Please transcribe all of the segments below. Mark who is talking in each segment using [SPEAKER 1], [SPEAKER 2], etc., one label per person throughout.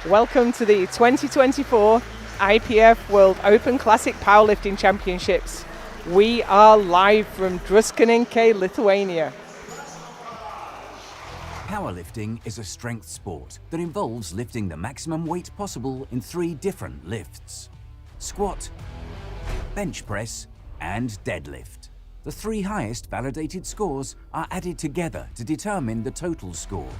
[SPEAKER 1] Welcome to the 2024 IPF World Open Classic Powerlifting Championships. We are live from Druskininkai, Lithuania.
[SPEAKER 2] Powerlifting is a strength sport that involves lifting the maximum weight possible in 3 different lifts: squat, bench press, and deadlift. The 3 highest validated scores are added together to determine the total score.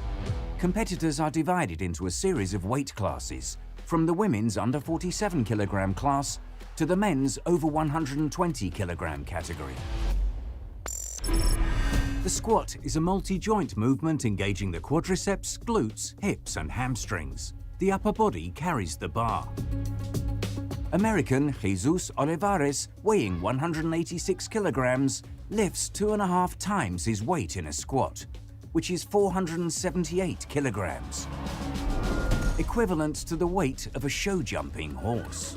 [SPEAKER 2] Competitors are divided into a series of weight classes, from the women's under 47 kilogram class to the men's over 120 kilogram category. The squat is a multi-joint movement engaging the quadriceps, glutes, hips, and hamstrings. The upper body carries the bar. American Jesus Olivares, weighing 186 kilograms, lifts 2.5 times his weight in a squat, which is 478 kilograms, equivalent to the weight of a show-jumping horse.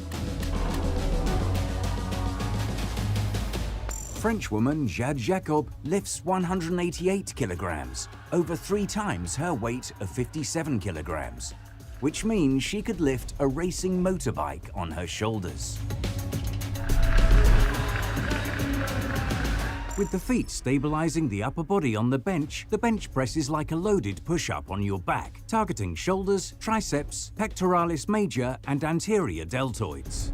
[SPEAKER 2] Frenchwoman Jade Jacob lifts 188 kilograms, over 3 times her weight of 57 kilograms, which means she could lift a racing motorbike on her shoulders. With the feet stabilizing the upper body on the bench press is like a loaded push-up on your back, targeting shoulders, triceps, pectoralis major, and anterior deltoids.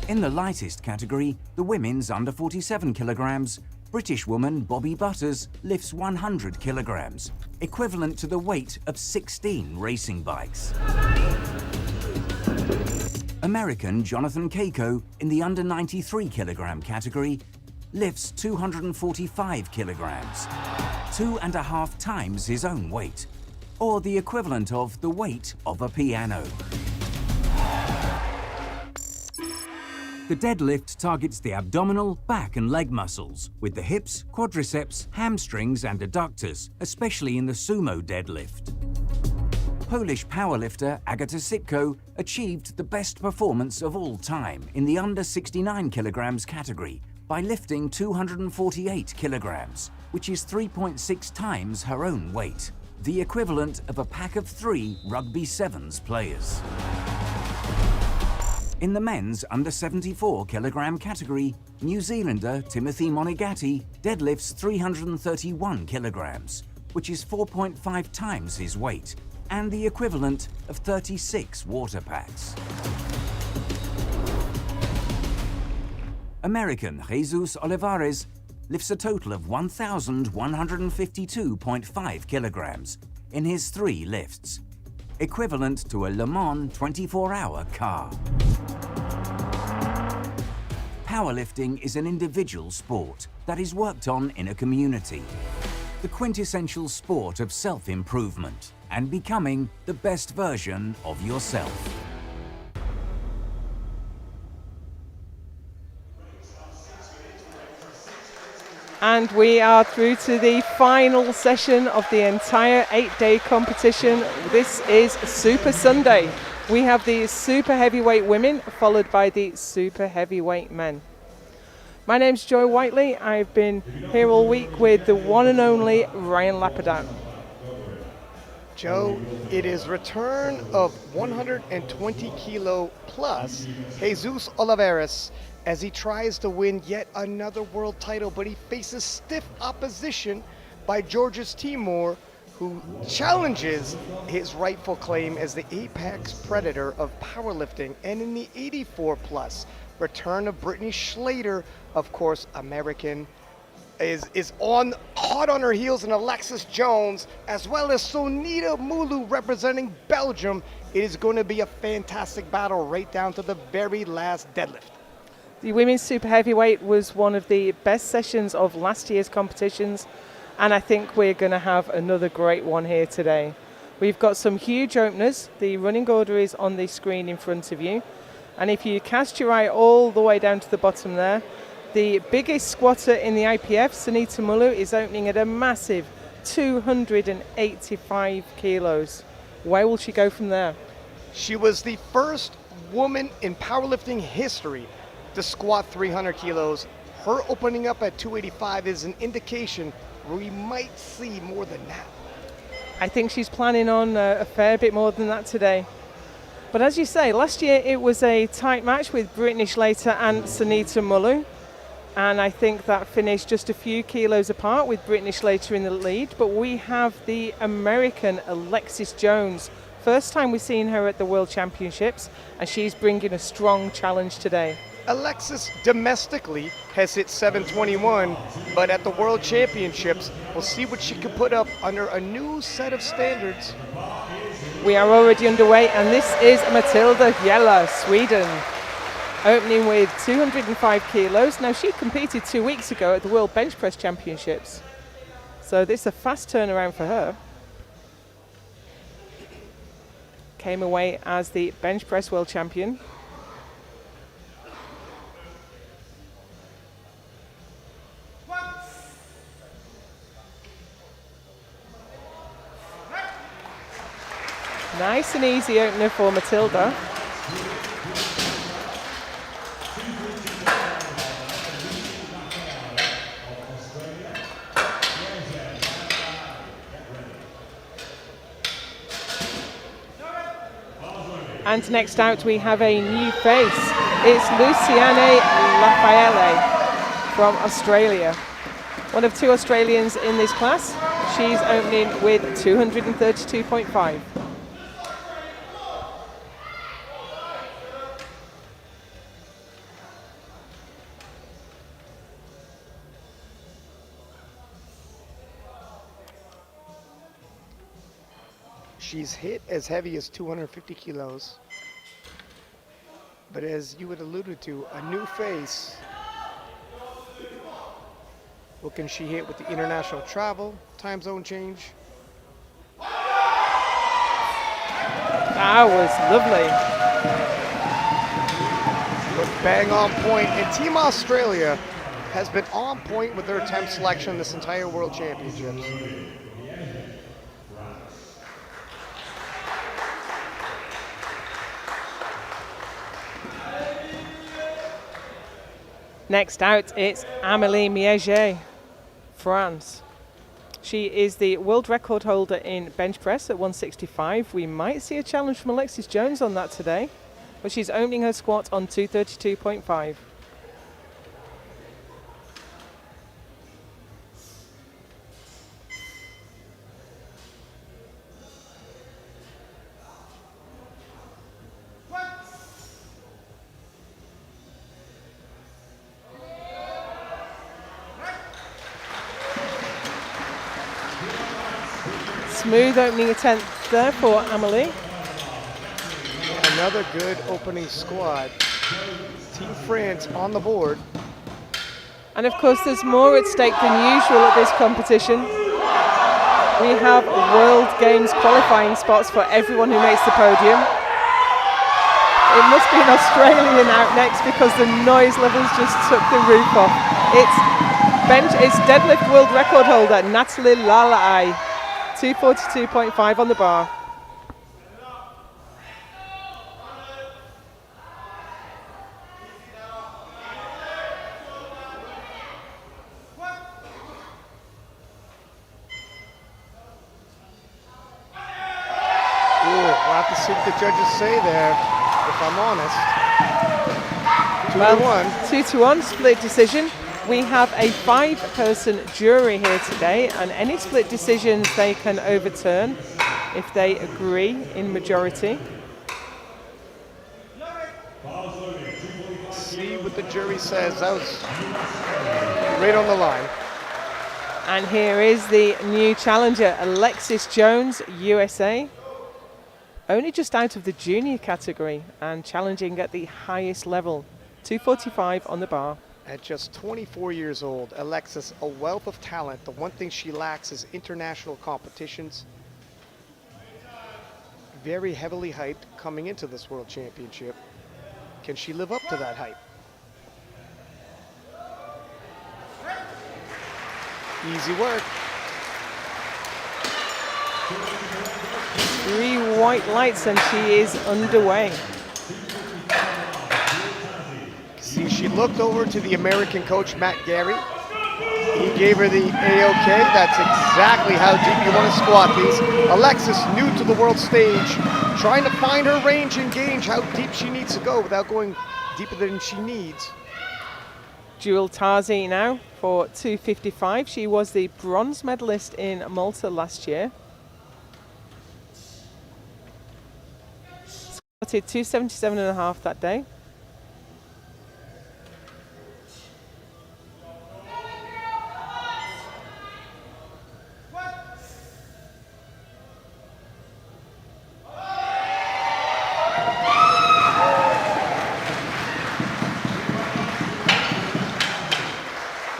[SPEAKER 2] In the lightest category, the women's under 47 kilograms, British woman Bobby Butters lifts 100 kilograms, equivalent to the weight of 16 racing bikes. American Jonathan Keiko, in the under 93 kilogram category, lifts 245 kilograms, 2.5 times his own weight, or the equivalent of the weight of a piano. The deadlift targets the abdominal, back and leg muscles, with the hips, quadriceps, hamstrings and adductors, especially in the sumo deadlift. Polish powerlifter Agata Sitko achieved the best performance of all time in the under 69 kilograms category by lifting 248 kilograms, which is 3.6 times her own weight, the equivalent of a pack of 3 rugby sevens players. In the men's under 74 kilogram category, New Zealander Timothy Monigatti deadlifts 331 kilograms, which is 4.5 times his weight, and the equivalent of 36 water packs. American Jesus Olivares lifts a total of 1,152.5 kilograms in his 3 lifts, equivalent to a Le Mans 24-hour car. Powerlifting is an individual sport that is worked on in a community, the quintessential sport of self-improvement and becoming the best version of yourself.
[SPEAKER 1] And we are through to the final session of the entire 8-day competition. This is Super Sunday. We have the super heavyweight women followed by the super heavyweight men. My name's Joy Whiteley. I've been here all week with the one and only Ryan Lapadan.
[SPEAKER 3] Joe, it is return of 120 kilo plus Jesus Olivares as he tries to win yet another world title, but he faces stiff opposition by Georges Timur, who challenges his rightful claim as the apex predator of powerlifting. And in the 84 plus, return of Brittany Schlater, of course, American, is hot on her heels, and Alexis Jones, as well as Sonita Mulu representing Belgium. It is going to be a fantastic battle right down to the very last deadlift.
[SPEAKER 1] The women's super heavyweight was one of the best sessions of last year's competitions, and I think we're going to have another great one here today. We've got some huge openers. The running order is on the screen in front of you, and if you cast your eye all the way down to the bottom there, the biggest squatter in the IPF, Sonita Mulu, is opening at a massive 285 kilos. Where will she go from there?
[SPEAKER 3] She was the first woman in powerlifting history to squat 300 kilos. Her opening up at 285 is an indication we might see more than that.
[SPEAKER 1] I think she's planning on a fair bit more than that today. But as you say, last year it was a tight match with Brittany Schlater and Sunita Mullu. And I think that finished just a few kilos apart with Brittany Schlater in the lead. But we have the American Alexis Jones. First time we've seen her at the World Championships, and she's bringing a strong challenge today.
[SPEAKER 3] Alexis domestically has hit 721, but at the World Championships, we'll see what she can put up under a new set of standards.
[SPEAKER 1] We are already underway, and this is Matilda Hjella, Sweden, opening with 205 kilos. Now, she competed 2 weeks ago at the World Bench Press Championships, so this is a fast turnaround for her. Came away as the Bench Press World Champion. Nice and easy opener for Matilda. And next out we have a new face. It's Luciane Lafayette from Australia. One of 2 Australians in this class. She's opening with 232.5.
[SPEAKER 3] She's hit as heavy as 250 kilos. But as you had alluded to, a new face. What can she hit with the international travel, time zone change?
[SPEAKER 1] That was lovely.
[SPEAKER 3] But bang on point. And Team Australia has been on point with their attempt selection this entire World Championships.
[SPEAKER 1] Next out, it's Amélie Miege, France. She is the world record holder in bench press at 165. We might see a challenge from Alexis Jones on that today, but she's opening her squat on 232.5. Smooth opening attempt there for Amélie.
[SPEAKER 3] Another good opening squat. Team France on the board.
[SPEAKER 1] And of course there's more at stake than usual at this competition. We have World Games qualifying spots for everyone who makes the podium. It must be an Australian out next because the noise levels just took the roof off. It's deadlift world record holder Natalie Lalai. 242.5 on the bar.
[SPEAKER 3] We'll have to see what the judges say there, if I'm honest. 2-1.
[SPEAKER 1] 2-1 split decision. We have a 5-person jury here today, and any split decisions they can overturn if they agree in majority.
[SPEAKER 3] See what the jury says. That was right on the line.
[SPEAKER 1] And here is the new challenger, Alexis Jones, USA. Only just out of the junior category and challenging at the highest level. 245 on the bar.
[SPEAKER 3] At just 24 years old, Alexis, a wealth of talent. The one thing she lacks is international competitions. Very heavily hyped coming into this World Championship. Can she live up to that hype? Easy work.
[SPEAKER 1] 3 white lights and she is underway.
[SPEAKER 3] See, she looked over to the American coach, Matt Gary. He gave her the A-OK. That's exactly how deep you want to squat these. Alexis, new to the world stage, Trying to find her range and gauge how deep she needs to go without going deeper than she needs.
[SPEAKER 1] Jewel Tarzi now for 255. She was the bronze medalist in Malta last year. Squatted 277.5 that day.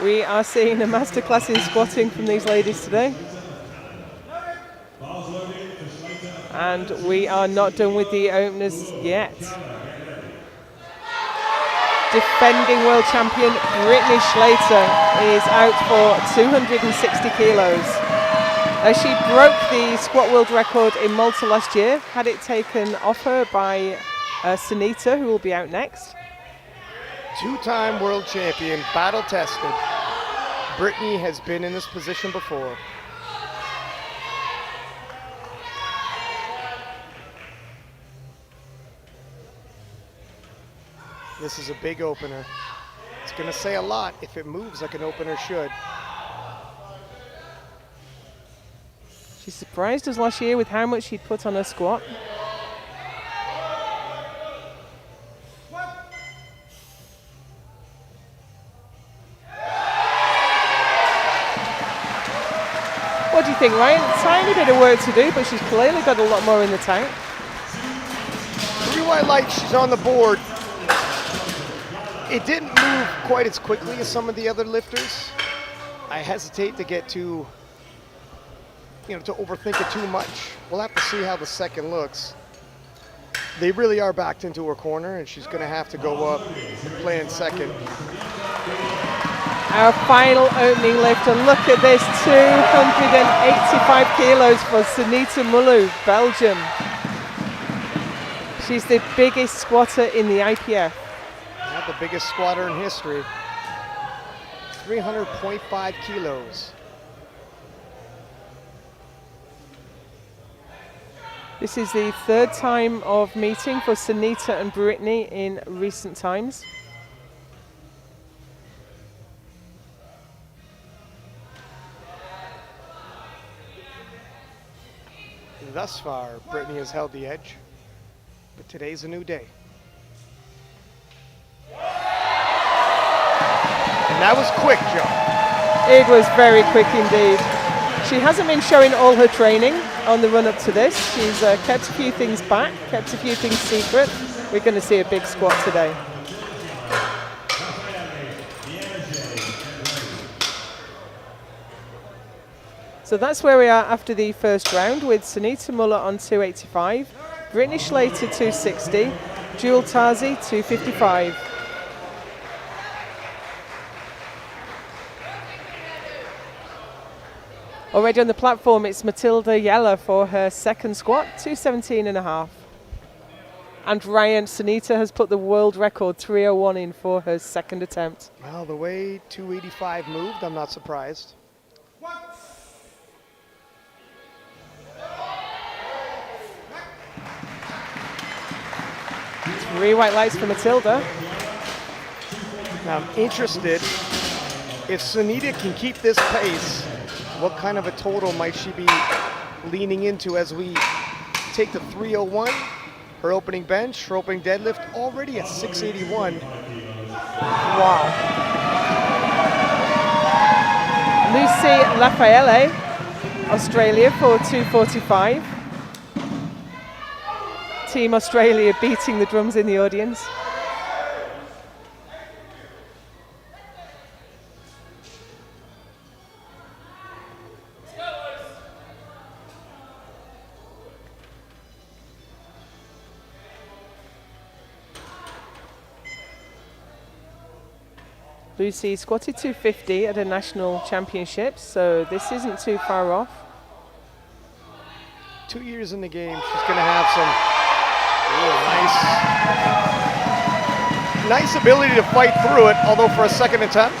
[SPEAKER 1] We are seeing a masterclass in squatting from these ladies today. And we are not done with the openers yet. Defending world champion Brittany Schlater is out for 260 kilos. She broke the squat world record in Malta last year, had it taken off her by Sunita, who will be out next.
[SPEAKER 3] Two-time world champion, battle-tested. Brittany has been in this position before. This is a big opener. It's going to say a lot if it moves like an opener should.
[SPEAKER 1] She surprised us last year with how much she'd put on her squat. What do you think, Ryan? Tiny bit of work to do, but she's clearly got a lot more in the tank.
[SPEAKER 3] 3 white lights, she's on the board. It didn't move quite as quickly as some of the other lifters. I hesitate to get too, to overthink it too much. We'll have to see how the second looks. They really are backed into her corner, and she's going to have to go up and play in second.
[SPEAKER 1] Our final opening lift, and look at this, 285 kilos for Sunita Mulu, Belgium. She's the biggest squatter in the IPF.
[SPEAKER 3] Not the biggest squatter in history. 300.5 kilos.
[SPEAKER 1] This is the third time of meeting for Sunita and Brittany in recent times.
[SPEAKER 3] Thus far, Brittany has held the edge, but today's a new day. And that was quick, Joe.
[SPEAKER 1] It was very quick indeed. She hasn't been showing all her training on the run up to this. She's kept a few things back, kept a few things secret. We're going to see a big squat today. So that's where we are after the first round, with Sunita Muller on 285, Brittany Schlater 260, Jewel Tarzi 255. Already on the platform, it's Matilda Yeller for her second squat, 217.5. And Ryan, Sunita has put the world record 301 in for her second attempt.
[SPEAKER 3] Well, the way 285 moved, I'm not surprised.
[SPEAKER 1] 3 white lights for Matilda.
[SPEAKER 3] Now I'm interested, if Sunita can keep this pace, what kind of a total might she be leaning into as we take the 301, her opening bench, her opening deadlift, already at 681. Wow.
[SPEAKER 1] Lucy Lafayette, Australia for 245. Team Australia beating the drums in the audience. Lucy squatted 250 at a national championship, so this isn't too far off.
[SPEAKER 3] 2 years in the game, she's going to have some nice ability to fight through it, although for a second attempt.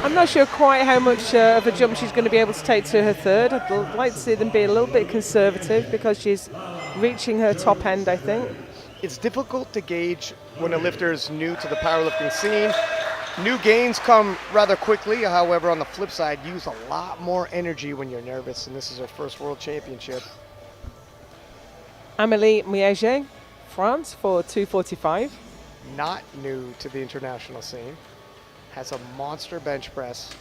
[SPEAKER 1] I'm not sure quite how much of a jump she's going to be able to take to her third. I'd like to see them be a little bit conservative because she's reaching her top end, I think.
[SPEAKER 3] It's difficult to gauge when a lifter is new to the powerlifting scene. New gains come rather quickly. However, on the flip side, you use a lot more energy when you're nervous, and this is her first world championship.
[SPEAKER 1] Amélie Miege, France for 245.
[SPEAKER 3] Not new to the international scene. Has a monster bench press.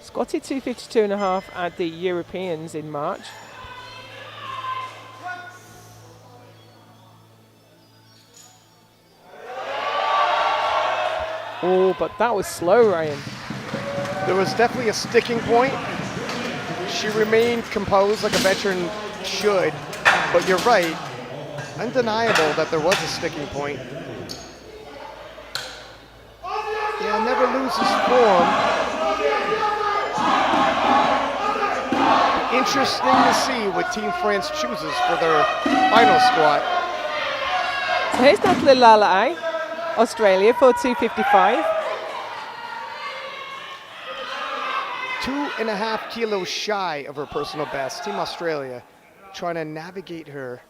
[SPEAKER 1] Squatted 252.5 at the Europeans in March. Oh, but that was slow, Ryan.
[SPEAKER 3] There was definitely a sticking point. She remained composed like a veteran should, but you're right. Undeniable that there was a sticking point. Yeah, never loses form. Interesting to see what Team France chooses for their final squat.
[SPEAKER 1] So here's Natalie Lalai, Australia for 255.
[SPEAKER 3] 2.5 kilos shy of her personal best. Team Australia trying to navigate her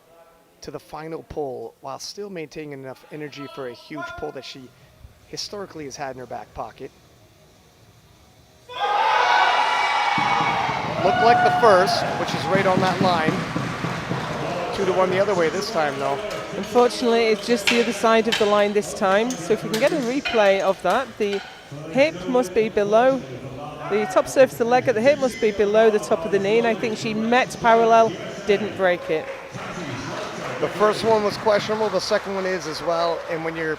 [SPEAKER 3] to the final pull while still maintaining enough energy for a huge pull that she historically has had in her back pocket. Looked like the first, which is right on that line. 2-1 the other way this time, though.
[SPEAKER 1] Unfortunately, it's just the other side of the line this time. So if we can get a replay of that, the hip must be below, the top surface of the leg at the hip must be below the top of the knee. And I think she met parallel, didn't break it.
[SPEAKER 3] The first one was questionable. The second one is as well. And when you're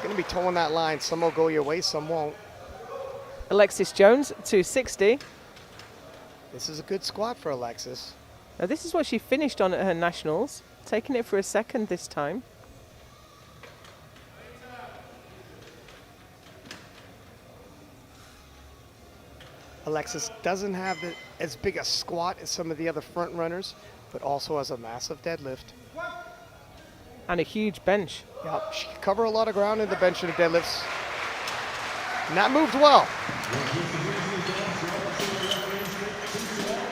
[SPEAKER 3] going to be towing that line, some will go your way, some won't.
[SPEAKER 1] Alexis Jones, 260.
[SPEAKER 3] This is a good squat for Alexis.
[SPEAKER 1] Now this is what she finished on at her nationals, taking it for a second this time.
[SPEAKER 3] Alexis doesn't have as big a squat as some of the other front runners, but also has a massive deadlift.
[SPEAKER 1] And a huge bench.
[SPEAKER 3] Yep, she can cover a lot of ground in the bench and the deadlifts. And that moved well.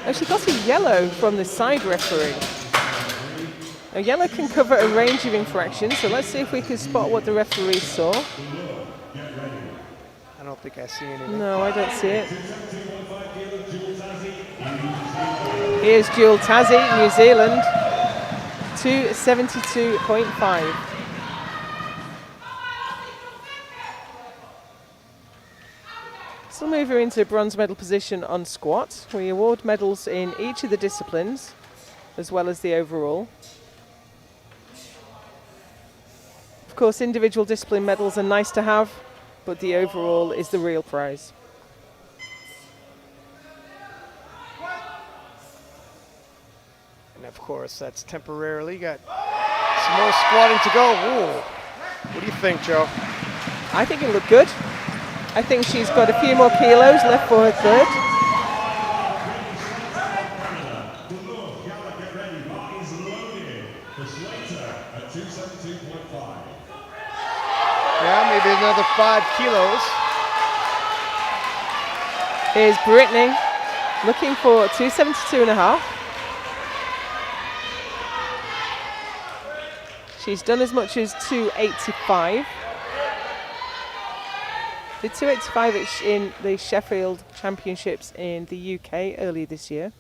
[SPEAKER 1] Oh, she got a yellow from the side referee. A yellow can cover a range of infractions, so let's see if we can spot what the referee saw.
[SPEAKER 3] I don't think I see anything.
[SPEAKER 1] No, I don't see it. Here's Jewel Tazzy, New Zealand, 272.5. So we'll move her into a bronze medal position on squat. We award medals in each of the disciplines, as well as the overall. Of course, individual discipline medals are nice to have, but the overall is the real prize.
[SPEAKER 3] And of course, that's temporarily got some more squatting to go. Ooh. What do you think, Joe?
[SPEAKER 1] I think it looked good. I think she's got a few more kilos left for her third.
[SPEAKER 3] Yeah, maybe another 5 kilos.
[SPEAKER 1] Here's Brittany looking for 272.5. She's done as much as 285. Did 285 in the Sheffield Championships in the UK earlier this year.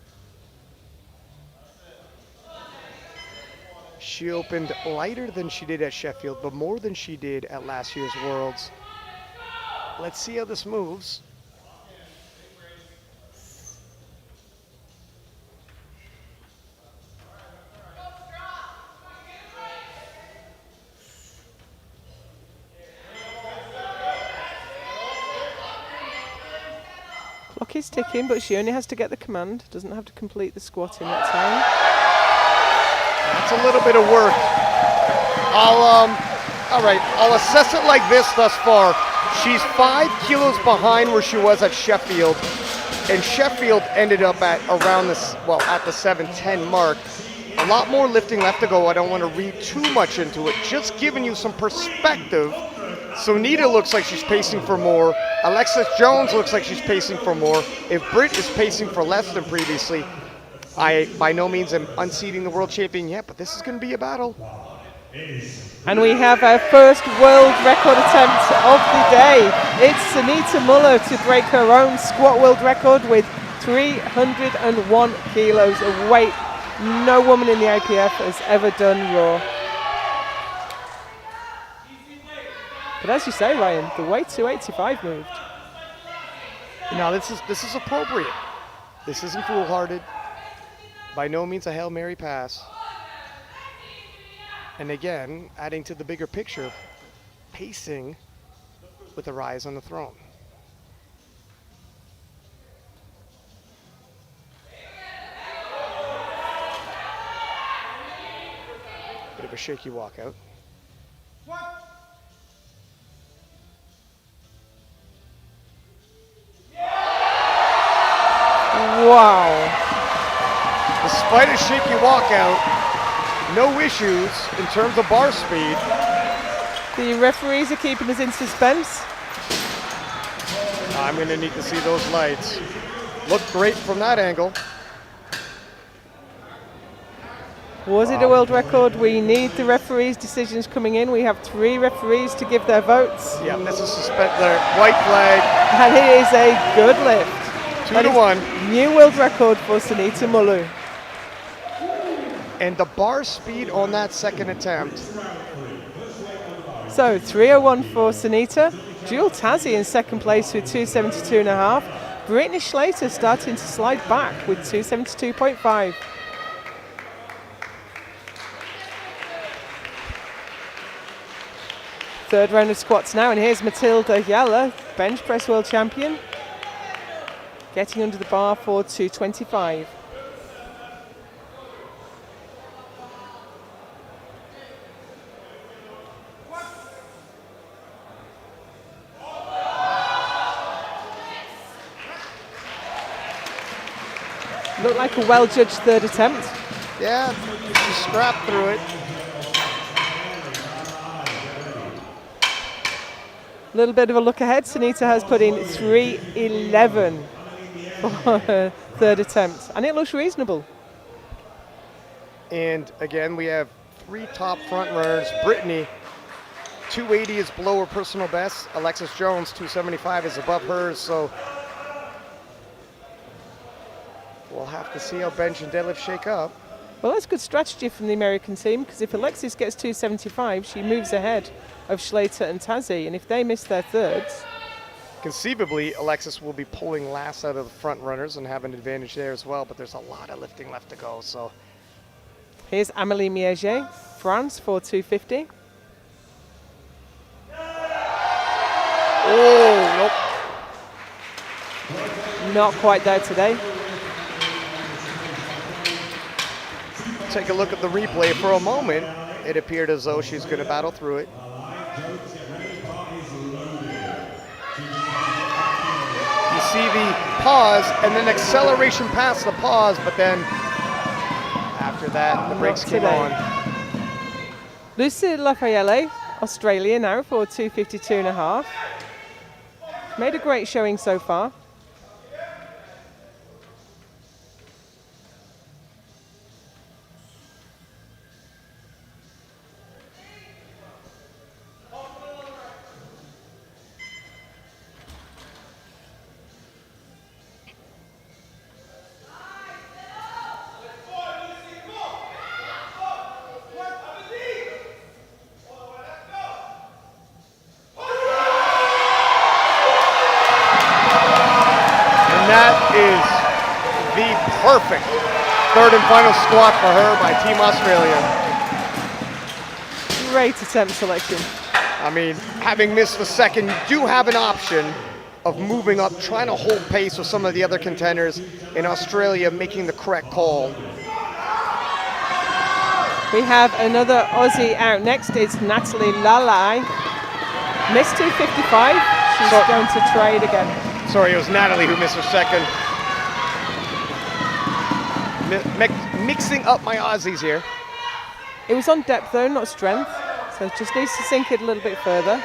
[SPEAKER 3] She opened lighter than she did at Sheffield, but more than she did at last year's Worlds. Let's see how this moves.
[SPEAKER 1] Clock is ticking, but she only has to get the command. Doesn't have to complete the squat in that time.
[SPEAKER 3] That's a little bit of work. All right, I'll assess it like this thus far. She's 5 kilos behind where she was at Sheffield, and Sheffield ended up at around this, well, at the 7:10 mark. A lot more lifting left to go. I don't want to read too much into it, just giving you some perspective. So Nita looks like she's pacing for more. Alexis Jones looks like she's pacing for more. If Britt is pacing for less than previously, I by no means am unseating the world champion yet, but this is going to be a battle.
[SPEAKER 1] And we have our first world record attempt of the day. It's Sunita Muller to break her own squat world record with 301 kilos of weight. No woman in the IPF has ever done raw. But as you say, Ryan, the weight 285 moved.
[SPEAKER 3] Now this is appropriate. This isn't foolhardy. By no means a Hail Mary pass. And again, adding to the bigger picture, pacing with a rise on the throne. Bit of a shaky walkout.
[SPEAKER 1] Wow.
[SPEAKER 3] Despite a shaky walkout, no issues in terms of bar speed.
[SPEAKER 1] The referees are keeping us in suspense.
[SPEAKER 3] I'm going to need to see those lights. Looked great from that angle.
[SPEAKER 1] Was it a world record? We need the referees' decisions coming in. We have 3 referees to give their votes.
[SPEAKER 3] Yeah, this is the white flag.
[SPEAKER 1] And it is a good lift.
[SPEAKER 3] 2-1.
[SPEAKER 1] New world record for Sunita Muller.
[SPEAKER 3] And the bar speed on that second attempt.
[SPEAKER 1] So 301 for Sunita. Jewel Tazzy in second place with 272.5. Brittany Schlater starting to slide back with 272.5. Third round of squats now, and here's Matilda Yalla, bench press world champion, getting under the bar for 225. Looked like a well-judged third attempt.
[SPEAKER 3] Yeah, she scrapped through it.
[SPEAKER 1] A little bit of a look ahead. Sunita has put in 311 for her third attempt, and it looks reasonable.
[SPEAKER 3] And again, we have 3 top front runners. Brittany, 280 is below her personal best. Alexis Jones, 275 is above hers. So we'll have to see how bench and deadlift shake up.
[SPEAKER 1] Well, that's good strategy from the American team, because if Alexis gets 275, she moves ahead of Schlater and Tazzy, and if they miss their thirds,
[SPEAKER 3] Conceivably, Alexis will be pulling last out of the front runners and have an advantage there as well, but there's a lot of lifting left to go. So
[SPEAKER 1] here's Amélie Miège, France for 250.
[SPEAKER 3] oh, nope.
[SPEAKER 1] Not quite there today.
[SPEAKER 3] Take a look at the replay for a moment. It appeared as though she's going to battle through it. You see the pause and then acceleration past the pause, but then after that, the brakes came on.
[SPEAKER 1] Lucy Lafayette, Australia now for 252.5. Made a great showing so far.
[SPEAKER 3] Perfect third and final squat for her by Team Australia.
[SPEAKER 1] Great attempt selection.
[SPEAKER 3] I mean, having missed the second, you do have an option of moving up, trying to hold pace with some of the other contenders in Australia, making the correct call.
[SPEAKER 1] We have another Aussie out next. It's Natalie Lalai. Missed 255. She's going to trade again.
[SPEAKER 3] Sorry, it was Natalie who missed her second. Mixing up my Aussies here.
[SPEAKER 1] It was on depth though, not strength. So just needs to sink it a little bit further.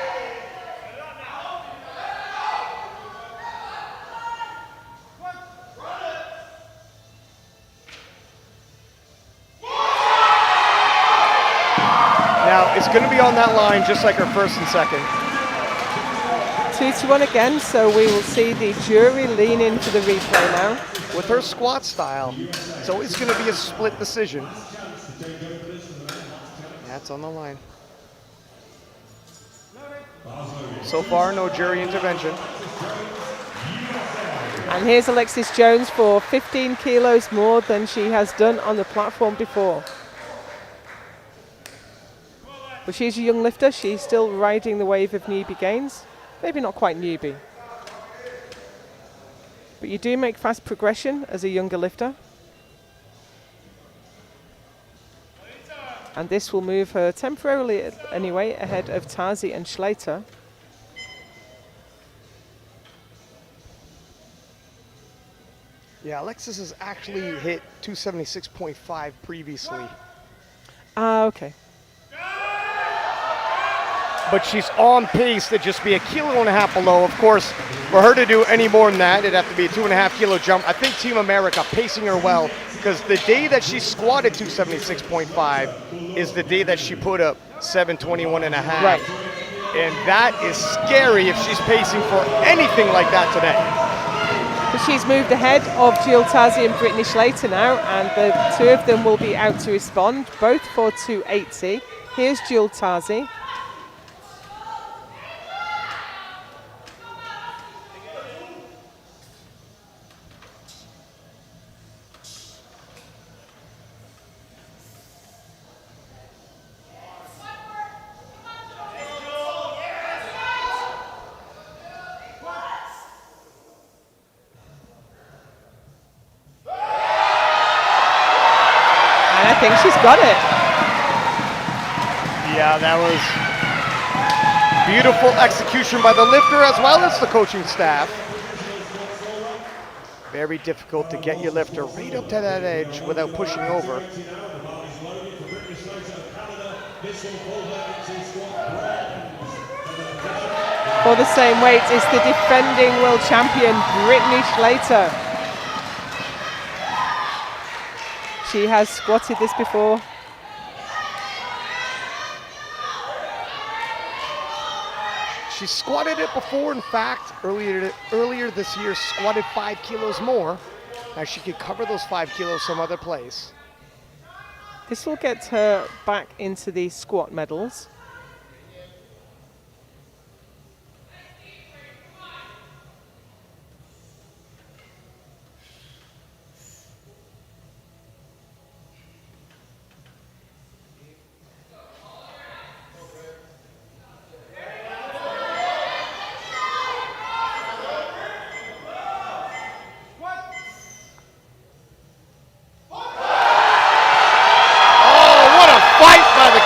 [SPEAKER 3] going to be on that line just like her first and second.
[SPEAKER 1] 2-1 again, so we will see the jury lean in for the replay now.
[SPEAKER 3] With her squat style, it's always going to be a split decision. That's on the line. So far, no jury intervention.
[SPEAKER 1] And here's Alexis Jones for 15 kilos more than she has done on the platform before. But she's a young lifter. She's still riding the wave of newbie gains. Maybe not quite newbie. But you do make fast progression as a younger lifter. And this will move her temporarily, anyway, ahead of Tazi and Schleiter.
[SPEAKER 3] Yeah, Alexis has actually hit 276.5 previously.
[SPEAKER 1] Okay.
[SPEAKER 3] But she's on pace to just be 1.5 kilos below. Of course, for her to do any more than that, it'd have to be a 2.5 kilo jump. I think Team America pacing her well, because the day that she squatted 276.5 is the day that she put up 721.5.
[SPEAKER 1] Right.
[SPEAKER 3] And that is scary if she's pacing for anything like that today.
[SPEAKER 1] But she's moved ahead of Jill Tazi and Brittany Schleiter now, and the two of them will be out to respond, both for 280. Here's Jill Tazi. I think she's got it.
[SPEAKER 3] Yeah, that was beautiful execution by the lifter as well as the coaching staff. Very difficult to get your lifter right up to that edge without pushing over.
[SPEAKER 1] For the same weight is the defending world champion, Brittany Schleiter. She has squatted this before.
[SPEAKER 3] She squatted it before, in fact, earlier this year, squatted 5 kilos more. Now she could cover those 5 kilos some other place.
[SPEAKER 1] This will get her back into the squat medals.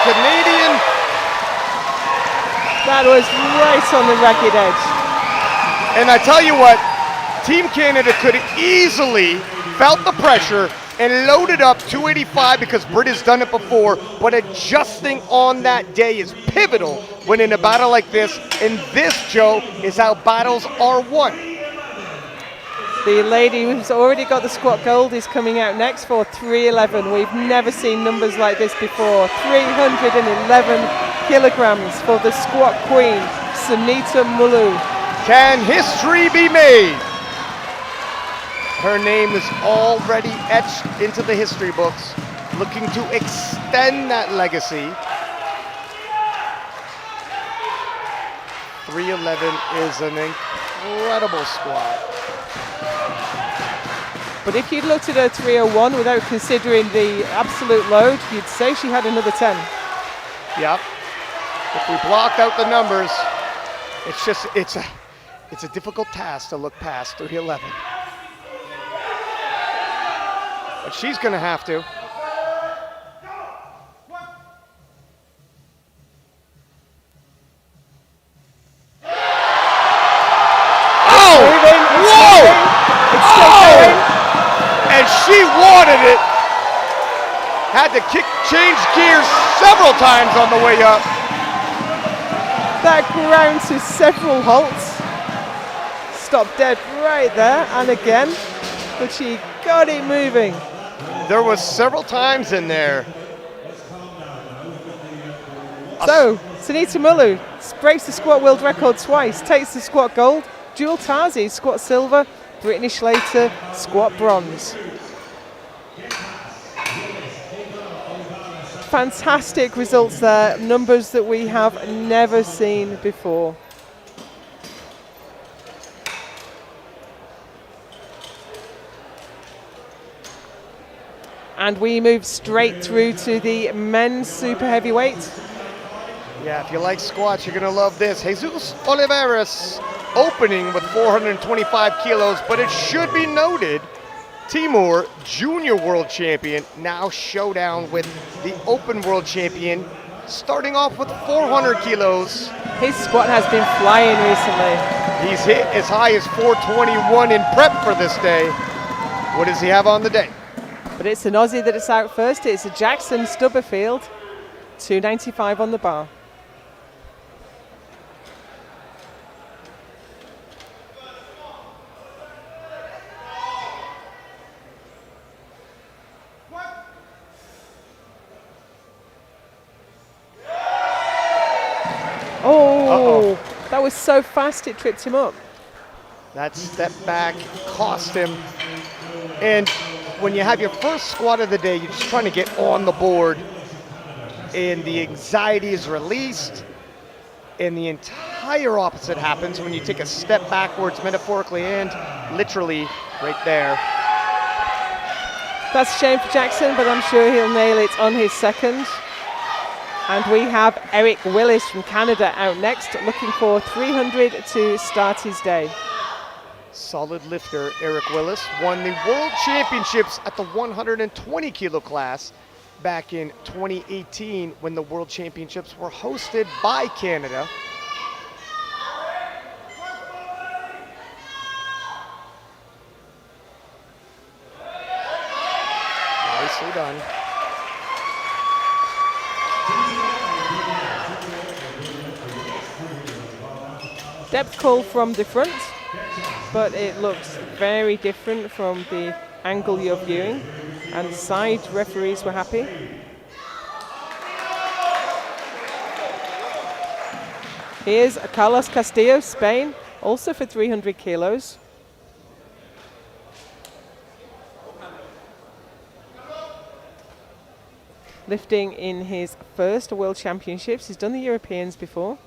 [SPEAKER 3] Canadian.
[SPEAKER 1] That was right on the ragged edge.
[SPEAKER 3] And I tell you what, Team Canada could have easily felt the pressure and loaded up 285 because Britt has done it before, but adjusting on that day is pivotal when in a battle like this. And this, Joe, is how battles are won.
[SPEAKER 1] The lady who's already got the squat gold is coming out next for 311. We've never seen numbers like this before. 311 kilograms for the squat queen, Sunita Mulu.
[SPEAKER 3] Can history be made? Her name is already etched into the history books, looking to extend that legacy. 311 is an incredible squat.
[SPEAKER 1] But if you'd looked at her 301 without considering the absolute load, you'd say she had another 10.
[SPEAKER 3] Yep. If we block out the numbers, it's a difficult task to look past 311. But she's gonna have to. And she wanted it. Had to change gears several times on the way up.
[SPEAKER 1] That ground to several halts. Stopped dead right there, and again, but she got it moving.
[SPEAKER 3] There was several times in there
[SPEAKER 1] So, Sunita Mullu breaks the squat world record twice, takes the squat gold. Jewel Tazi, squat silver. Brittany Schlater, squat bronze. Fantastic results there, numbers that we have never seen before. And we move straight through to the men's super heavyweight.
[SPEAKER 3] Yeah, if you like squats, you're gonna love this. Jesus Oliveras opening with 425 kilos, but it should be noted, Timur, junior world champion, now showdown with the open world champion, starting off with 400 kilos.
[SPEAKER 1] His squat has been flying recently.
[SPEAKER 3] He's hit as high as 421 in prep for this day. What does he have on the day?
[SPEAKER 1] But it's an Aussie that is out first. It's a Jackson Stubberfield, 295 on the bar. Oh, that was so fast it tripped him up.
[SPEAKER 3] That step back cost him. And when you have your first squat of the day, you're just trying to get on the board, and the anxiety is released, and the entire opposite happens when you take a step backwards, metaphorically and literally right there.
[SPEAKER 1] That's a shame for Jackson, but I'm sure he'll nail it on his second. And we have Eric Willis from Canada out next, looking for 300 to start his day.
[SPEAKER 3] Solid lifter Eric Willis won the World Championships at the 120 kilo class back in 2018 when the World Championships were hosted by Canada. Nicely done.
[SPEAKER 1] Depth call from the front, but it looks very different from the angle you're viewing, and side referees were happy. Here's Carlos Castillo, Spain, also for 300 kilos. Lifting in his first World Championships. He's done the Europeans before.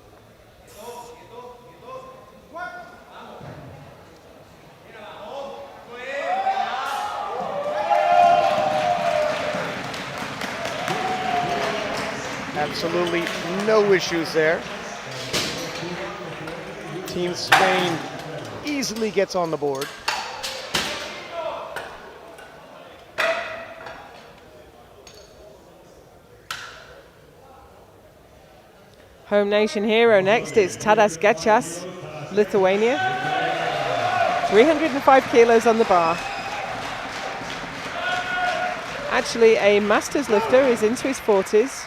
[SPEAKER 3] Absolutely no issues there. Team Spain easily gets on the board.
[SPEAKER 1] Home nation hero next is Tadas Gečas, Lithuania. 305 kilos on the bar. Actually a masters lifter, is into his 40s.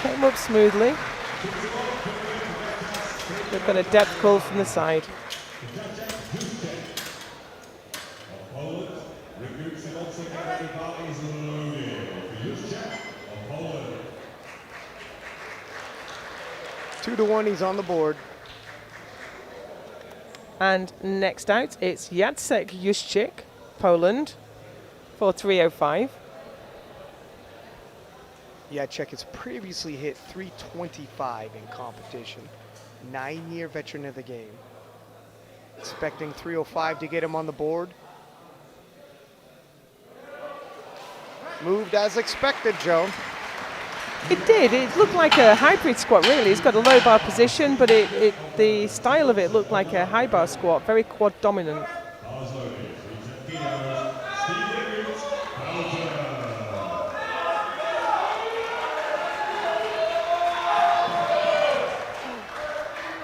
[SPEAKER 1] Came up smoothly. We've got a depth call from the side.
[SPEAKER 3] Two to one, he's on the board.
[SPEAKER 1] And next out, it's Jacek Juszczyk, Poland, for 305.
[SPEAKER 3] Jacek has previously hit 325 in competition. 9-year veteran of the game. Expecting 305 to get him on the board. Moved as expected, Joe.
[SPEAKER 1] It did. It looked like a hybrid squat, really. It's got a low bar position, but the style of it looked like a high bar squat, very quad dominant.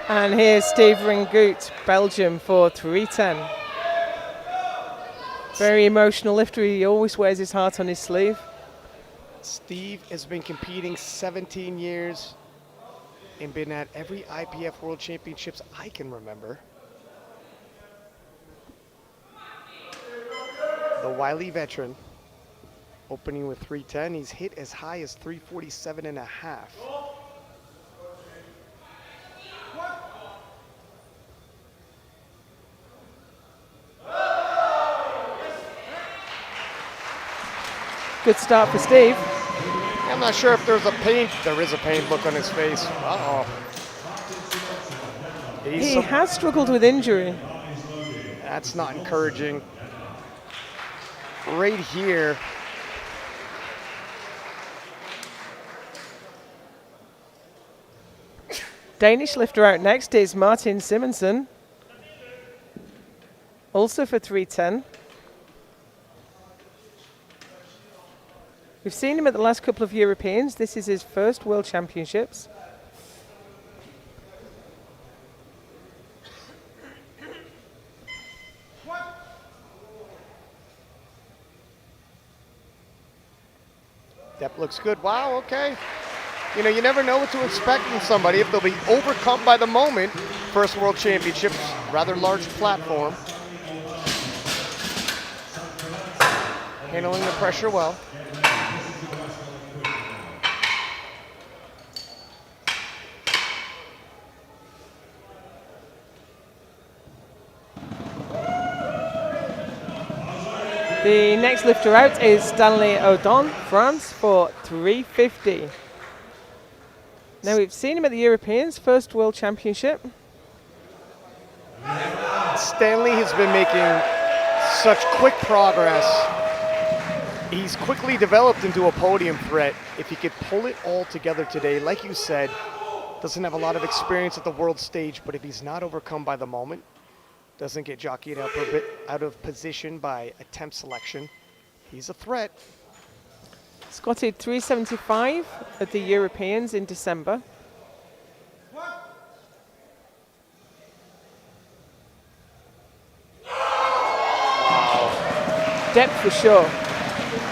[SPEAKER 1] And here's Steve Ringoot, Belgium, for 310. Very emotional lifter. He always wears his heart on his sleeve.
[SPEAKER 3] Steve has been competing 17 years and been at every IPF World Championships I can remember. The wily veteran, opening with 310. He's hit as high as 347 and a half.
[SPEAKER 1] Good start for Steve.
[SPEAKER 3] I'm not sure if there's a pain. There is a pained look on his face. Uh-oh.
[SPEAKER 1] He has struggled with injury.
[SPEAKER 3] That's not encouraging. Right here.
[SPEAKER 1] Danish lifter out next is Martin Simonsen. Also for 310. We've seen him at the last couple of Europeans. This is his first World Championships.
[SPEAKER 3] Depth looks good. Wow, okay. You know, you never know what to expect from somebody. If they'll be overcome by the moment. First World Championships, rather large platform. Handling the pressure well.
[SPEAKER 1] The next lifter out is Stanley Odon, France, for 350. Now, we've seen him at the Europeans, first World Championship.
[SPEAKER 3] Stanley has been making such quick progress. He's quickly developed into a podium threat. If he could pull it all together today, like you said, doesn't have a lot of experience at the world stage, but if he's not overcome by the moment, doesn't get jockeyed up a bit out of position by attempt selection, he's a threat.
[SPEAKER 1] Squatted 375 at the Europeans in December. Depth for sure.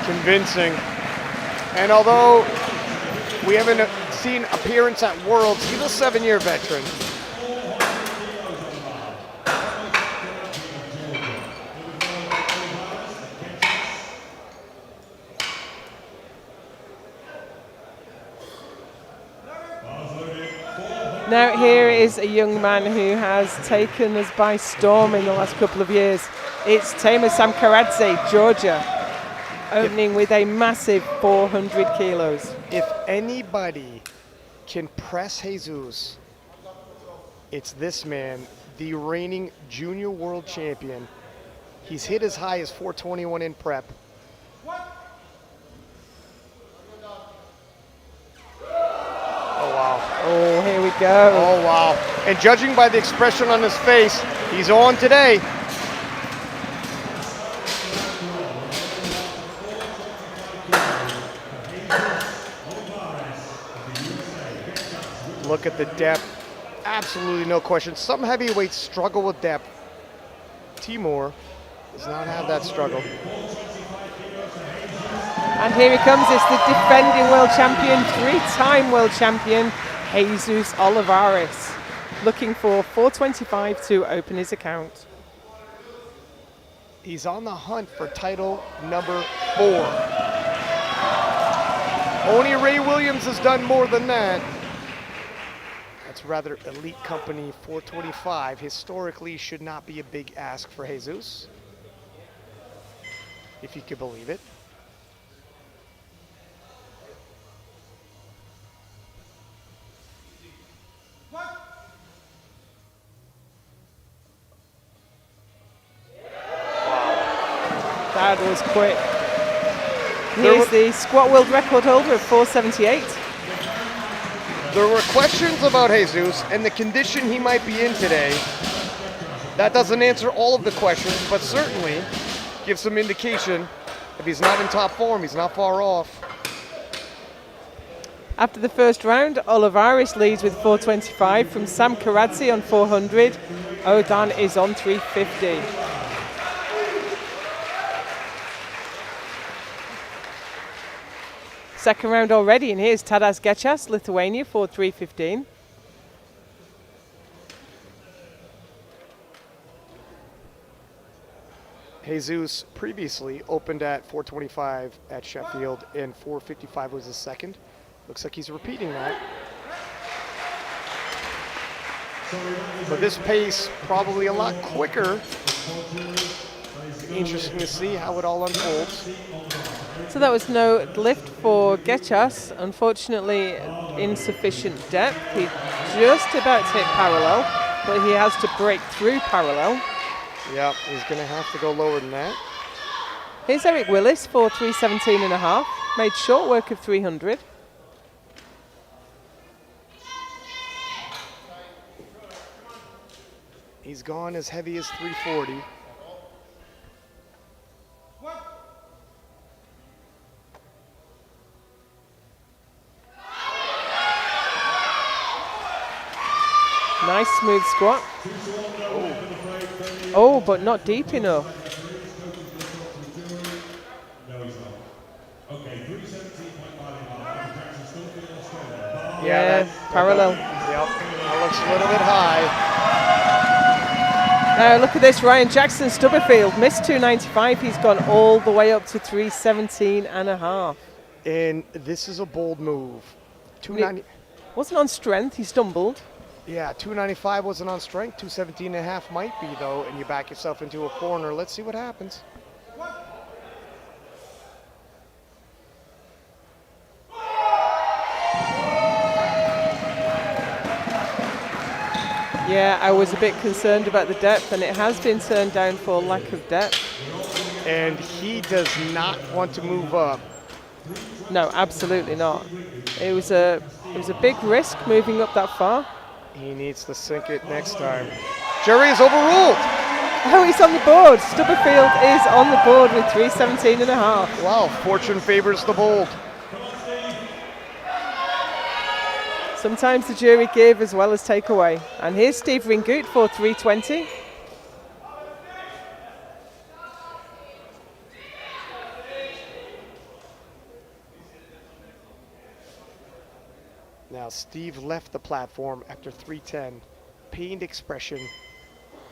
[SPEAKER 3] Convincing. And although we haven't seen appearance at Worlds, he's a 7-year veteran.
[SPEAKER 1] Now here is a young man who has taken us by storm in the last couple of years. It's Tamer Samkaradze, Georgia, opening with a massive 400 kilos.
[SPEAKER 3] If anybody can press Jesus, it's this man, the reigning junior world champion. He's hit as high as 421 in prep.
[SPEAKER 1] Oh, here we go.
[SPEAKER 3] Oh, wow. And judging by the expression on his face, he's on today. Look at the depth. Absolutely no question. Some heavyweights struggle with depth. Timur does not have that struggle.
[SPEAKER 1] And here he comes. It's the defending world champion, 3-time world champion, Jesus Olivares, looking for 425 to open his account.
[SPEAKER 3] He's on the hunt for title number 4. Only Ray Williams has done more than that. That's rather elite company. 425 historically should not be a big ask for Jesus, if you could believe it.
[SPEAKER 1] That was quick. Here's the squat world record holder of 478.
[SPEAKER 3] There were questions about Jesus and the condition he might be in today. That doesn't answer all of the questions, but certainly gives some indication. If he's not in top form, he's not far off.
[SPEAKER 1] After the first round, Olivares leads with 425 from Sam Karadze on 400. Odon is on 350. Second round already, and here's Tadas Gečas, Lithuania, for 3:15.
[SPEAKER 3] Jesus previously opened at 425 at Sheffield, and 455 was his second. Looks like he's repeating that. But this pace probably a lot quicker. Interesting to see how it all unfolds.
[SPEAKER 1] So that was no lift for Gečas. Unfortunately, insufficient depth. He just about hit parallel, but he has to break through parallel.
[SPEAKER 3] Yep, he's going to have to go lower than that.
[SPEAKER 1] Here's Eric Willis for 3:17.5. Made short work of 300.
[SPEAKER 3] He's gone as heavy as 340.
[SPEAKER 1] Nice smooth squat. Oh, but not deep enough. Yeah, parallel.
[SPEAKER 3] Yep, that looks a little bit high.
[SPEAKER 1] Now look at this, Ryan Jackson Stubberfield missed 295. He's gone all the way up to 3:17.5.
[SPEAKER 3] And this is a bold move. 290.
[SPEAKER 1] Wasn't on strength, he stumbled.
[SPEAKER 3] Yeah, 295 wasn't on strength. 217.5 might be though, and you back yourself into a corner. Let's see what happens.
[SPEAKER 1] Yeah, I was a bit concerned about the depth, and it has been turned down for lack of depth.
[SPEAKER 3] And he does not want to move up.
[SPEAKER 1] No, absolutely not. It was a big risk moving up that far.
[SPEAKER 3] He needs to sink it next time. Jury is overruled.
[SPEAKER 1] Oh, he's on the board. Stubberfield is on the board with 3:17.5.
[SPEAKER 3] Wow, fortune favors the bold.
[SPEAKER 1] Sometimes the jury give as well as take away. And here's Steve Ringoot for 3:20.
[SPEAKER 3] Now Steve left the platform after 310, pained expression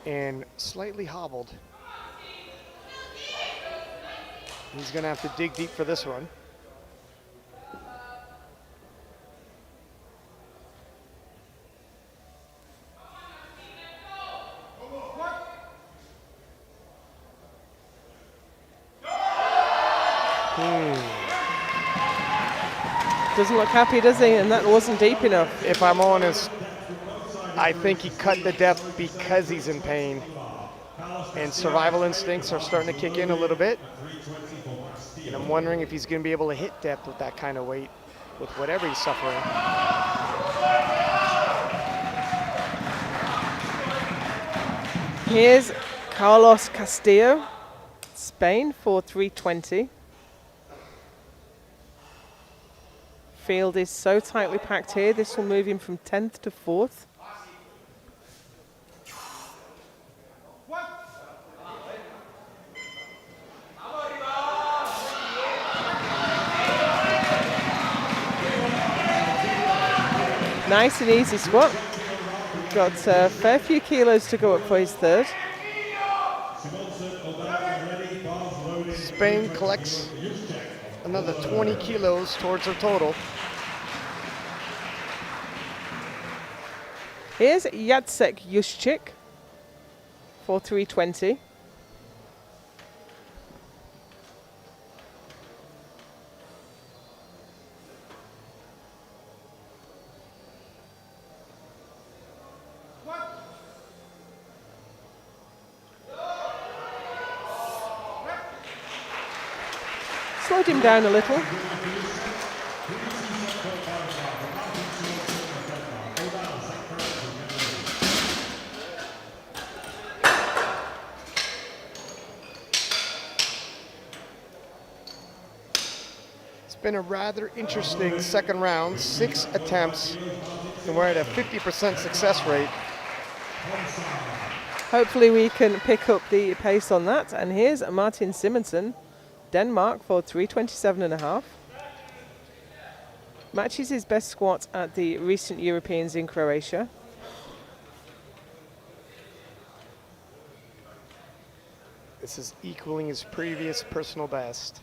[SPEAKER 3] and slightly hobbled. He's gonna have to dig deep for this one.
[SPEAKER 1] Doesn't look happy, does he? And that wasn't deep enough.
[SPEAKER 3] If I'm honest, I think he cut the depth because he's in pain. And survival instincts are starting to kick in a little bit. And I'm wondering if he's going to be able to hit depth with that kind of weight, with whatever he's suffering.
[SPEAKER 1] Here's Carlos Castillo, Spain, for 3:20. Field is so tightly packed here, this will move him from 10th to 4th. Nice and easy squat. Got a fair few kilos to go up for his third.
[SPEAKER 3] Spain collects another 20 kilos towards her total.
[SPEAKER 1] Here's Jacek Juszczyk for 3:20. Slowed him down a little.
[SPEAKER 3] It's been a rather interesting second round, 6 attempts, and we're at a 50% success rate.
[SPEAKER 1] Hopefully we can pick up the pace on that. And here's Martin Simonsen, Denmark, for 3:27.5. Matches his best squat at the recent Europeans in Croatia.
[SPEAKER 3] This is equaling his previous personal best.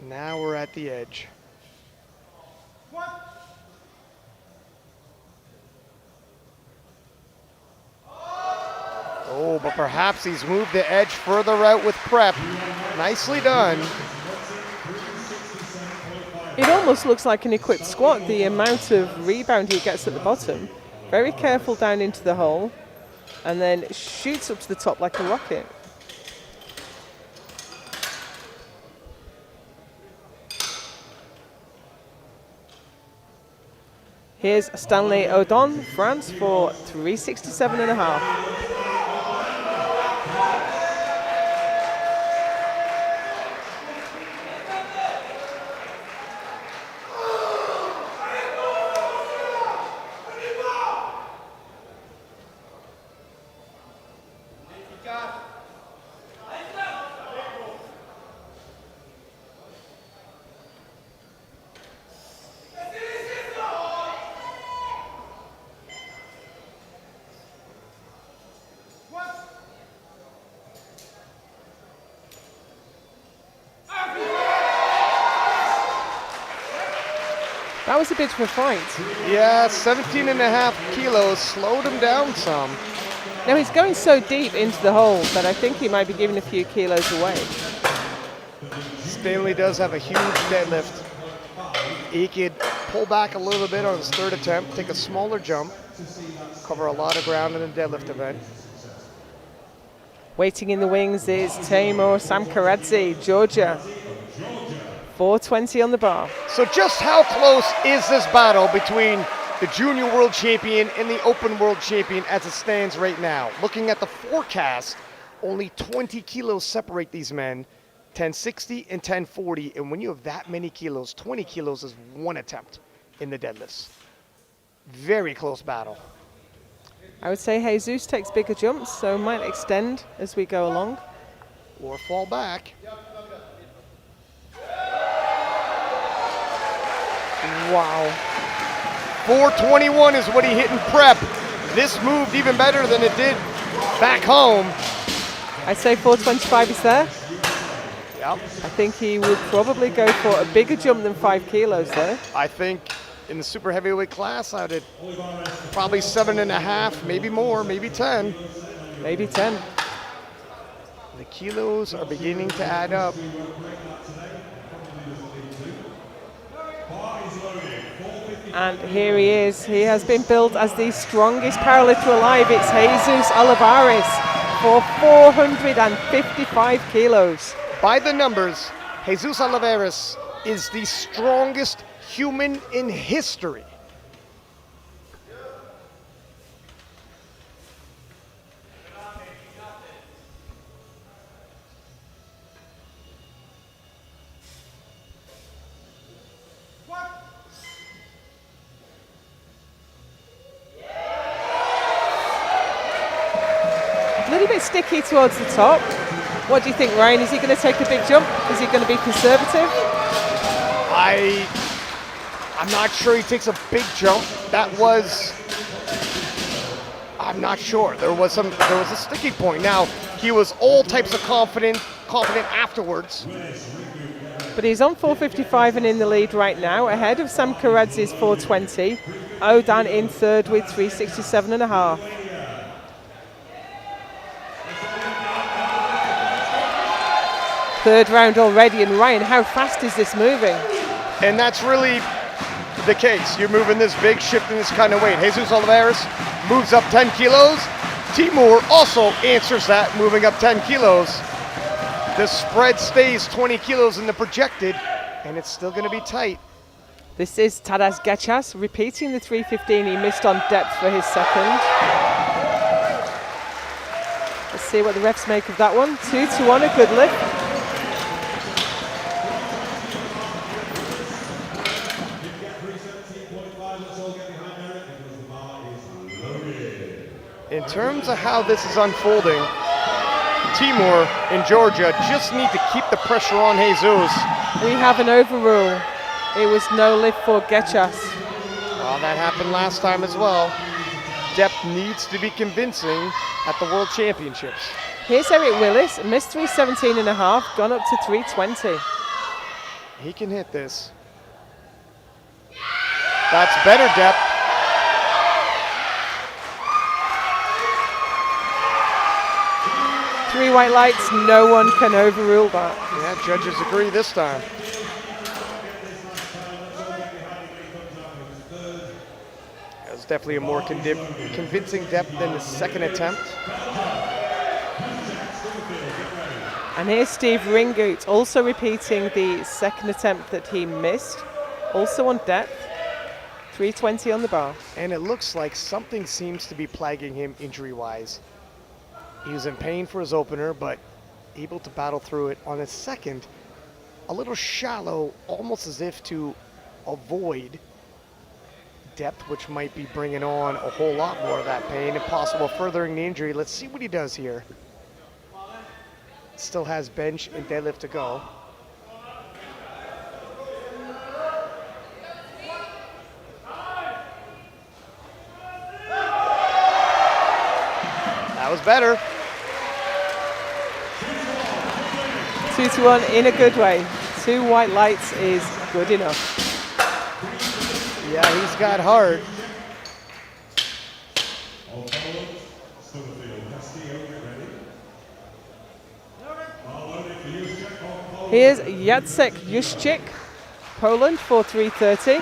[SPEAKER 3] Now we're at the edge. Oh, but perhaps he's moved the edge further out with prep. Nicely done.
[SPEAKER 1] It almost looks like an equipped squat, the amount of rebound he gets at the bottom. Very careful down into the hole, and then shoots up to the top like a rocket. Here's Stanley Odon, France, for 367.5. That was a bit of a fight.
[SPEAKER 3] Yeah, 17.5 kilos slowed him down some.
[SPEAKER 1] Now he's going so deep into the hole that I think he might be giving a few kilos away.
[SPEAKER 3] Stanley does have a huge deadlift. He could pull back a little bit on his third attempt, take a smaller jump, cover a lot of ground in a deadlift event.
[SPEAKER 1] Waiting in the wings is Timur Samkaradze, Georgia. 420 on the bar.
[SPEAKER 3] So just how close is this battle between the junior world champion and the open world champion as it stands right now? Looking at the forecast, only 20 kilos separate these men, 1060 and 1040. And when you have that many kilos, 20 kilos is one attempt in the deadlifts. Very close battle.
[SPEAKER 1] I would say Jesus takes bigger jumps, so might extend as we go along.
[SPEAKER 3] Or fall back.
[SPEAKER 1] Wow.
[SPEAKER 3] 421 is what he hit in prep. This moved even better than it did back home.
[SPEAKER 1] I'd say 425 is there.
[SPEAKER 3] Yep.
[SPEAKER 1] I think he would probably go for a bigger jump than 5 kilos there.
[SPEAKER 3] I think in the super heavyweight class, I did probably 7.5, maybe more, maybe 10.
[SPEAKER 1] Maybe 10.
[SPEAKER 3] The kilos are beginning to add up.
[SPEAKER 1] And here he is. He has been billed as the strongest powerlifter alive. It's Jesus Olivares for 455 kilos.
[SPEAKER 3] By the numbers, Jesus Olivares is the strongest human in history.
[SPEAKER 1] A little bit sticky towards the top. What do you think, Ryan? Is he going to take a big jump? Is he going to be conservative?
[SPEAKER 3] I'm not sure he takes a big jump. I'm not sure. There was a sticky point. Now, he was all types of confident afterwards.
[SPEAKER 1] But he's on 455 and in the lead right now, ahead of Sam Karadze's 420. Odan in third with 367.5. Third round already, and Ryan, how fast is this moving?
[SPEAKER 3] And that's really the case. You're moving this big, shifting this kind of weight. Jesus Olivares moves up 10 kilos. Timur also answers that, moving up 10 kilos. The spread stays 20 kilos in the projected, and it's still going to be tight.
[SPEAKER 1] This is Tadas Gachas repeating the 315 he missed on depth for his second. Let's see what the refs make of that one. 2-1, a good lift.
[SPEAKER 3] In terms of how this is unfolding, Timur in Georgia just need to keep the pressure on Jesus.
[SPEAKER 1] We have an overrule. It was no lift for Getchas.
[SPEAKER 3] Well, that happened last time as well. Depth needs to be convincing at the World Championships.
[SPEAKER 1] Here's Eric Willis, missed 317 and a half, gone up to 320.
[SPEAKER 3] He can hit this. That's better depth.
[SPEAKER 1] Three white lights, no one can overrule that.
[SPEAKER 3] Yeah, judges agree this time. That was definitely a more convincing depth than the second attempt.
[SPEAKER 1] And here's Steve Ringoot, also repeating the second attempt that he missed, also on depth, 320 on the bar.
[SPEAKER 3] And it looks like something seems to be plaguing him injury-wise. He was in pain for his opener, but able to battle through it on his second. A little shallow, almost as if to avoid depth, which might be bringing on a whole lot more of that pain and possible furthering the injury. Let's see what he does here. Still has bench and deadlift to go. That was better.
[SPEAKER 1] 2-1 in a good way. 2 white lights is good enough.
[SPEAKER 3] Yeah, he's got heart.
[SPEAKER 1] Here's Jacek Juszczyk, Poland for 330.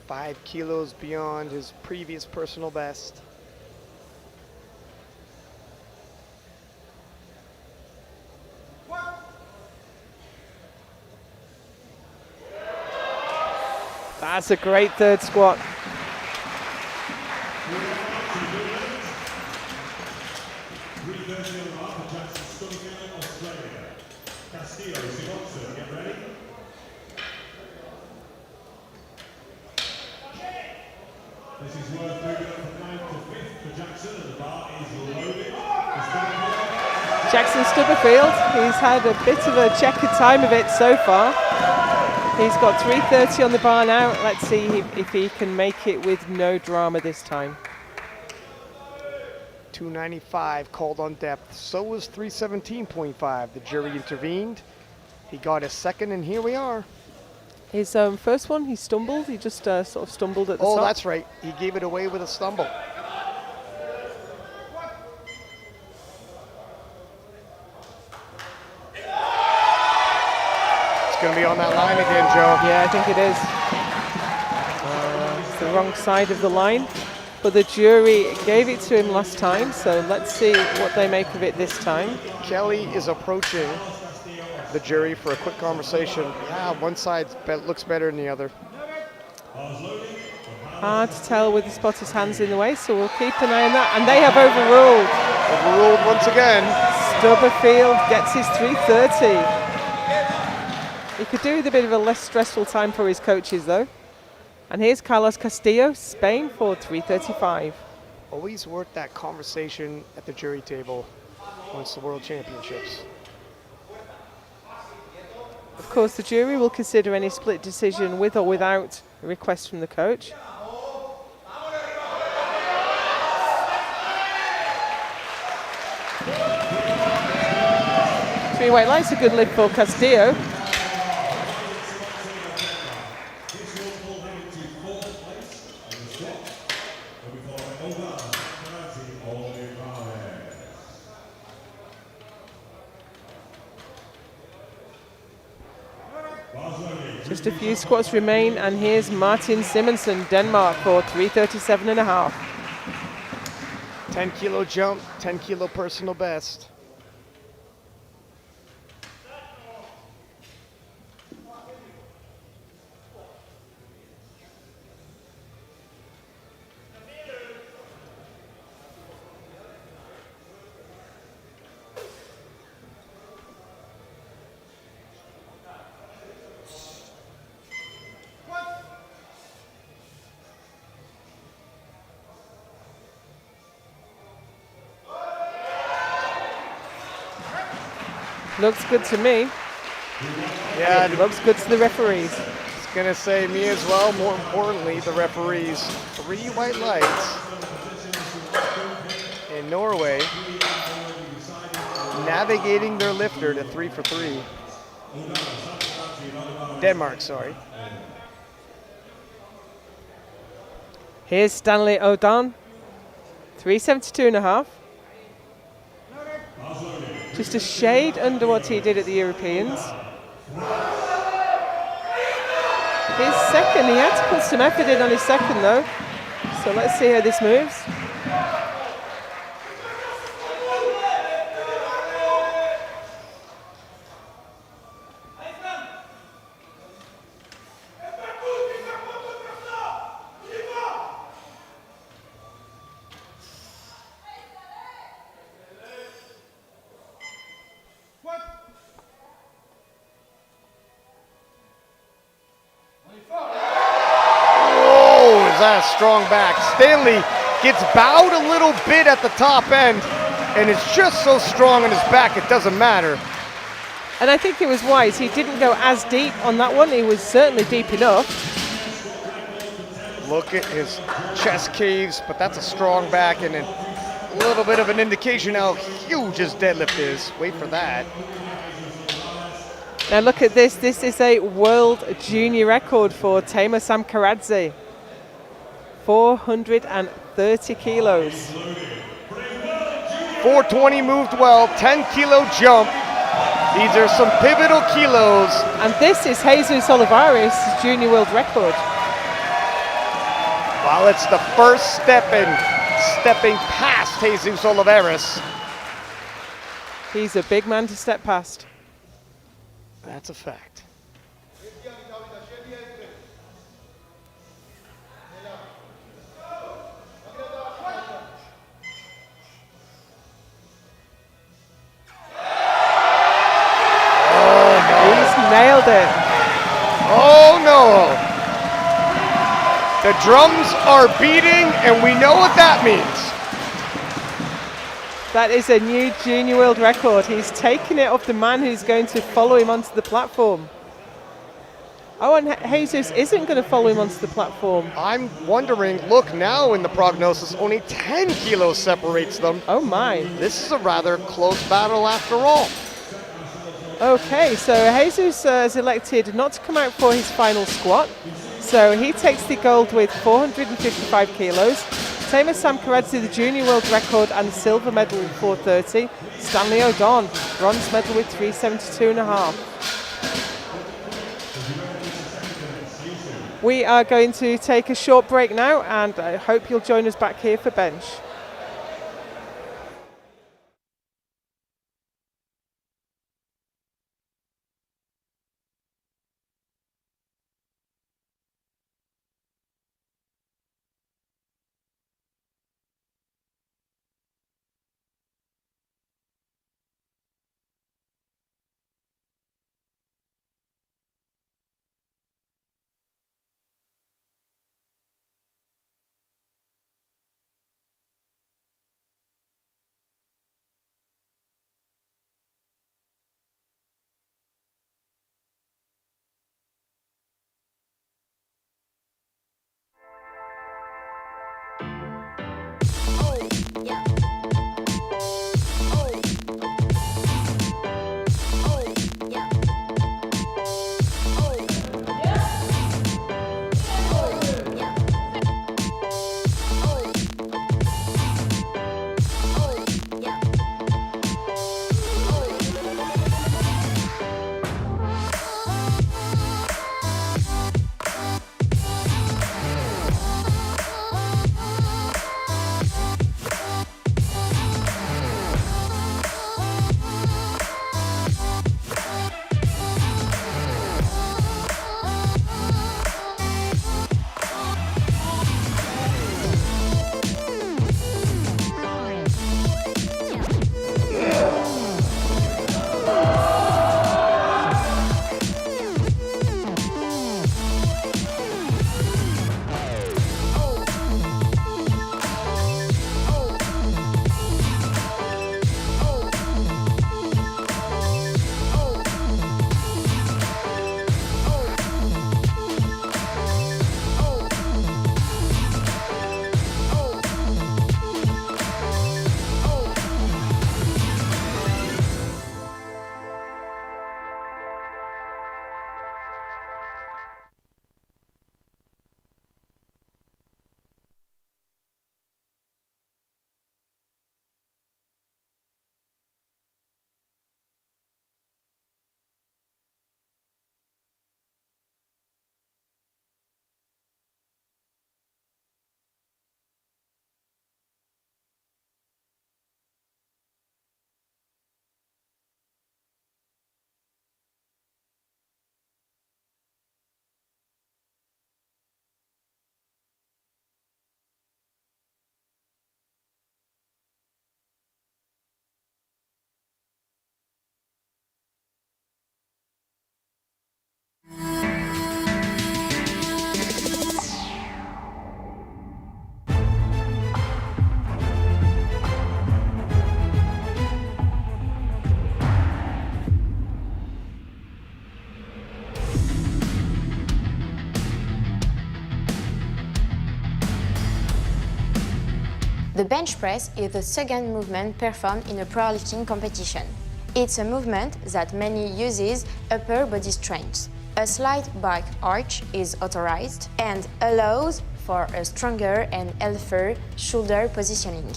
[SPEAKER 3] Five kilos beyond his previous personal best.
[SPEAKER 1] That's a great third squat. Jackson Stubberfield, he's had a bit of a checkered time of it so far. He's got 330 on the bar now. Let's see if he can make it with no drama this time.
[SPEAKER 3] 295 called on depth. So was 317.5. The jury intervened. He got a second, and here we are.
[SPEAKER 1] His first one, he stumbled. He just sort of stumbled at the top.
[SPEAKER 3] Oh, that's right. He gave it away with a stumble. Going to be on that line again, Joe.
[SPEAKER 1] Yeah, I think it is. It's the wrong side of the line, but the jury gave it to him last time, so let's see what they make of it this time.
[SPEAKER 3] Kelly is approaching the jury for a quick conversation. Yeah, one side looks better than the other.
[SPEAKER 1] Hard to tell with the spotter's hands in the way, so we'll keep an eye on that. And they have overruled.
[SPEAKER 3] Overruled once again.
[SPEAKER 1] Stubberfield gets his 330. He could do with a bit of a less stressful time for his coaches, though. And here's Carlos Castillo, Spain, for 335.
[SPEAKER 3] Always worth that conversation at the jury table once the World Championships.
[SPEAKER 1] Of course, the jury will consider any split decision with or without a request from the coach. Three white lights, a good lift for Castillo. Just a few squats remain, and here's Martin Simonsen, Denmark, for 337 and a half.
[SPEAKER 3] 10 kilo jump, 10 kilo personal best.
[SPEAKER 1] Looks good to me.
[SPEAKER 3] Yeah,
[SPEAKER 1] It looks good to the referees.
[SPEAKER 3] it's gonna say me as well. More importantly, the referees. 3 white lights in Norway, navigating their lifter to 3 for 3. Denmark, sorry.
[SPEAKER 1] Here's Stanley O'Don, 372.5. Just a shade under what he did at the Europeans. His second, he had to put some effort in on his second though. So let's see how this moves.
[SPEAKER 3] Oh, is that a strong back? Stanley gets bowed a little bit at the top end, and it's just so strong in his back, it doesn't matter.
[SPEAKER 1] And I think it was wise. He didn't go as deep on that one. He was certainly deep enough.
[SPEAKER 3] Look at his chest caves, but that's a strong back and a little bit of an indication how huge his deadlift is. Wait for that.
[SPEAKER 1] Now look at this. This is a world junior record for Tamer Samkaradze. 430 kilos.
[SPEAKER 3] 420 moved well, 10 kilo jump. These are some pivotal kilos.
[SPEAKER 1] And this is Jesus Olivares' junior world record.
[SPEAKER 3] While it's the first stepping past Jesus Olivares.
[SPEAKER 1] He's a big man to step past.
[SPEAKER 3] That's a fact.
[SPEAKER 1] He's nailed it.
[SPEAKER 3] Oh no! The drums are beating, and we know what that means.
[SPEAKER 1] That is a new junior world record. He's taken it off the man who's going to follow him onto the platform. Oh, and Jesus isn't going to follow him onto the platform.
[SPEAKER 3] I'm wondering, look now in the prognosis, only 10 kilos separates them.
[SPEAKER 1] Oh my.
[SPEAKER 3] This is a rather close battle after all.
[SPEAKER 1] Okay, so Jesus has elected not to come out for his final squat. So he takes the gold with 455 kilos. Tamer Samkaradze, the junior world record and the silver medal with 430. Stanley O'Don, bronze medal with 372.5. We are going to take a short break now, and I hope you'll join us back here for bench.
[SPEAKER 4] The bench press is the second movement performed in a powerlifting competition. It's a movement that mainly uses upper body strength. A slight back arch is authorized and allows for a stronger and healthier shoulder positioning.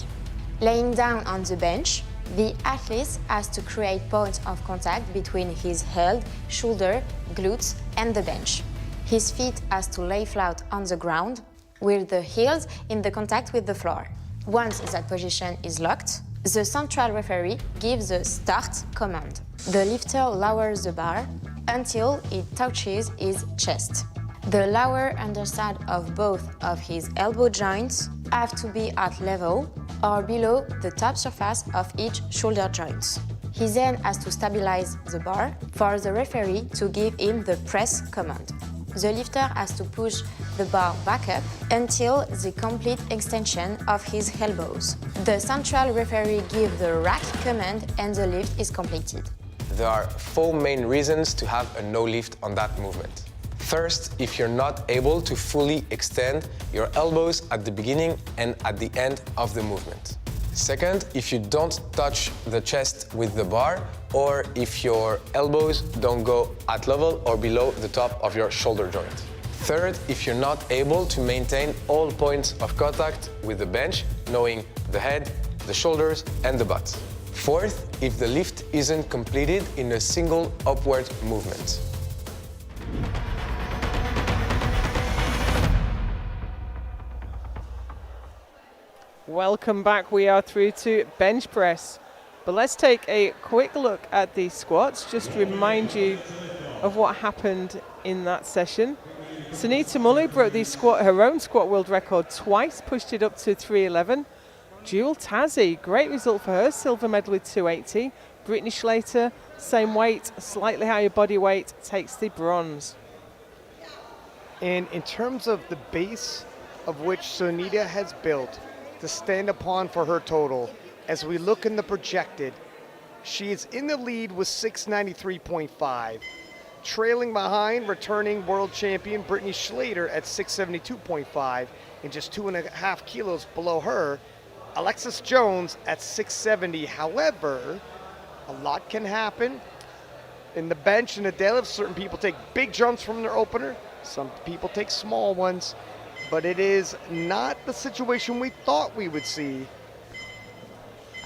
[SPEAKER 4] Laying down on the bench, the athlete has to create points of contact between his head, shoulder, glutes and the bench. His feet has to lay flat on the ground with the heels in the contact with the floor. Once that position is locked, the central referee gives the start command. The lifter lowers the bar until it touches his chest. The lower underside of both of his elbow joints have to be at level or below the top surface of each shoulder joint. He then has to stabilize the bar for the referee to give him the press command. The lifter has to push the bar back up until the complete extension of his elbows. The central referee gives the rack command and the lift is completed.
[SPEAKER 5] There are 4 main reasons to have a no lift on that movement. First, if you're not able to fully extend your elbows at the beginning and at the end of the movement. Second, if you don't touch the chest with the bar, or if your elbows don't go at level or below the top of your shoulder joint. Third, if you're not able to maintain all points of contact with the bench, knowing the head, the shoulders, and the butt. Fourth, if the lift isn't completed in a single upward movement.
[SPEAKER 1] Welcome back. We are through to bench press. But let's take a quick look at the squats, just to remind you of what happened in that session. Sunita Mully broke her own squat world record twice, pushed it up to 311. Jewel Tazzy, great result for her, silver medal with 280. Brittany Schlater, same weight, slightly higher body weight, takes the bronze.
[SPEAKER 3] And in terms of the base of which Sunita has built to stand upon for her total, as we look in the projected, she is in the lead with 693.5. Trailing behind returning world champion Brittany Schlater at 672.5, and just 2.5 kilos below her, Alexis Jones at 670. However, a lot can happen in the bench and the deadlift. Certain people take big jumps from their opener. Some people take small ones, but it is not the situation we thought we would see.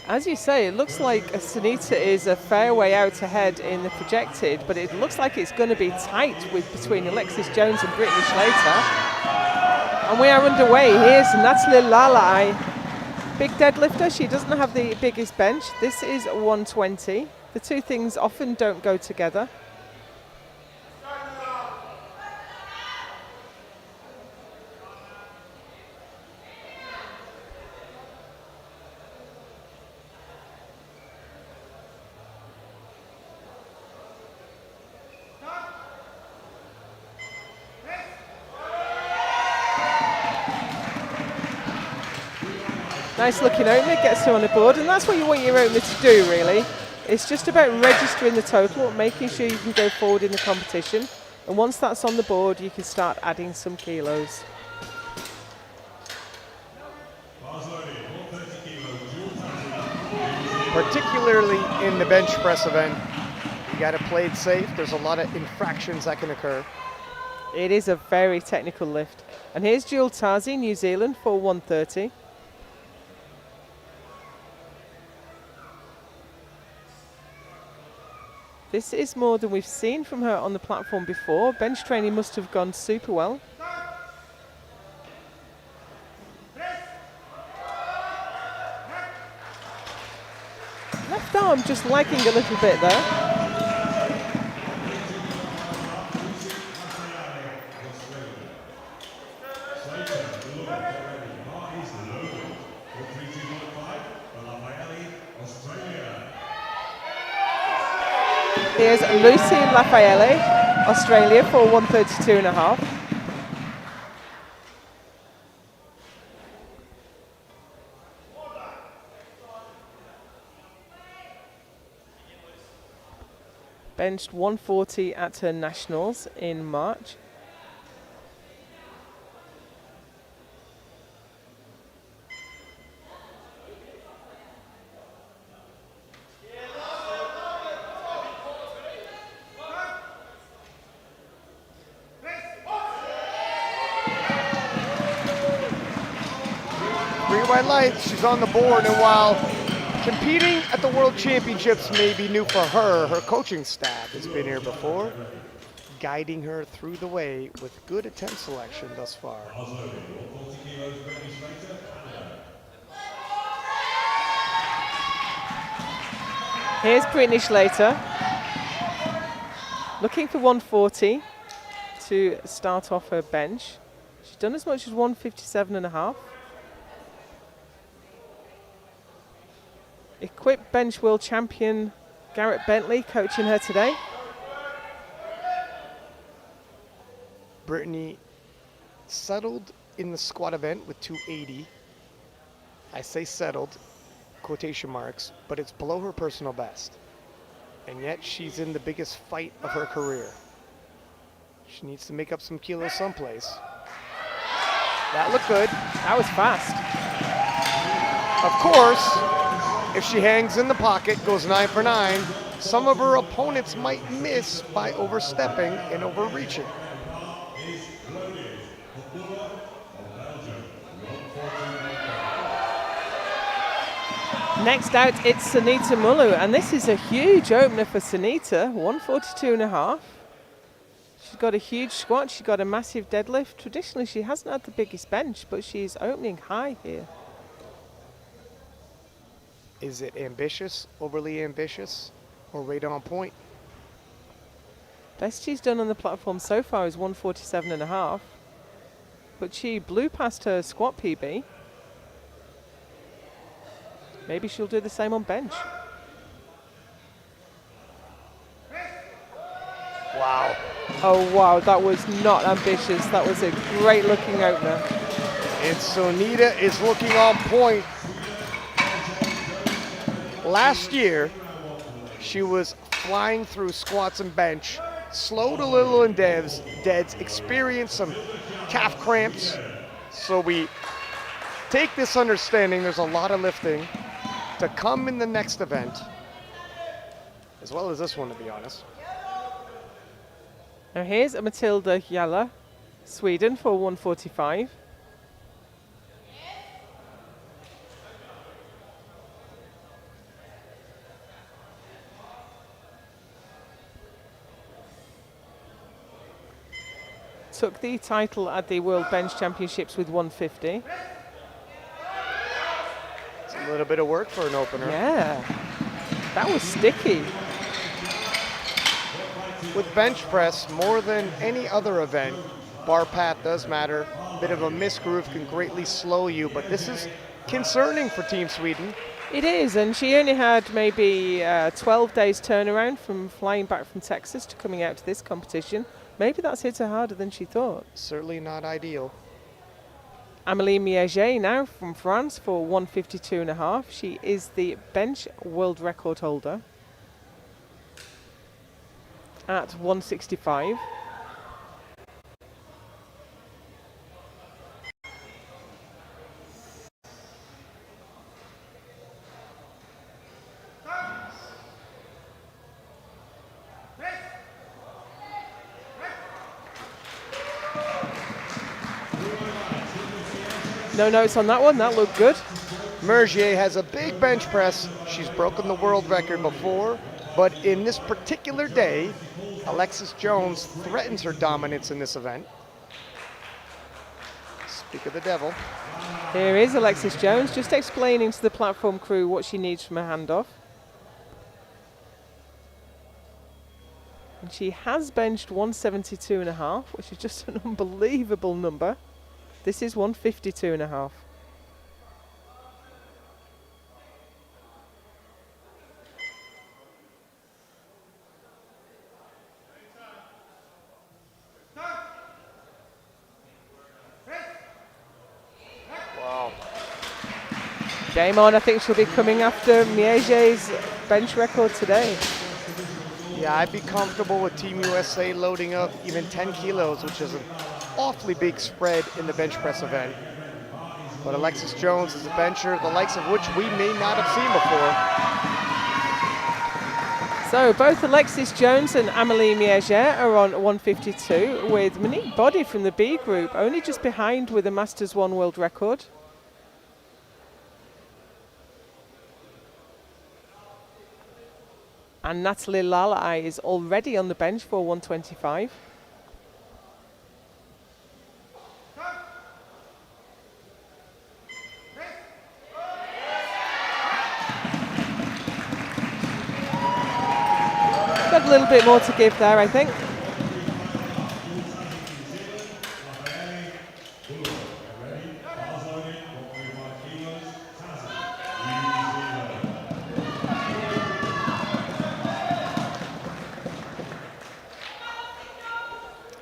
[SPEAKER 1] As you say, it looks like Sunita is a fair way out ahead in the projected, but it looks like it's going to be tight between Alexis Jones and Brittany Schlater. And we are underway. Here's Natalie Lalai, big deadlifter. She doesn't have the biggest bench. This is 120. The two things often don't go together. Nice looking opener, gets her on the board, and that's what you want your opener to do, really. It's just about registering the total, making sure you can go forward in the competition, and once that's on the board, you can start adding some kilos.
[SPEAKER 3] Particularly in the bench press event, you got to play it safe. There's a lot of infractions that can occur.
[SPEAKER 1] It is a very technical lift. And here's Jewel Tazi, New Zealand, for 130. This is more than we've seen from her on the platform before. Bench training must have gone super well. Left arm just lagging a little bit there. Here's Lucy Lafayette, Australia, for 132.5. Benched 140 at her nationals in March.
[SPEAKER 3] bright lights. She's on the board, and while competing at the World Championships may be new for her, her coaching staff has been here before, guiding her through the way with good attempt selection thus far.
[SPEAKER 1] Here's Brittany Schlater, looking for 140 to start off her bench. She's done as much as 157.5. Equipped bench world champion Garrett Bentley coaching her today.
[SPEAKER 3] Brittany settled in the squat event with 280. I say settled, quotation marks, but it's below her personal best. And yet she's in the biggest fight of her career. She needs to make up some kilos someplace. That looked good.
[SPEAKER 1] That was fast.
[SPEAKER 3] Of course, if she hangs in the pocket, goes 9 for 9, some of her opponents might miss by overstepping and overreaching.
[SPEAKER 1] Next out, it's Sunita Mullu, and this is a huge opener for Sunita, 142.5. She's got a huge squat, she's got a massive deadlift. Traditionally, she hasn't had the biggest bench, but she's opening high here.
[SPEAKER 3] Is it ambitious, overly ambitious, or right on point?
[SPEAKER 1] Best she's done on the platform so far is 147.5, but she blew past her squat PB. Maybe she'll do the same on bench.
[SPEAKER 3] Wow.
[SPEAKER 1] Oh wow, that was not ambitious. That was a great looking opener.
[SPEAKER 3] And Sunita is looking on point. Last year, she was flying through squats and bench, slowed a little in deads, experienced some calf cramps. So we take this understanding there's a lot of lifting to come in the next event, as well as this one, to be honest.
[SPEAKER 1] Now here's Matilda Jalla, Sweden, for 145. Took the title at the World Bench Championships with 150.
[SPEAKER 3] It's a little bit of work for an opener.
[SPEAKER 1] Yeah, that was sticky.
[SPEAKER 3] With bench press, more than any other event, bar path does matter. A bit of a misgroove can greatly slow you, but this is concerning for Team Sweden.
[SPEAKER 1] It is, and she only had maybe 12 days turnaround from flying back from Texas to coming out to this competition. Maybe that's hit her harder than she thought.
[SPEAKER 3] Certainly not ideal.
[SPEAKER 1] Amélie Miaget now from France for 152.5. She is the bench world record holder at 165. No notes on that one, that looked good.
[SPEAKER 3] Mergier has a big bench press. She's broken the world record before, but in this particular day, Alexis Jones threatens her dominance in this event. Speak of the devil.
[SPEAKER 1] Here is Alexis Jones just explaining to the platform crew what she needs from a handoff. And she has benched 172.5, which is just an unbelievable number. This is 152.5.
[SPEAKER 3] Wow.
[SPEAKER 1] Game on, I think she'll be coming after Miaget's bench record today.
[SPEAKER 3] Yeah, I'd be comfortable with Team USA loading up even 10 kilos, which is an awfully big spread in the bench press event. But Alexis Jones is a bencher, the likes of which we may not have seen before.
[SPEAKER 1] So both Alexis Jones and Amélie Miaget are on 152, with Monique Body from the B group only just behind with a Masters 1 world record. And Natalie Lalai is already on the bench for 125. Got a little bit more to give there, I think.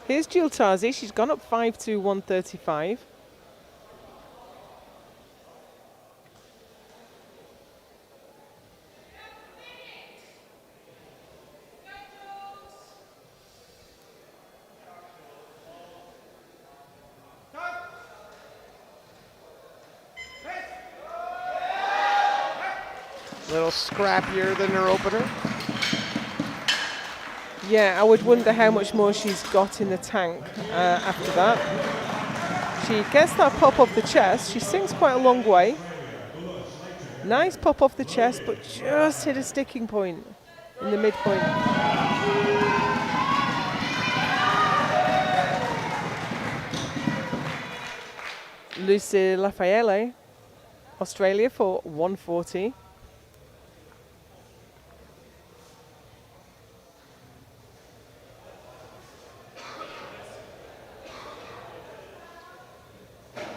[SPEAKER 1] Here's Jill Tarzi. She's gone up 5 to 135.
[SPEAKER 3] A little scrappier than her opener.
[SPEAKER 1] Yeah, I would wonder how much more she's got in the tank after that. She gets that pop off the chest. She sinks quite a long way. Nice pop off the chest, but just hit a sticking point in the midpoint. Lucy Lafayette, Australia for 140.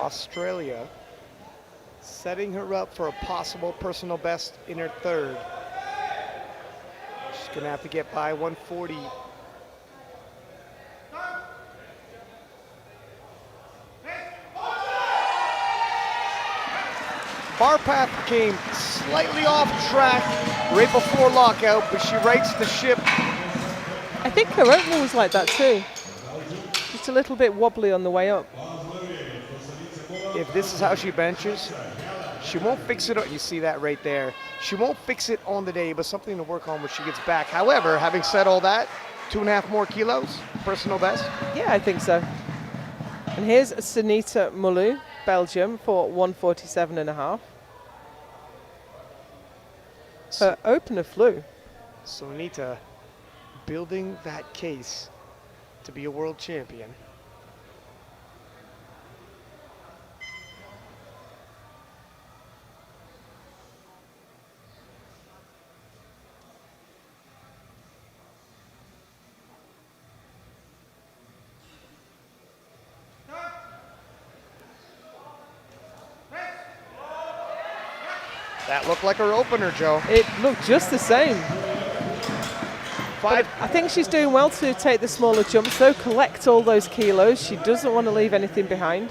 [SPEAKER 3] Australia setting her up for a possible personal best in her third. She's gonna have to get by 140. Bar path came slightly off track right before lockout, but she rights the ship.
[SPEAKER 1] I think her opener was like that too. Just a little bit wobbly on the way up.
[SPEAKER 3] If this is how she benches, she won't fix it. You see that right there. She won't fix it on the day, but something to work on when she gets back. However, having said all that, 2.5 more kilos, personal best.
[SPEAKER 1] Yeah, I think so. And here's Sunita Mulu, Belgium, for 147.5. Her opener flew.
[SPEAKER 3] Sunita building that case to be a world champion. That looked like her opener, Joe.
[SPEAKER 1] It looked just the same.
[SPEAKER 3] Five.
[SPEAKER 1] I think she's doing well to take the smaller jumps, though, collect all those kilos. She doesn't want to leave anything behind.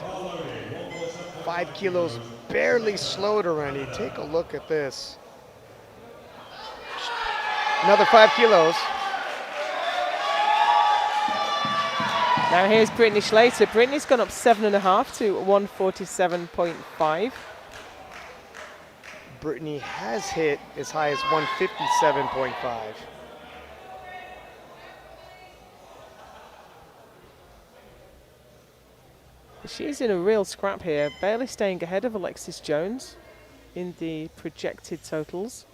[SPEAKER 3] 5 kilos barely slowed her any. Take a look at this. Another 5 kilos.
[SPEAKER 1] Now here's Brittany Schlater. Brittany's gone up 7.5 to 147.5.
[SPEAKER 3] Brittany has hit as high as 157.5.
[SPEAKER 1] She's in a real scrap here, barely staying ahead of Alexis Jones in the projected totals.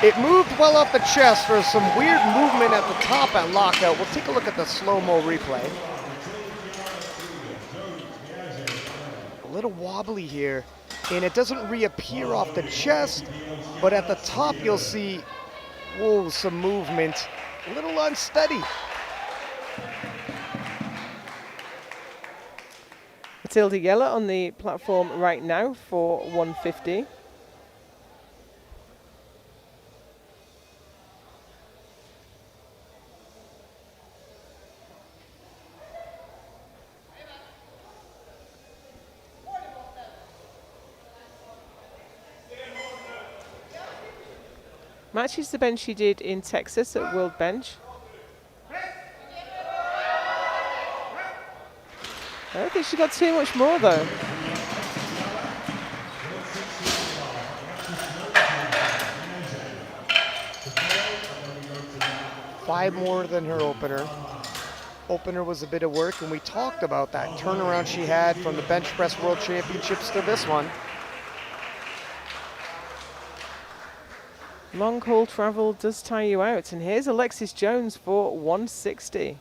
[SPEAKER 3] It moved well off the chest. There's some weird movement at the top at lockout. We'll take a look at the slow-mo replay. A little wobbly here, and it doesn't reappear off the chest, but at the top you'll see, whoa, some movement. A little unsteady.
[SPEAKER 1] Matilda Yeller on the platform right now for 150. Matches the bench she did in Texas at World Bench. I don't think she got too much more though.
[SPEAKER 3] Five more than her opener. opener was a bit of work, and we talked about that turnaround she had from the bench press world championships to this one.
[SPEAKER 1] Long haul travel does tire you out. And here's Alexis Jones for 160.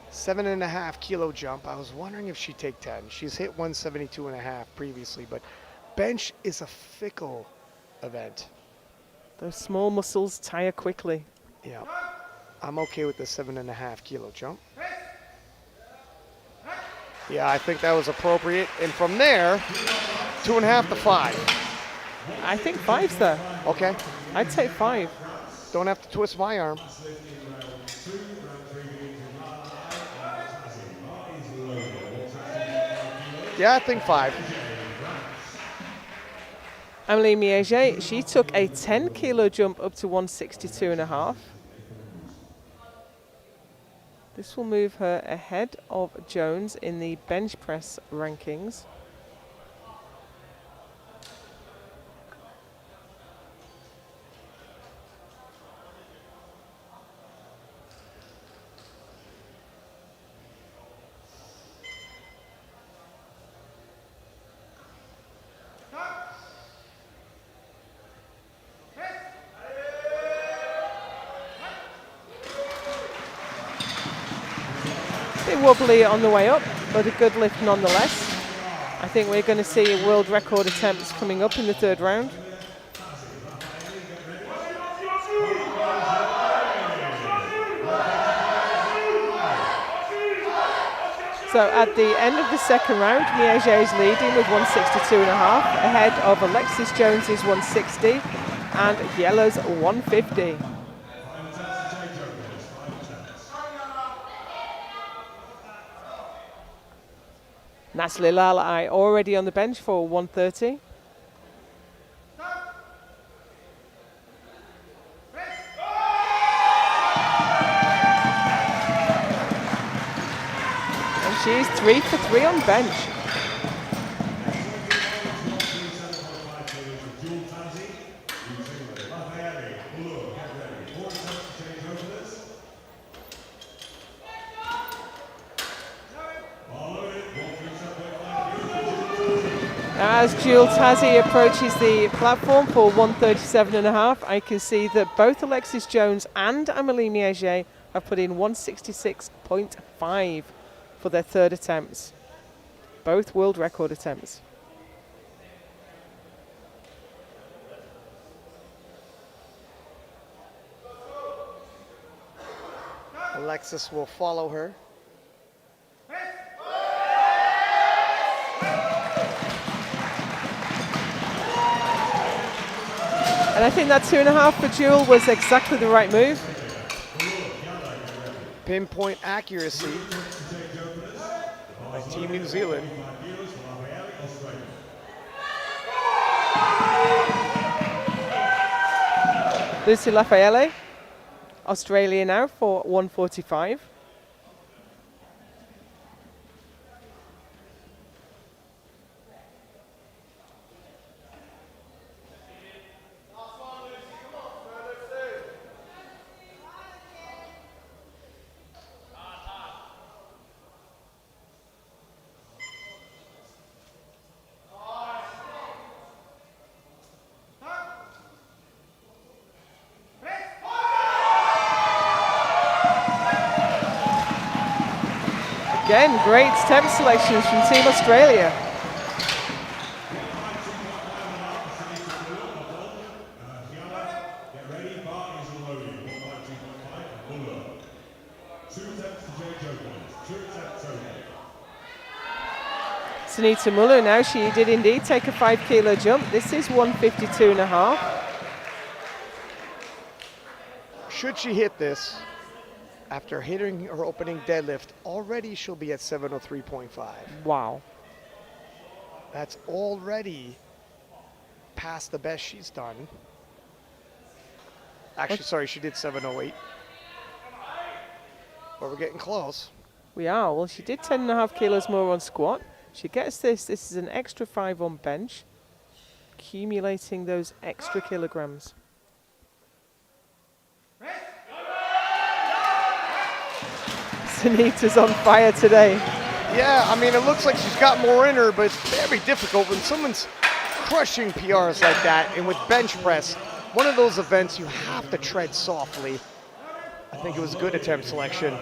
[SPEAKER 3] Seven and a half kilo jump. I was wondering if she'd take 10. She's hit 172 and a half previously, but bench is a fickle event.
[SPEAKER 1] Those small muscles tire quickly.
[SPEAKER 3] Yeah, I'm okay with the 7.5 kilo jump. Yeah, I think that was appropriate. And from there, 2.5 to 5.
[SPEAKER 1] I think 5's there.
[SPEAKER 3] Okay,
[SPEAKER 1] I'd take 5.
[SPEAKER 3] don't have to twist my arm. Yeah, I think 5.
[SPEAKER 1] Amelie Miege, she took a 10 kilo jump up to 162 and a half. This will move her ahead of Jones in the bench press rankings. Bit wobbly on the way up, but a good lift nonetheless. I think we're going to see world record attempts coming up in the 3rd round. So at the end of the 2nd round, Miege is leading with 162 and a half, ahead of Alexis Jones's 160 and Yellow's 150. Natalie Lalai already on the bench for 130. And she's 3 for 3 on bench. As Jewel Tazzy approaches the platform for 137 and a half, I can see that both Alexis Jones and Amelie Miege have put in 166.5 for their 3rd attempts. Both world record attempts.
[SPEAKER 3] Alexis will follow her.
[SPEAKER 1] And I think that 2.5 for Jewel was exactly the right move.
[SPEAKER 3] Pinpoint accuracy by Team New Zealand.
[SPEAKER 1] Lucy Lafayette, Australia now for 145. Again, great step selections from Team Australia. Sunita Muller now, she did indeed take a 5 kilo jump. This is 152 and a half.
[SPEAKER 3] Should she hit this, after hitting her opening deadlift, already she'll be at 703.5.
[SPEAKER 1] Wow.
[SPEAKER 3] That's already past the best she's done. Actually, sorry, she did 708. But we're getting close.
[SPEAKER 1] We are. Well, she did 10.5 kilos more on squat. She gets this. This is an extra 5 on bench, accumulating those extra kilograms. Sunita's on fire today.
[SPEAKER 3] Yeah, I mean, it looks like she's got more in her, but it's very difficult when someone's crushing PRs like that. And with bench press, one of those events you have to tread softly. I think it was good attempt selection.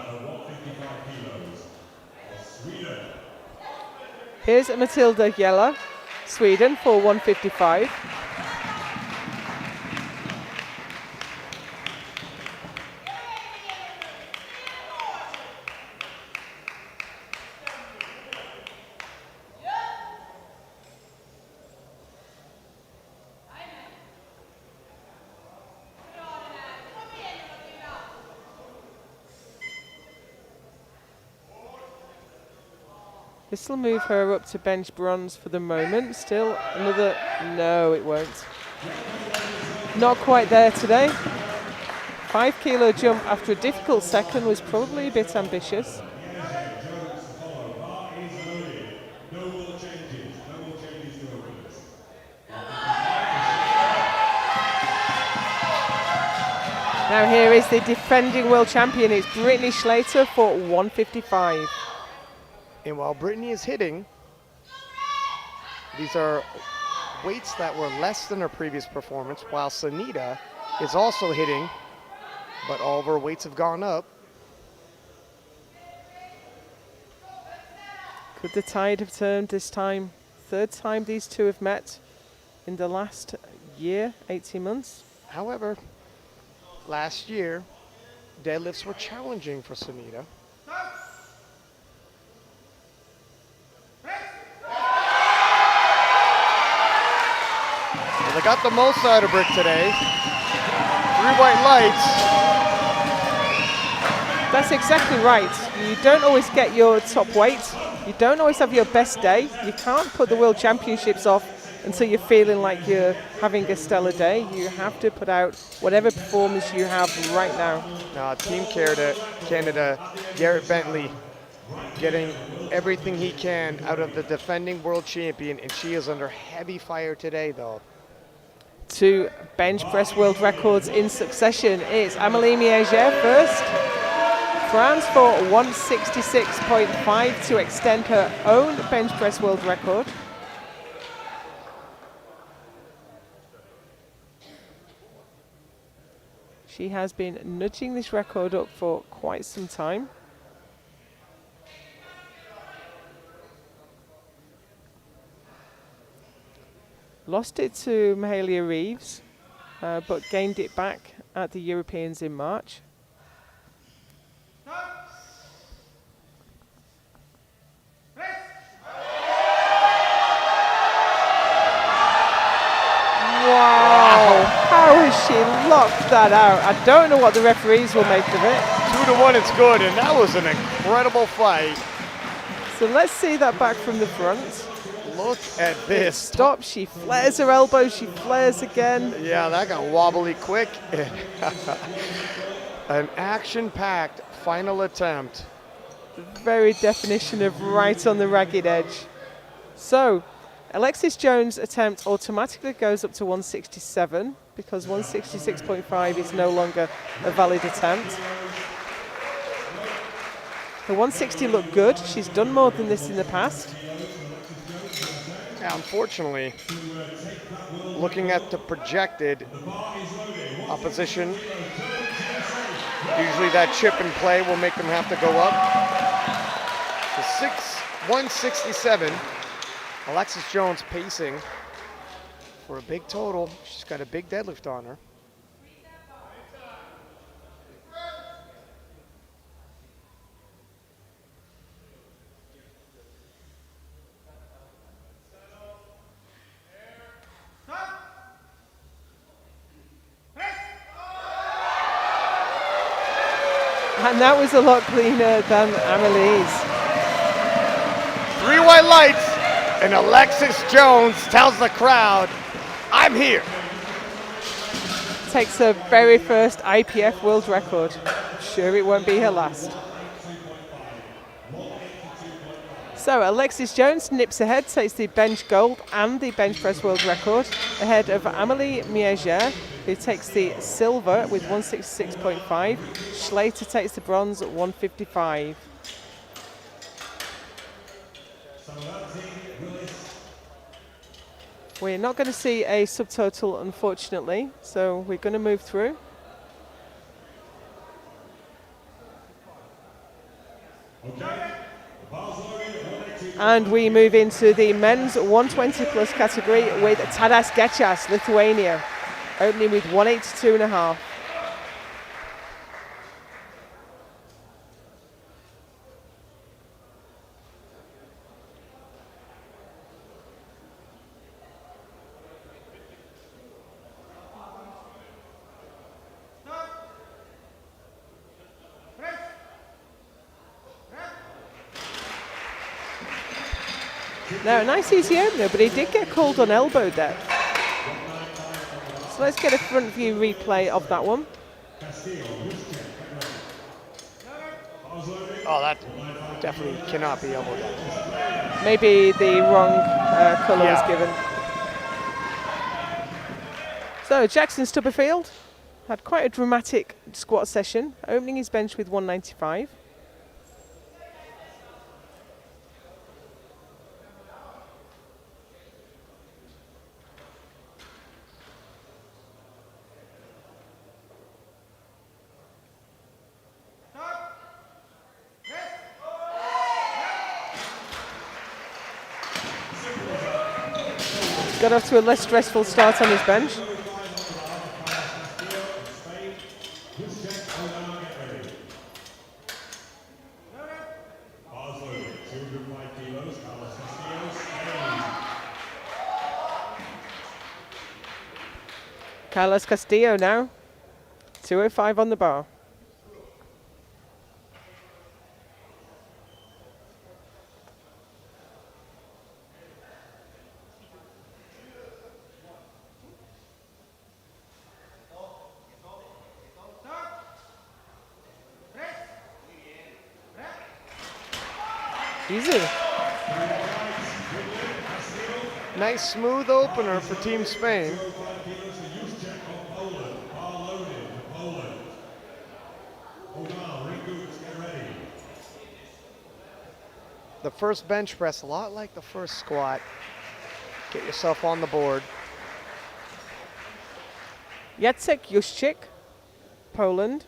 [SPEAKER 1] Here's Matilda Jella, Sweden, for 155. This will move her up to bench bronze for the moment. Still another, no, it won't. Not quite there today. 5 kilo jump after a difficult second was probably a bit ambitious. Now here is the defending world champion. It's Brittany Schlater for 155.
[SPEAKER 3] And while Brittany is hitting, these are weights that were less than her previous performance, while Sunita is also hitting, but all of her weights have gone up.
[SPEAKER 1] Could the tide have turned this time? Third time these two have met in the last year, 18 months.
[SPEAKER 3] However, last year, deadlifts were challenging for Sunita. They got the most out of Brick today. 3 white lights.
[SPEAKER 1] That's exactly right. You don't always get your top weight. You don't always have your best day. You can't put the World Championships off until you're feeling like you're having a stellar day. You have to put out whatever performance you have right now.
[SPEAKER 3] Team Canada, Garrett Bentley, getting everything he can out of the defending world champion, and she is under heavy fire today, though.
[SPEAKER 1] 2 bench press world records in succession. It's Amélie Miégère first. France for 166.5 to extend her own bench press world record. She has been nudging this record up for quite some time. Lost it to Mahalia Reeves, but gained it back at the Europeans in March. Wow, how has she locked that out? I don't know what the referees will make of it.
[SPEAKER 3] 2-1, it's good, and that was an incredible fight.
[SPEAKER 1] So let's see that back from the front.
[SPEAKER 3] Look at this.
[SPEAKER 1] Stop, she flares her elbow, she flares again.
[SPEAKER 3] Yeah, that got wobbly quick. An action-packed final attempt.
[SPEAKER 1] The very definition of right on the ragged edge. So, Alexis Jones' attempt automatically goes up to 167 because 166.5 is no longer a valid attempt. The 160 looked good. She's done more than this in the past.
[SPEAKER 3] Yeah, unfortunately, looking at the projected opposition, usually that chip and play will make them have to go up. So 167. Alexis Jones pacing for a big total. She's got a big deadlift on her.
[SPEAKER 1] And that was a lot cleaner than Amelie's.
[SPEAKER 3] 3 white lights, and Alexis Jones tells the crowd, I'm here.
[SPEAKER 1] Takes her very first IPF world record. Sure it won't be her last. So Alexis Jones nips ahead, takes the bench gold and the bench press world record ahead of Amélie Miégère. who takes the silver with 166.5. Schlater takes the bronze at 155. We're not going to see a subtotal, unfortunately, so we're going to move through. And we move into the men's 120 plus category with Tadas Gečas, Lithuania, opening with 182.5. Now, a nice easy opener, but he did get called on elbow depth. So let's get a front view replay of that one.
[SPEAKER 3] Oh, that definitely cannot be elbow depth.
[SPEAKER 1] Maybe the wrong colour was given. So Jackson Stubberfield had quite a dramatic squat session, opening his bench with 195. Got off to a less stressful start on his bench. Carlos Castillo now, 205 on the bar. Easy.
[SPEAKER 3] Nice smooth opener for Team Spain. The first bench press, a lot like the first squat. Get yourself on the board.
[SPEAKER 1] Jacek Juszczyk, Poland,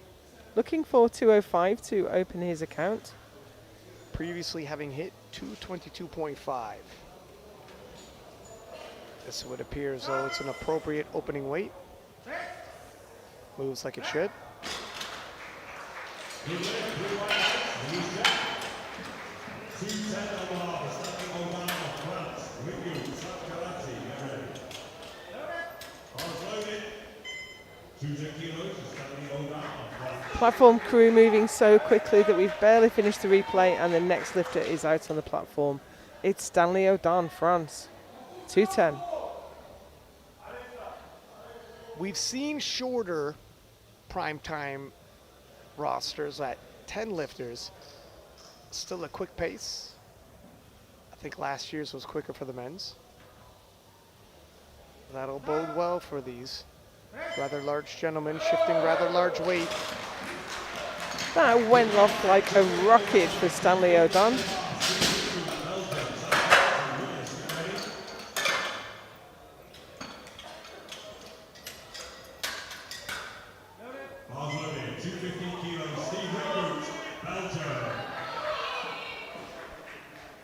[SPEAKER 1] looking for 205 to open his account.
[SPEAKER 3] Previously having hit 222.5. This would appear as though it's an appropriate opening weight. Moves like it should.
[SPEAKER 1] Platform crew moving so quickly that we've barely finished the replay and the next lifter is out on the platform. It's Stanley O'Dan, France, 210.
[SPEAKER 3] We've seen shorter primetime rosters at 10 lifters. Still a quick pace. I think last year's was quicker for the men's. That'll bode well for these rather large gentlemen shifting rather large weight.
[SPEAKER 1] That went off like a rocket for Stanley O'Dan.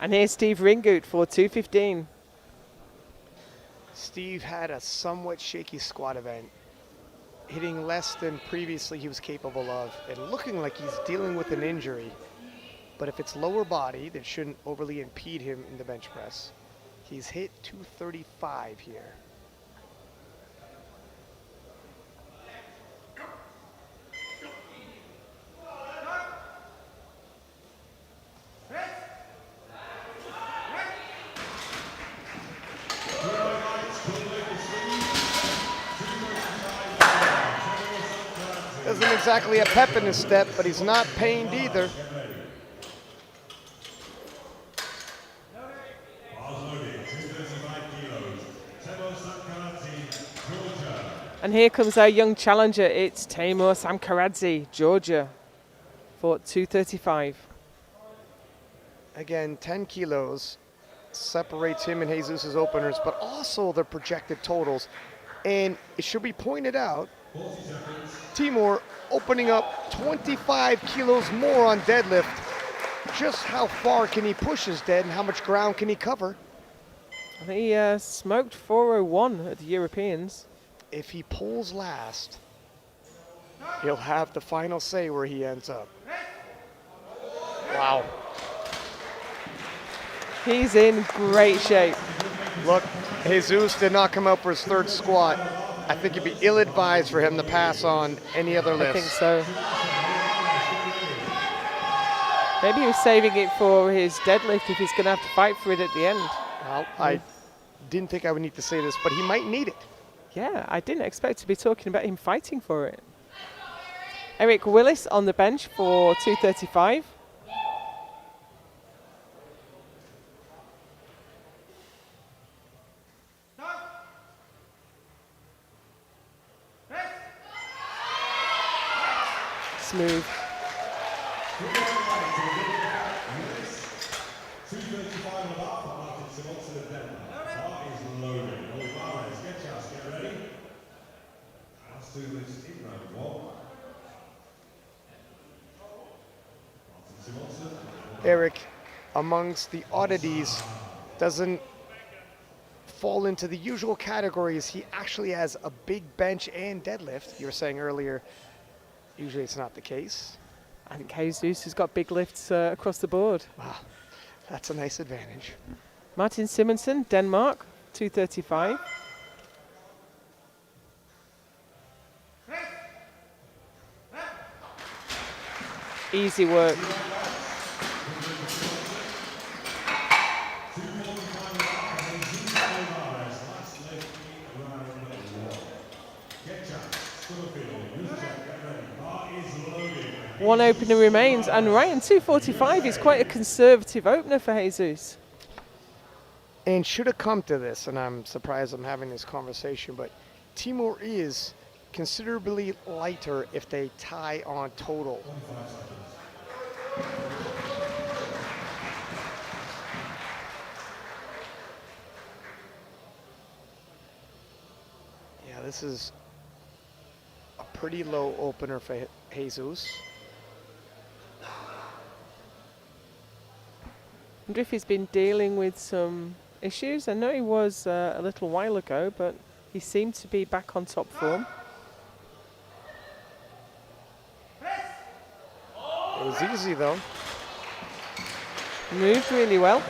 [SPEAKER 1] And here's Steve Ringoot for 215.
[SPEAKER 3] Steve had a somewhat shaky squat event, hitting less than previously he was capable of, and looking like he's dealing with an injury. But if it's lower body, that shouldn't overly impede him in the bench press. He's hit 235 here. Isn't exactly a pep in his step, but he's not pained either.
[SPEAKER 1] And here comes our young challenger. It's Taimur Samkaradze, Georgia, for 235.
[SPEAKER 3] Again, 10 kilos separates him and Jesus' openers, but also the projected totals. And it should be pointed out, Timur opening up 25 kilos more on deadlift. Just how far can he push his dead and how much ground can he cover?
[SPEAKER 1] I think he smoked 401 at the Europeans.
[SPEAKER 3] If he pulls last, he'll have the final say where he ends up. Wow.
[SPEAKER 1] He's in great shape.
[SPEAKER 3] Look, Jesus did not come up for his third squat. I think it'd be ill-advised for him to pass on any other lifts.
[SPEAKER 1] I think so. Maybe he was saving it for his deadlift if he's going to have to fight for it at the end.
[SPEAKER 3] Well, I didn't think I would need to say this, but he might need it.
[SPEAKER 1] Yeah, I didn't expect to be talking about him fighting for it. Eric Willis on the bench for 235. Smooth.
[SPEAKER 3] Eric, amongst the oddities, doesn't fall into the usual categories. He actually has a big bench and deadlift. You were saying earlier, usually it's not the case.
[SPEAKER 1] I think Jesus has got big lifts across the board.
[SPEAKER 3] Wow, that's a nice advantage.
[SPEAKER 1] Martin Simonsen, Denmark, 235. Easy work. One opener remains, and Ryan, 245 is quite a conservative opener for Jesus.
[SPEAKER 3] And should have come to this, and I'm surprised I'm having this conversation, but Timur is considerably lighter if they tie on total. Yeah, this is a pretty low opener for Jesus.
[SPEAKER 1] I wonder if he's been dealing with some issues. I know he was a little while ago, but he seemed to be back on top form.
[SPEAKER 3] It was easy though.
[SPEAKER 1] Moved really well.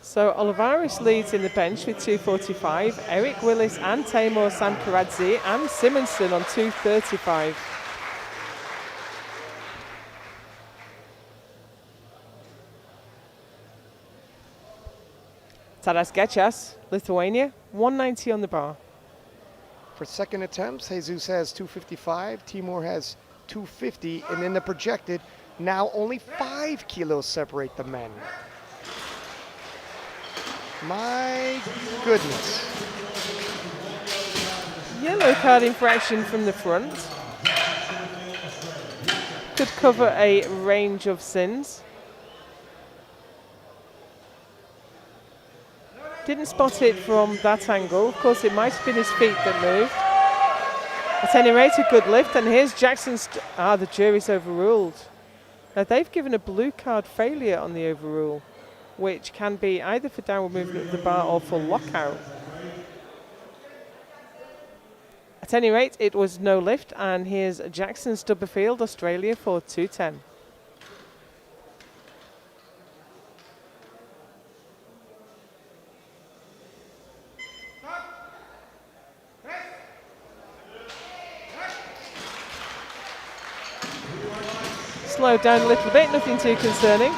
[SPEAKER 1] So Olivares leads in the bench with 245. Eric Willis and Taimur Samkaradze and Simonsen on 235. Tadas Gečas, Lithuania, 190 on the bar.
[SPEAKER 3] For second attempts, Jesus has 255, Timur has 250, and then the projected, now only 5 kilos separate the men. My goodness.
[SPEAKER 1] Yellow card infraction from the front. Could cover a range of sins. Didn't spot it from that angle. Of course, it might have been his feet that moved. At any rate, a good lift. And here's Jackson's. The jury's overruled. Now, they've given a blue card failure on the overrule, which can be either for downward movement of the bar or for lockout. At any rate, it was no lift, and here's Jackson Stubberfield, Australia, for 210. Slowed down a little bit, nothing too concerning.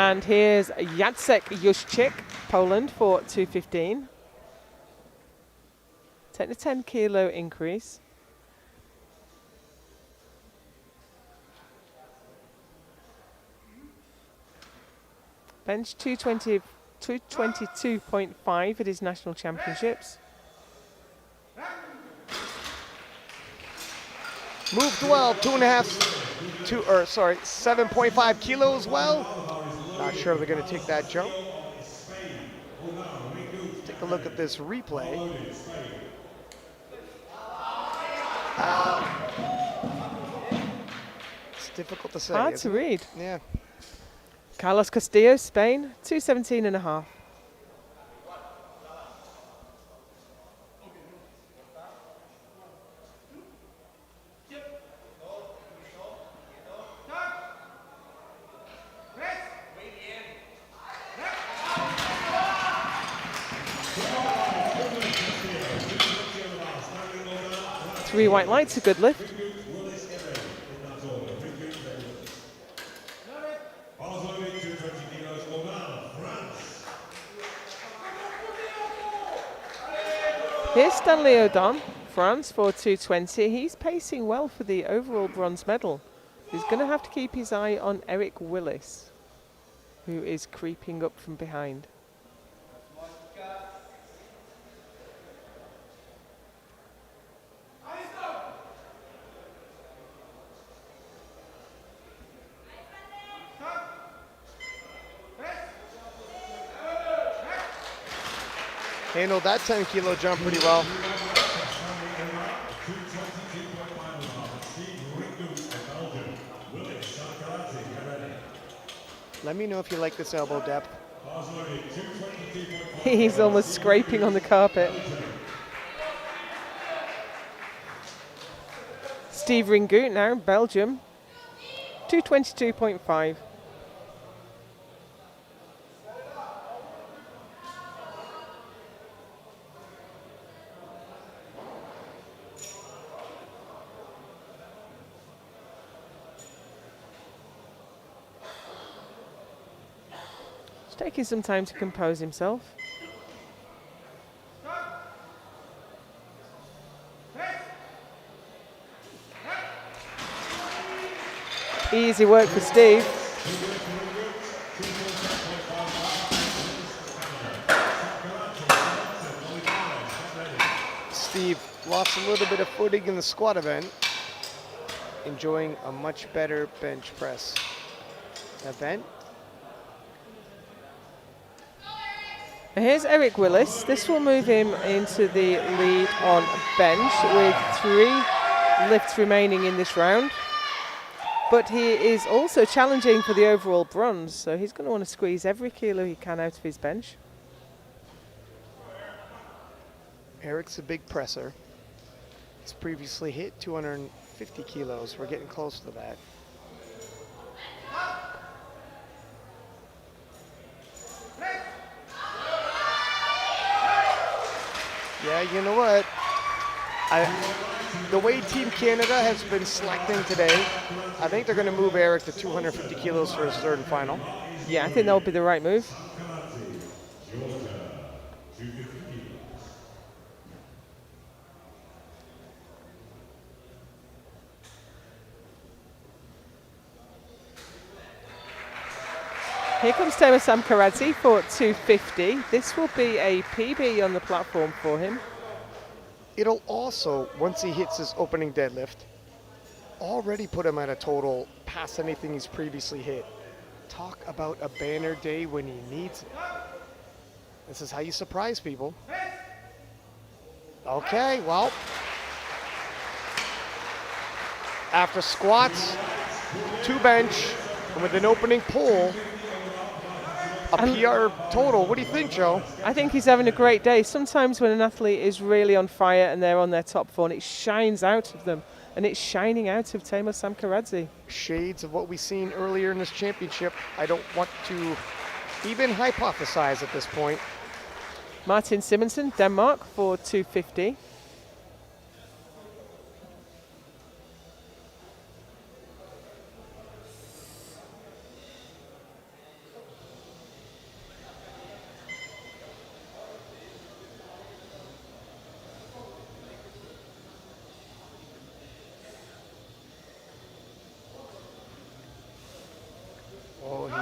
[SPEAKER 1] And here's Jacek Juszczyk, Poland for 215. Take the 10 kilo increase. Bench 222.5 at his national championships.
[SPEAKER 3] Moved well, 7.5 kilos well. Not sure they're going to take that jump. Take a look at this replay. It's difficult to say.
[SPEAKER 1] Hard to read.
[SPEAKER 3] Yeah.
[SPEAKER 1] Carlos Castillo, Spain, 217.5. Three white lights, a good lift. Here's Stanley Odon, France for 220. He's pacing well for the overall bronze medal. He's going to have to keep his eye on Eric Willis, who is creeping up from behind.
[SPEAKER 3] Handled that 10 kilo jump pretty well. Let me know if you like this elbow depth.
[SPEAKER 1] He's almost scraping on the carpet. Steve Ringoot now, Belgium, 222.5. Taking some time to compose himself. Easy work for Steve.
[SPEAKER 3] Steve lost a little bit of footing in the squat event, enjoying a much better bench press event.
[SPEAKER 1] Here's Eric Willis. This will move him into the lead on bench with 3 lifts remaining in this round. But he is also challenging for the overall bronze, so he's going to want to squeeze every kilo he can out of his bench.
[SPEAKER 3] Eric's a big presser. He's previously hit 250 kilos. We're getting close to that. Yeah, you know what? The way Team Canada has been selecting today, I think they're going to move Eric to 250 kilos for his third and final.
[SPEAKER 1] Yeah, I think that would be the right move. Here comes Teemu Samkaradze for 250. This will be a PB on the platform for him.
[SPEAKER 3] It'll also, once he hits his opening deadlift, already put him at a total past anything he's previously hit. Talk about a banner day when he needs it. This is how you surprise people. Okay, well, after squats, 2 bench, and with an opening pull, a PR total. What do you think, Joe?
[SPEAKER 1] I think he's having a great day. Sometimes when an athlete is really on fire and they're on their top form, it shines out of them, and it's shining out of Teemu Samkaradze.
[SPEAKER 3] Shades of what we've seen earlier in this championship. I don't want to even hypothesize at this point.
[SPEAKER 1] Martin Simonsen, Denmark for 250.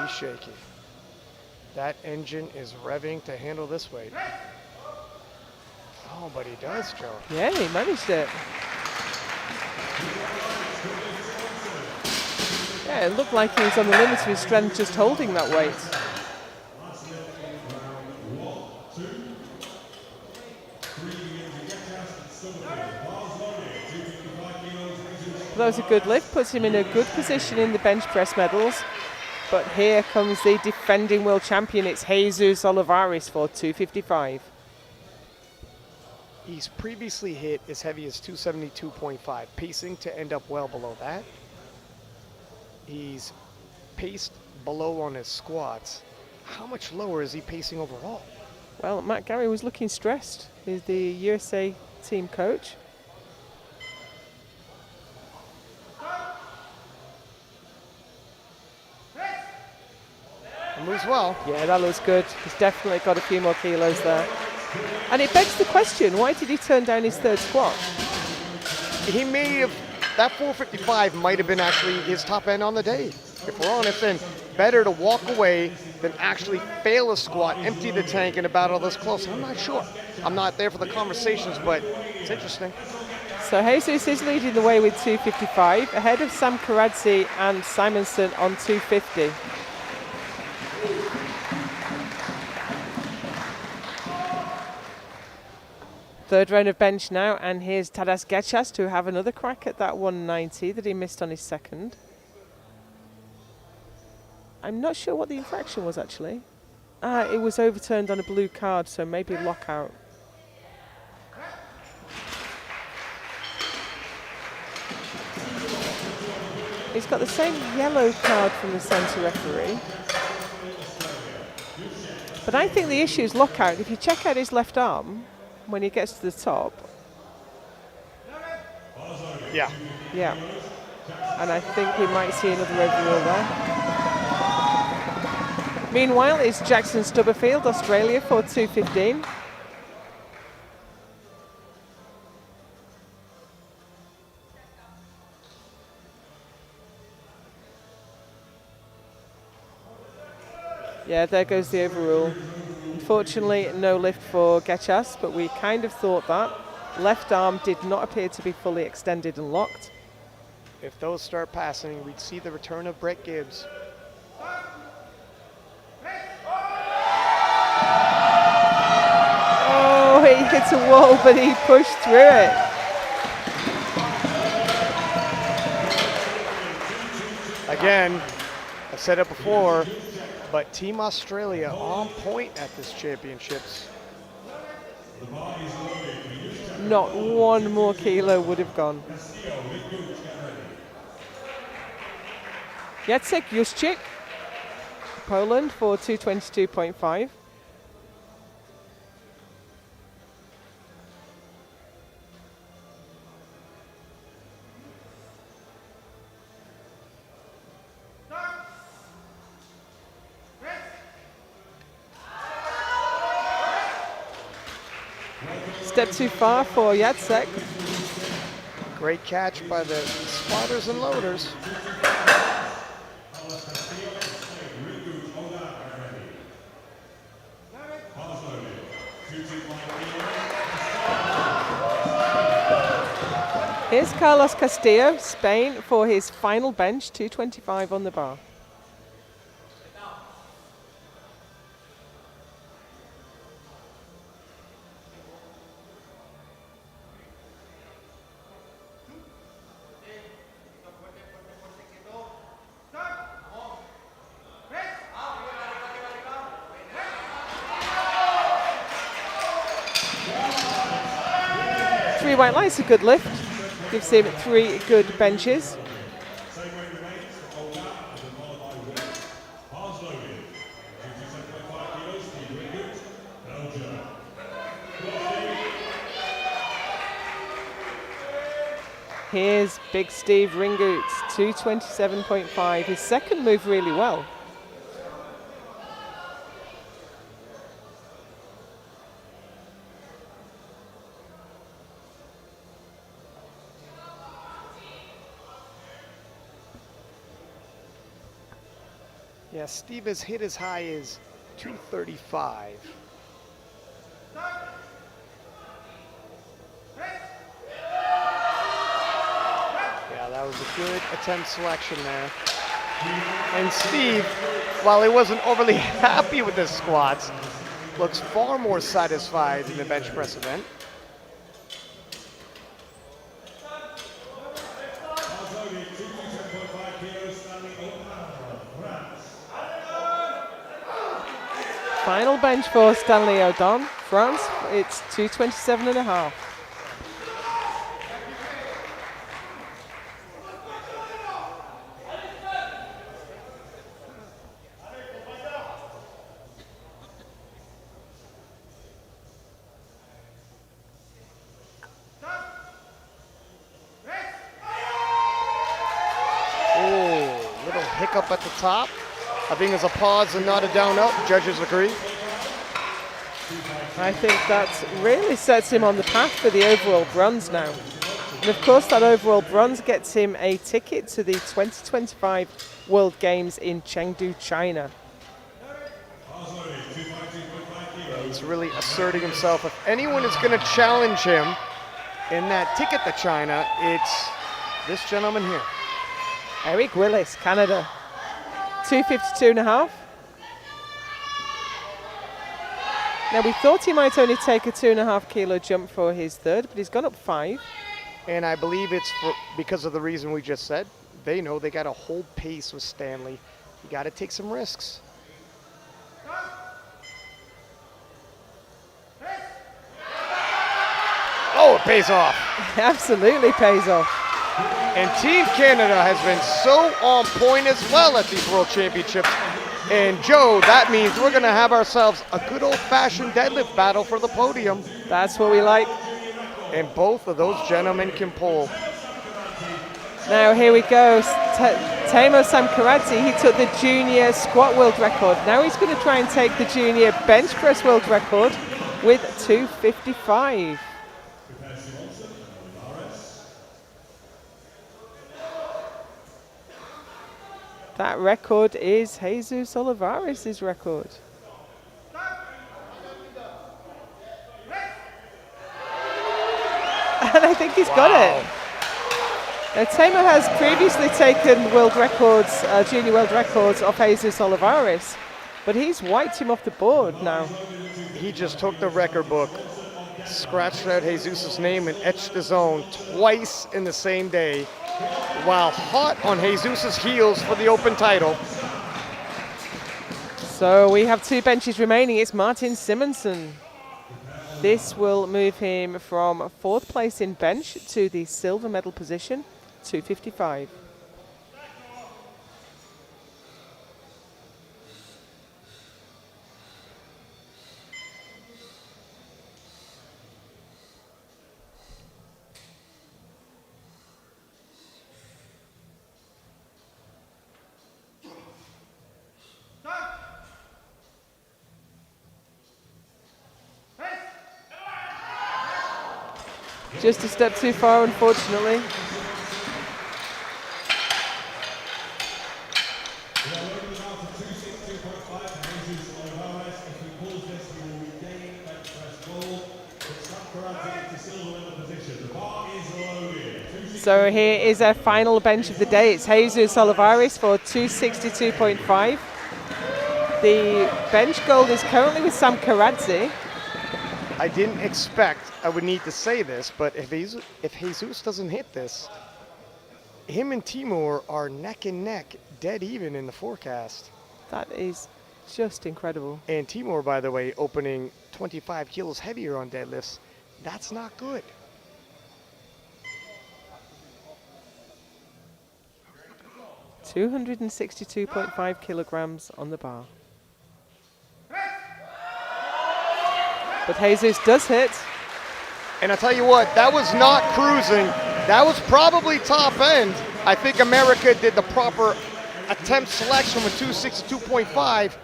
[SPEAKER 3] be shaky. That engine is revving to handle this weight. Oh, but he does, Joe.
[SPEAKER 1] Yeah, he managed it. Yeah, it looked like he was on the limit of his strength just holding that weight. That was a good lift, puts him in a good position in the bench press medals. But here comes the defending world champion. It's Jesus Olivares for 255.
[SPEAKER 3] He's previously hit as heavy as 272.5, pacing to end up well below that. He's paced below on his squats. How much lower is he pacing overall?
[SPEAKER 1] Well, Matt Gary was looking stressed. He's the USA team coach.
[SPEAKER 3] It moves well.
[SPEAKER 1] Yeah, that looks good. He's definitely got a few more kilos there. And it begs the question, why did he turn down his third squat?
[SPEAKER 3] He may have, that 455 might have been actually his top end on the day. If we're honest, then better to walk away than actually fail a squat, empty the tank in a battle this close. I'm not sure. I'm not there for the conversations, but it's interesting.
[SPEAKER 1] So Jesus is leading the way with 255, ahead of Sam Karadzi and Simonson on 250. Third round of bench now, and here's Tadas Gechas to have another crack at that 190 that he missed on his second. I'm not sure what the infraction was actually. It was overturned on a blue card, so maybe lockout. He's got the same yellow card from the centre referee. But I think the issue is lockout. If you check out his left arm, when he gets to the top.
[SPEAKER 3] Yeah.
[SPEAKER 1] Yeah. And I think we might see another overrule there. Meanwhile, it's Jackson Stubberfield, Australia, for 215. Yeah, there goes the overrule. Unfortunately, no lift for Gechas, but we kind of thought that. Left arm did not appear to be fully extended and locked.
[SPEAKER 3] If those start passing, we'd see the return of Brett Gibbs.
[SPEAKER 1] Oh, he hit a wall, but he pushed through it.
[SPEAKER 3] Again, I've said it before, but Team Australia on point at this championships.
[SPEAKER 1] Not one more kilo would have gone. Jacek Juszczyk, Poland, for 222.5. Step too far for Jacek.
[SPEAKER 3] Great catch by the spotters and loaders.
[SPEAKER 1] Here's Carlos Castillo, Spain, for his final bench, 225 on the bar. Three white lights, a good lift. Gives him 3 good benches. Here's Big Steve Ringoot, 227.5. His second move really well.
[SPEAKER 3] Yeah, Steve has hit as high as 235. Yeah, that was a good attempt selection there. And Steve, while he wasn't overly happy with his squats, looks far more satisfied in the bench press event.
[SPEAKER 1] Final bench for Stanley Odon, France. It's 227.5.
[SPEAKER 3] Oh, little hiccup at the top. I think it's a pause and not a down up. Judges agree.
[SPEAKER 1] I think that really sets him on the path for the overall bronze now. And of course that overall bronze gets him a ticket to the 2025 World Games in Chengdu, China.
[SPEAKER 3] He's really asserting himself. If anyone is going to challenge him in that ticket to China, it's this gentleman here.
[SPEAKER 1] Eric Willis, Canada. 252.5. Now we thought he might only take a 2.5 kilo jump for his third, but he's gone up 5.
[SPEAKER 3] And I believe it's because of the reason we just said. They know they got to hold pace with Stanley. You got to take some risks. Oh, it pays off.
[SPEAKER 1] Absolutely pays off.
[SPEAKER 3] And Team Canada has been so on point as well at these World Championships. And Joe, that means we're going to have ourselves a good old-fashioned deadlift battle for the podium.
[SPEAKER 1] That's what we like.
[SPEAKER 3] And both of those gentlemen can pull.
[SPEAKER 1] Now here we go. Teimo Samkaradze, he took the junior squat world record. Now he's going to try and take the junior bench press world record with 255. That record is Jesus Olivares' record. And I think he's got it. Now, Teimo has previously taken world records, junior world records of Jesus Olivares, but he's wiped him off the board now.
[SPEAKER 3] He just took the record book, scratched out Jesus' name and etched his own twice in the same day, while hot on Jesus' heels for the open title.
[SPEAKER 1] So we have 2 benches remaining. It's Martin Simonsen. This will move him from 4th place in bench to the silver medal position, 255. Just a step too far, unfortunately. So here is our final bench of the day. It's Jesus Olivares for 262.5. The bench gold is currently with Sam Karadze.
[SPEAKER 3] I didn't expect I would need to say this, but if Jesus doesn't hit this, him and Timur are neck and neck, dead even in the forecast.
[SPEAKER 1] That is just incredible.
[SPEAKER 3] And Timur, by the way, opening 25 kilos heavier on deadlifts. That's not good.
[SPEAKER 1] $262.5 kilograms on the bar. But Jesus does hit.
[SPEAKER 3] And I tell you what, that was not cruising. That was probably top end. I think America did the proper attempt selection with 262.5.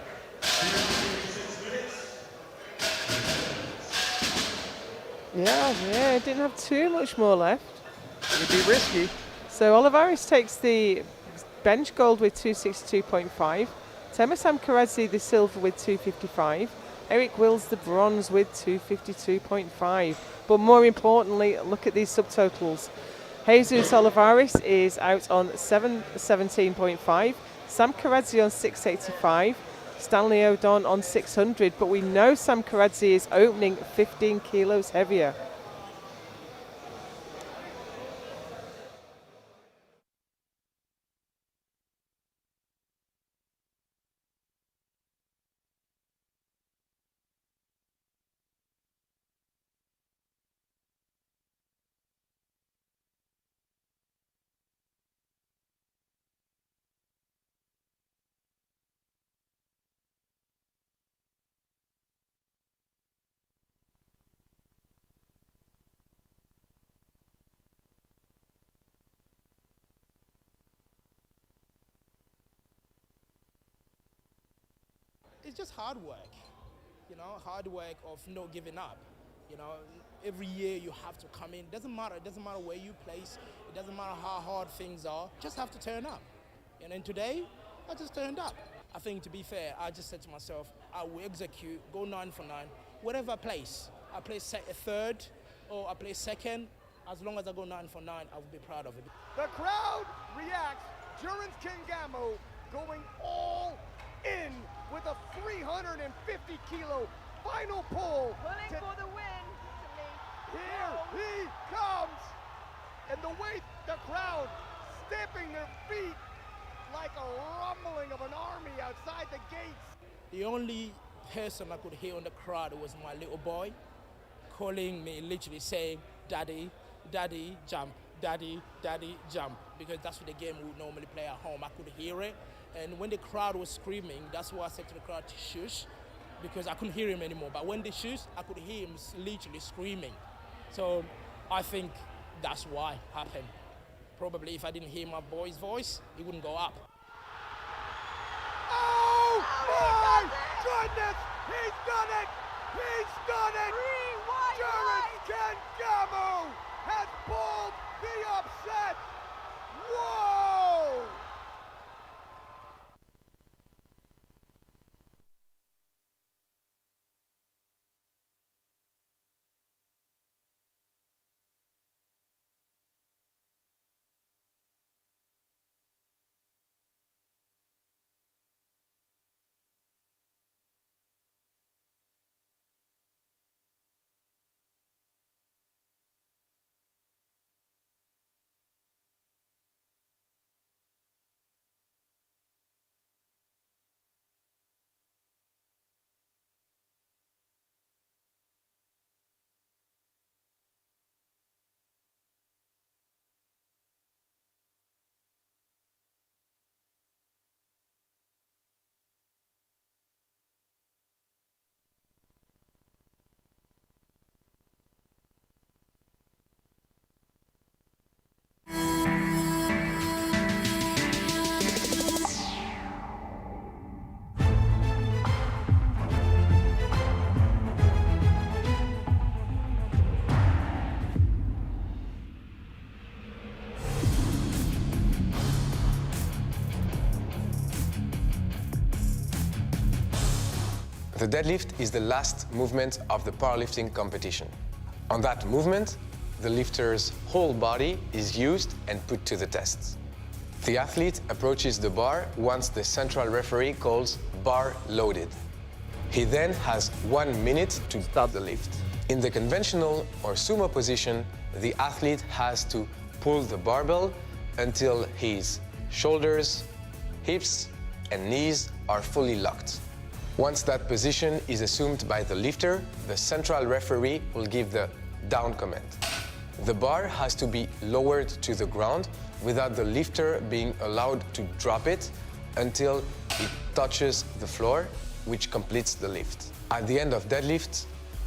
[SPEAKER 1] Yeah, it didn't have too much more left.
[SPEAKER 3] It'd be risky.
[SPEAKER 1] So Olivares takes the bench gold with 262.5. Temasam Karadze the silver with 255. Eric Wills the bronze with 252.5. But more importantly, look at these subtotals. Jesus Olivares is out on 717.5. Sam Karadze on 685. Stanley O'Don on 600. But we know Sam Karadze is opening 15 kilos heavier.
[SPEAKER 6] It's just hard work, you know, hard work of not giving up. You know, every year you have to come in. It doesn't matter where you place. It doesn't matter how hard things are. Just have to turn up. And then today, I just turned up. I think, to be fair, I just said to myself, I will execute, go 9 for 9, whatever I place. I place third or I place second. As long as I go 9 for 9, I will be proud of it.
[SPEAKER 3] The crowd reacts. Jurens Kangamo going all in with a 350 kilo final pull.
[SPEAKER 7] Pulling for the win.
[SPEAKER 3] Here he comes. And the way the crowd stamping their feet like a rumbling of an army outside the gates.
[SPEAKER 6] The only person I could hear in the crowd was my little boy calling me, literally saying, "Daddy, Daddy, jump, Daddy, Daddy, jump," because that's what the game we would normally play at home. I could hear it. And when the crowd was screaming, that's why I said to the crowd to shush, because I couldn't hear him anymore. But when they shushed, I could hear him literally screaming. So I think that's why it happened. Probably if I didn't hear my boy's voice, he wouldn't go up.
[SPEAKER 3] Oh my goodness! He's done it! He's done it! Jurens Kangamo has pulled the upset! Whoa!
[SPEAKER 5] The deadlift is the last movement of the powerlifting competition. On that movement, the lifter's whole body is used and put to the test. The athlete approaches the bar once the central referee calls bar loaded. He then has 1 minute to start the lift. In the conventional or sumo position, the athlete has to pull the barbell until his shoulders, hips, and knees are fully locked. Once that position is assumed by the lifter, the central referee will give the down command. The bar has to be lowered to the ground without the lifter being allowed to drop it until it touches the floor, which completes the lift. At the end of deadlift,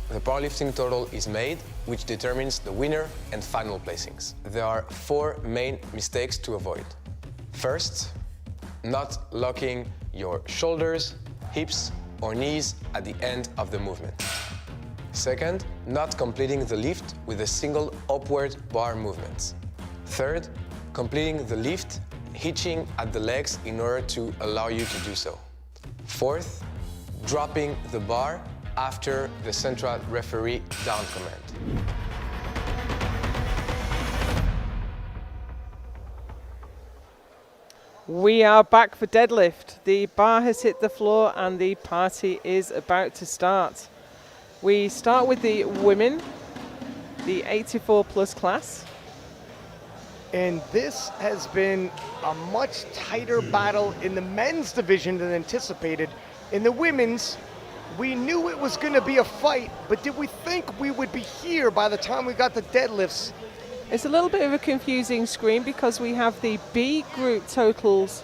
[SPEAKER 5] the powerlifting total is made, which determines the winner and final placings. There are 4 main mistakes to avoid. First, not locking your shoulders, hips, or knees at the end of the movement. Second, not completing the lift with a single upward bar movement. Third, completing the lift hitching at the legs in order to allow you to do so. Fourth, dropping the bar after the central referee down command.
[SPEAKER 1] We are back for deadlift. The bar has hit the floor and the party is about to start. We start with the women, the 84 plus class.
[SPEAKER 3] And this has been a much tighter battle in the men's division than anticipated. In the women's, we knew it was going to be a fight, but did we think we would be here by the time we got the deadlifts?
[SPEAKER 1] It's a little bit of a confusing screen because we have the B group totals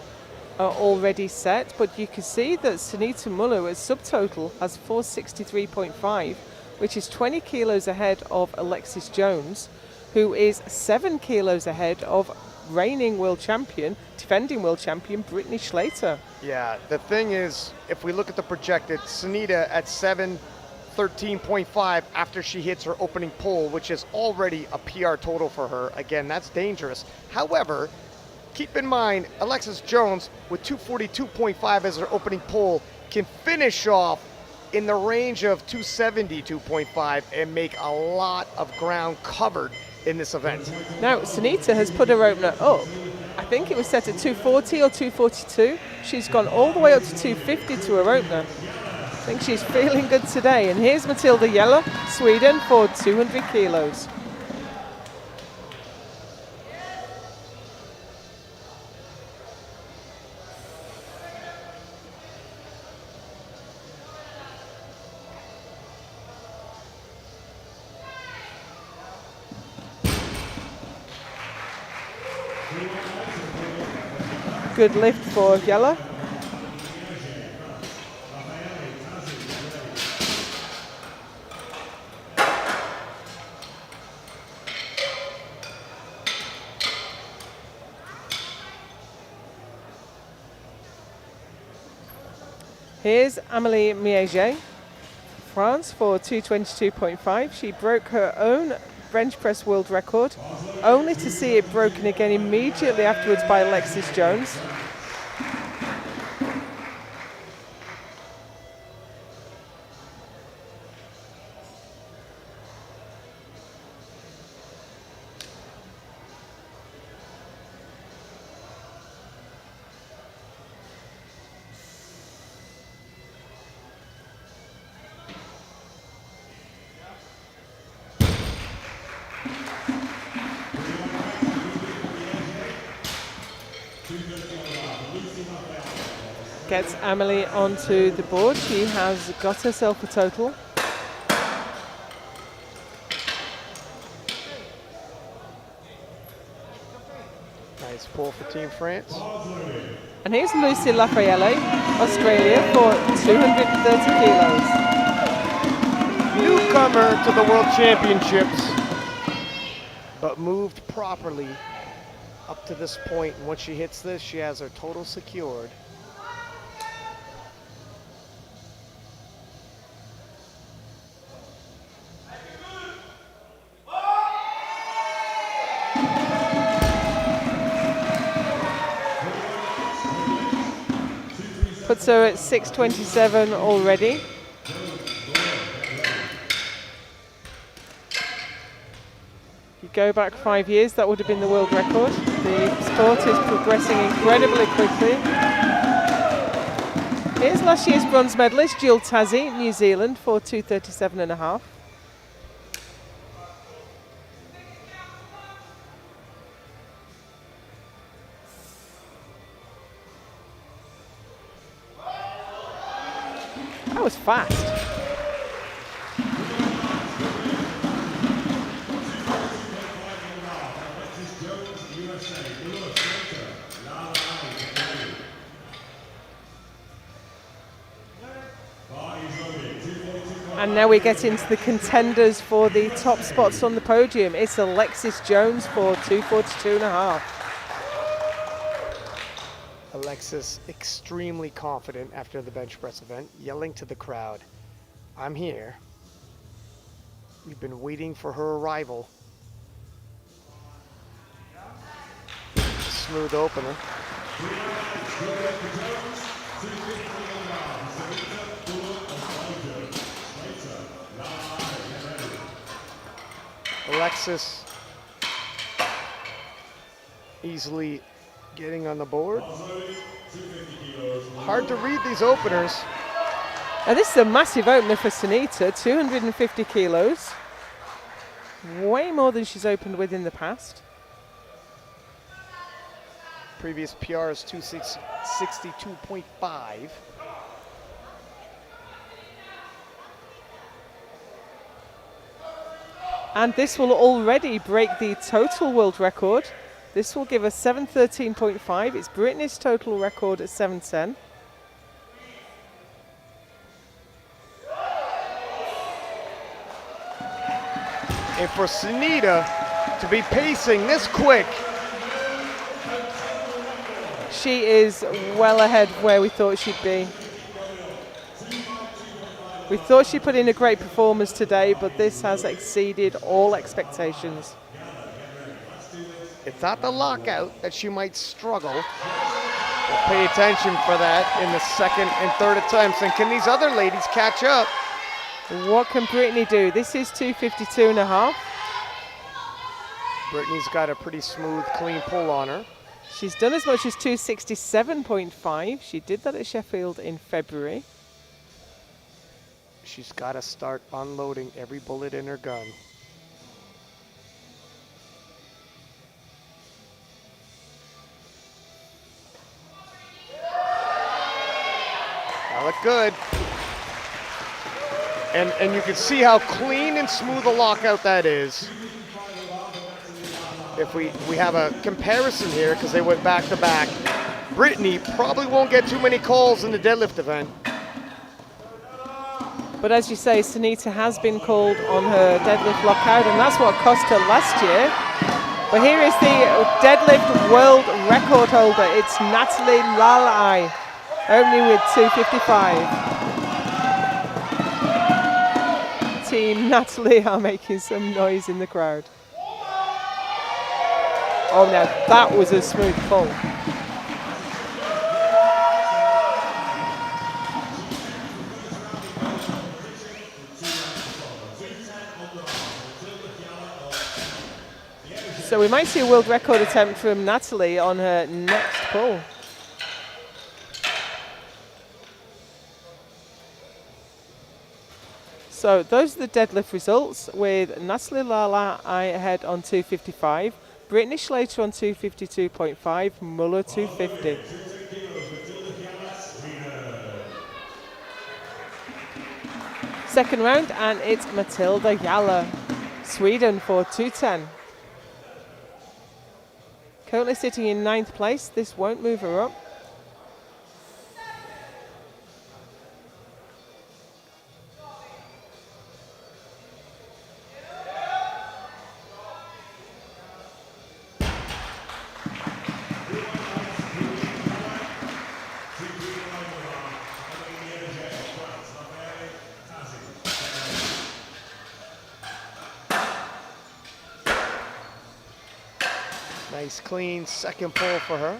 [SPEAKER 1] are already set, but you can see that Sunita Muller as subtotal has 463.5, which is 20 kilos ahead of Alexis Jones, who is 7 kilos ahead of reigning world champion, defending world champion Brittany Schlater.
[SPEAKER 3] Yeah, the thing is, if we look at the projected, Sunita at 713.5 after she hits her opening pull, which is already a PR total for her. Again, that's dangerous. However, keep in mind, Alexis Jones with 242.5 as her opening pull can finish off in the range of 272.5 and make a lot of ground covered in this event.
[SPEAKER 1] Now, Sunita has put her opener up. I think it was set at 240 or 242. She's gone all the way up to 250 to her opener. I think she's feeling good today. And here's Matilda Yeller, Sweden, for 200 kilos. Good lift for Yeller. Here's Amélie Miege, France, for 222.5. She broke her own bench press world record, only to see it broken again immediately afterwards by Alexis Jones. Gets Amélie onto the board. She has got herself a total.
[SPEAKER 3] Nice pull for Team France.
[SPEAKER 1] And here's Lucy Lafayette, Australia, for 230 kilos.
[SPEAKER 3] Newcomer to the World Championships, but moved properly up to this point. And once she hits this, she has her total secured.
[SPEAKER 1] Puts her at 627 already. You go back 5 years, that would have been the world record. The sport is progressing incredibly quickly. Here's last year's bronze medalist, Jill Tassie, New Zealand, for 237.5. That was fast. And now we get into the contenders for the top spots on the podium. It's Alexis Jones for 242.5.
[SPEAKER 3] Alexis extremely confident after the bench press event, yelling to the crowd, "I'm here. We've been waiting for her arrival." Smooth opener. Alexis easily getting on the board. Hard to read these openers.
[SPEAKER 1] And this is a massive opener for Sunita, 250 kilos. Way more than she's opened with in the past.
[SPEAKER 3] Previous PR is 262.5.
[SPEAKER 1] And this will already break the total world record. This will give us 713.5. It's Brittany's total record at 710.
[SPEAKER 3] And for Sunita to be pacing this quick,
[SPEAKER 1] she is well ahead of where we thought she'd be. We thought she put in a great performance today, but this has exceeded all expectations.
[SPEAKER 3] it's not the lockout that she might struggle. We'll pay attention for that in the second and third attempts. And can these other ladies catch up?
[SPEAKER 1] What can Brittany do? This is 252.5.
[SPEAKER 3] Brittany's got a pretty smooth, clean pull on her.
[SPEAKER 1] She's done as much as 267.5. She did that at Sheffield in February.
[SPEAKER 3] She's got to start unloading every bullet in her gun. That looked good. And you can see how clean and smooth a lockout that is. If we have a comparison here, because they went back to back, Brittany probably won't get too many calls in the deadlift event.
[SPEAKER 1] But as you say, Sunita has been called on her deadlift lockout, and that's what cost her last year. But here is the deadlift world record holder. It's Natalie Lalai, opening with 255. Team Natalie are making some noise in the crowd. Oh, now that was a smooth pull. So we might see a world record attempt from Natalie on her next pull. So those are the deadlift results, with Natalie Lala ahead on 255, Brittany Schlater on 252.5, Muller 250. Second round, and it's Matilda Jalla, Sweden, for 210. Currently sitting in 9th place. This won't move her up.
[SPEAKER 3] Nice clean second pull for her.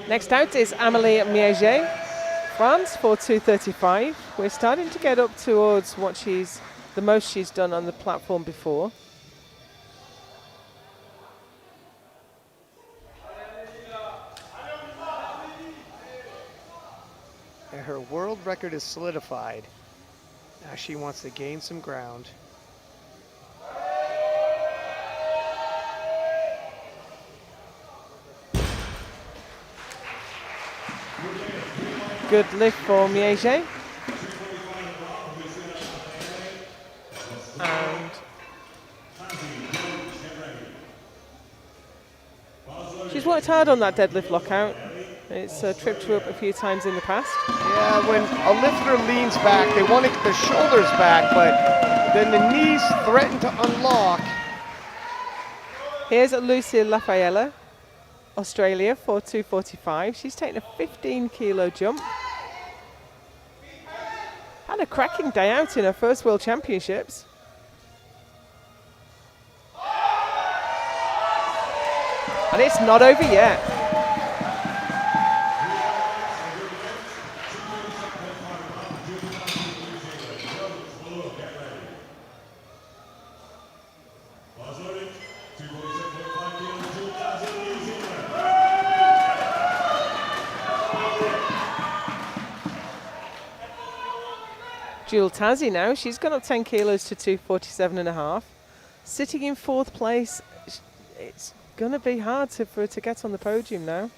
[SPEAKER 1] Next out is Amélie Miege, France, for 235. We're starting to get up towards what the most she's done on the platform before.
[SPEAKER 3] And her world record is solidified. Now she wants to gain some ground.
[SPEAKER 1] Good lift for Miege. And she's worked hard on that deadlift lockout. It's tripped her up a few times in the past.
[SPEAKER 3] Yeah, when a lifter leans back, they want to get the shoulders back, but then the knees threaten to unlock.
[SPEAKER 1] Here's Lucy Lafayella, Australia, for 245. She's taken a 15-kilo jump. Had a cracking day out in her first World And it's not over yet. Jewel Tazzy now, she's gone up 10 kilos to 247.5. Sitting in 4th place, it's going to be hard for her to get on the podium now.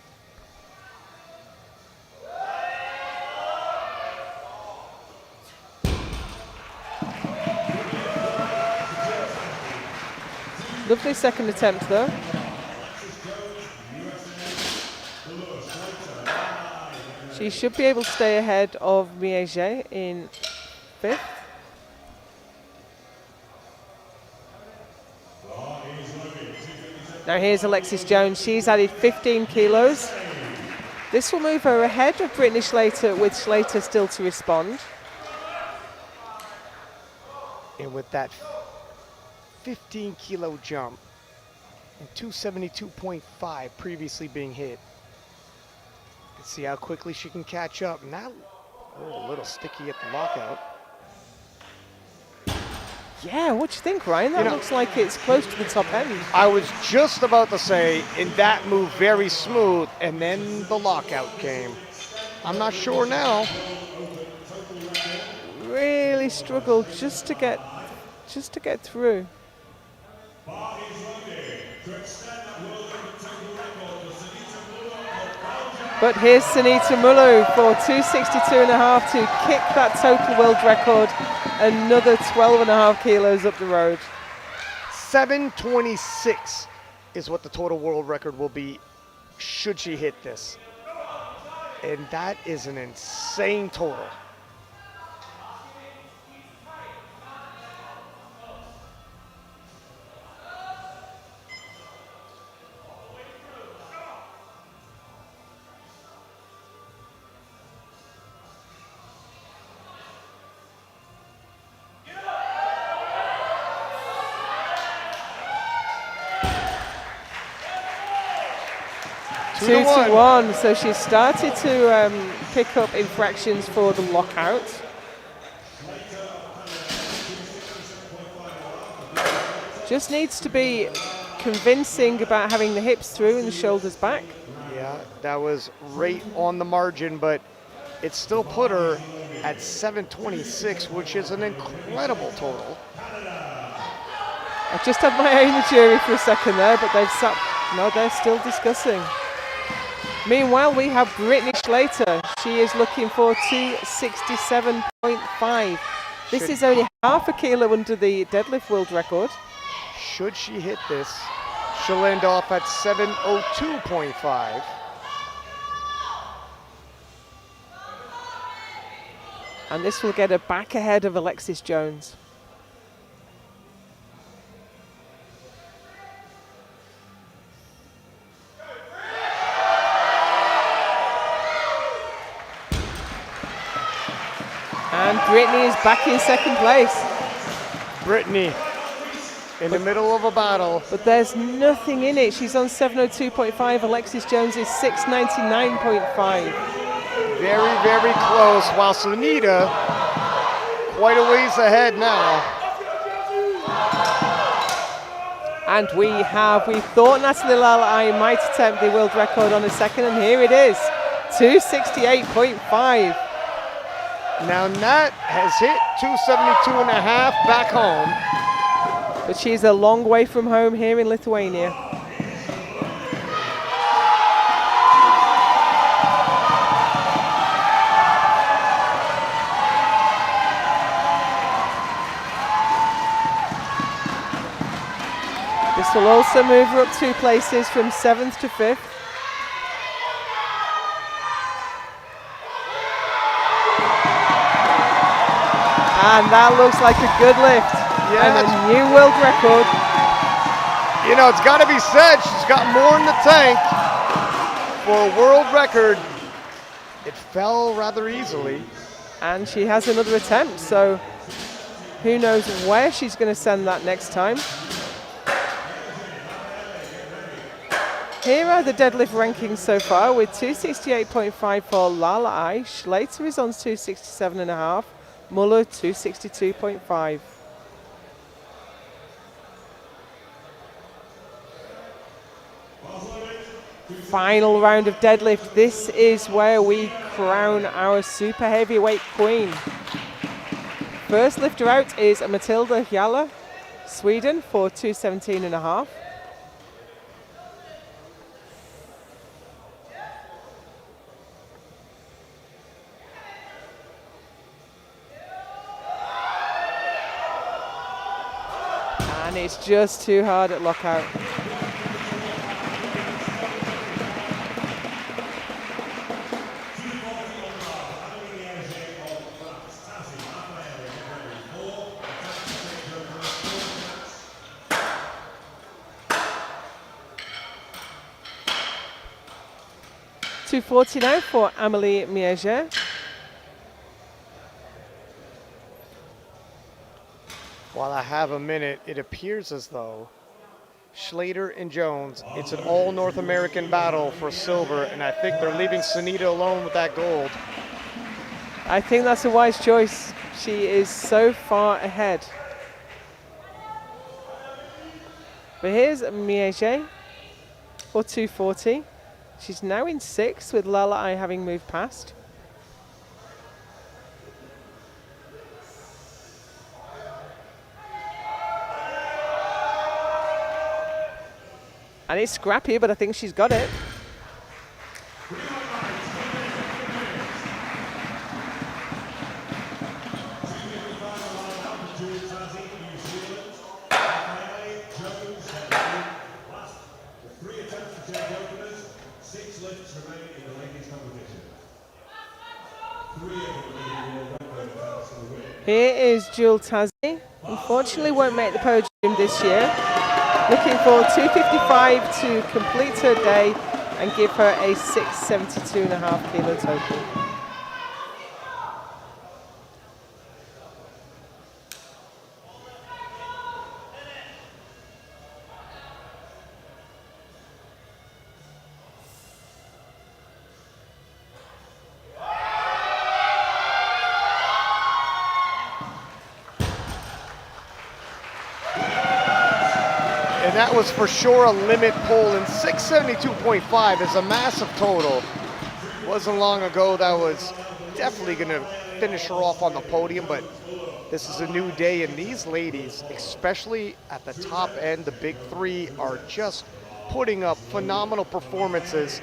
[SPEAKER 1] Lovely second attempt though. She should be able to stay ahead of Miege in 5th. Now here's Alexis Jones. She's added 15 kilos. This will move her ahead of Brittany Schlater, with Schlater still to respond.
[SPEAKER 3] And with that 15 kilo jump and 272.5 previously being hit, let's see how quickly she can catch up. Now, a little sticky at the lockout.
[SPEAKER 1] Yeah, what do you think, Ryan? That looks like it's close to the top end.
[SPEAKER 3] I was just about to say, in that move, very smooth, and then the lockout came. I'm not sure now.
[SPEAKER 1] Really struggled just to get through. But here's Sunita Mullu for 262.5 to kick that total world record another 12.5 kilos up the road.
[SPEAKER 3] 726 is what the total world record will be should she hit this. And that is an insane total.
[SPEAKER 1] Two to one. So she started to pick up infractions for the lockout. Just needs to be convincing about having the hips through and the shoulders back.
[SPEAKER 3] Yeah, that was right on the margin, but it still put her at 726, which is an incredible total.
[SPEAKER 1] I just had my eye on the jury for a second there, but they've sat. No, they're still discussing. Meanwhile, we have Brittany Schlater. She is looking for 267.5. This is only half a kilo under the deadlift world record.
[SPEAKER 3] Should she hit this, she'll end off at 702.5.
[SPEAKER 1] And this will get her back ahead of Alexis Jones. And Brittany is back in 2nd place.
[SPEAKER 3] Brittany in the middle of a battle.
[SPEAKER 1] But there's nothing in it. She's on 702.5. Alexis Jones is 699.5.
[SPEAKER 3] Very, very close, while Sunita quite a ways ahead now.
[SPEAKER 1] And we thought Natalie Lalai might attempt the world record on a second, and here it is, 268.5.
[SPEAKER 3] Now Nat has hit 272.5 back home.
[SPEAKER 1] But she's a long way from home here in Lithuania. This will also move her up 2 places from 7th to 5th. And that looks like a good lift.
[SPEAKER 3] Yeah,
[SPEAKER 1] and a new world record.
[SPEAKER 3] You know, it's got to be said, she's got more in the tank for a world record. It fell rather easily.
[SPEAKER 1] And she has another attempt, so who knows where she's going to send that next time. Here are the deadlift rankings so far with 268.5 for Lala Ai, Schlater is on 267.5, Muller 262.5. Final round of deadlift. This is where we crown our super heavyweight queen. First lifter out is Matilda Hjalla, Sweden for 217.5. And it's just too hard at lockout. $240 now for Amélie Miege.
[SPEAKER 3] While I have a minute, it appears as though Schlater and Jones, it's an all North American battle for silver, and I think they're leaving Sunita alone with that gold.
[SPEAKER 1] I think that's a wise choice. She is so far ahead. But here's Miege for 240. She's now in 6th with Lala Ai having moved past. And it's scrappy, but I think she's got it. Here is Jewel Tazzy. Unfortunately won't make the podium this year. Looking for 255 to complete her day and give her a 672.5 kilo total.
[SPEAKER 3] And that was for sure a limit pull, and 672.5 is a massive total. Wasn't long ago that was definitely going to finish her off on the podium, but this is a new day, and these ladies, especially at the top end, the big three, are just putting up phenomenal performances.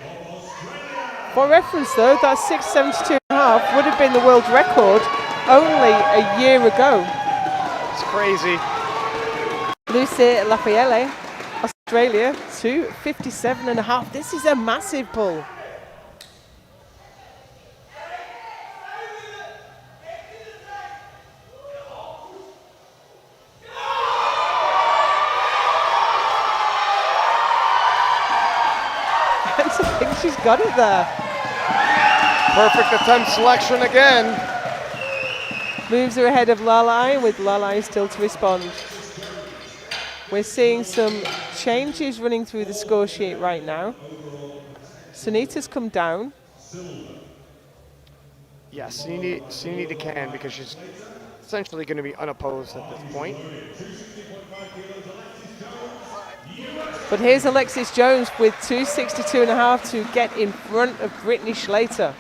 [SPEAKER 1] For reference though, that 672.5 would have been the world record only a year ago.
[SPEAKER 3] It's crazy.
[SPEAKER 1] Lucy Lafayette, Australia, 257.5. This is a massive pull. I think she's got it there.
[SPEAKER 3] Perfect attempt selection again.
[SPEAKER 1] Moves her ahead of Lala Ai, with Lala Ai still to respond. We're seeing some changes running through the score sheet right now. Sunita's come down.
[SPEAKER 3] Yes, Sunita can, because she's essentially going to be unopposed at this point.
[SPEAKER 1] But here's Alexis Jones with 262.5 to get in front of Brittany Schlater.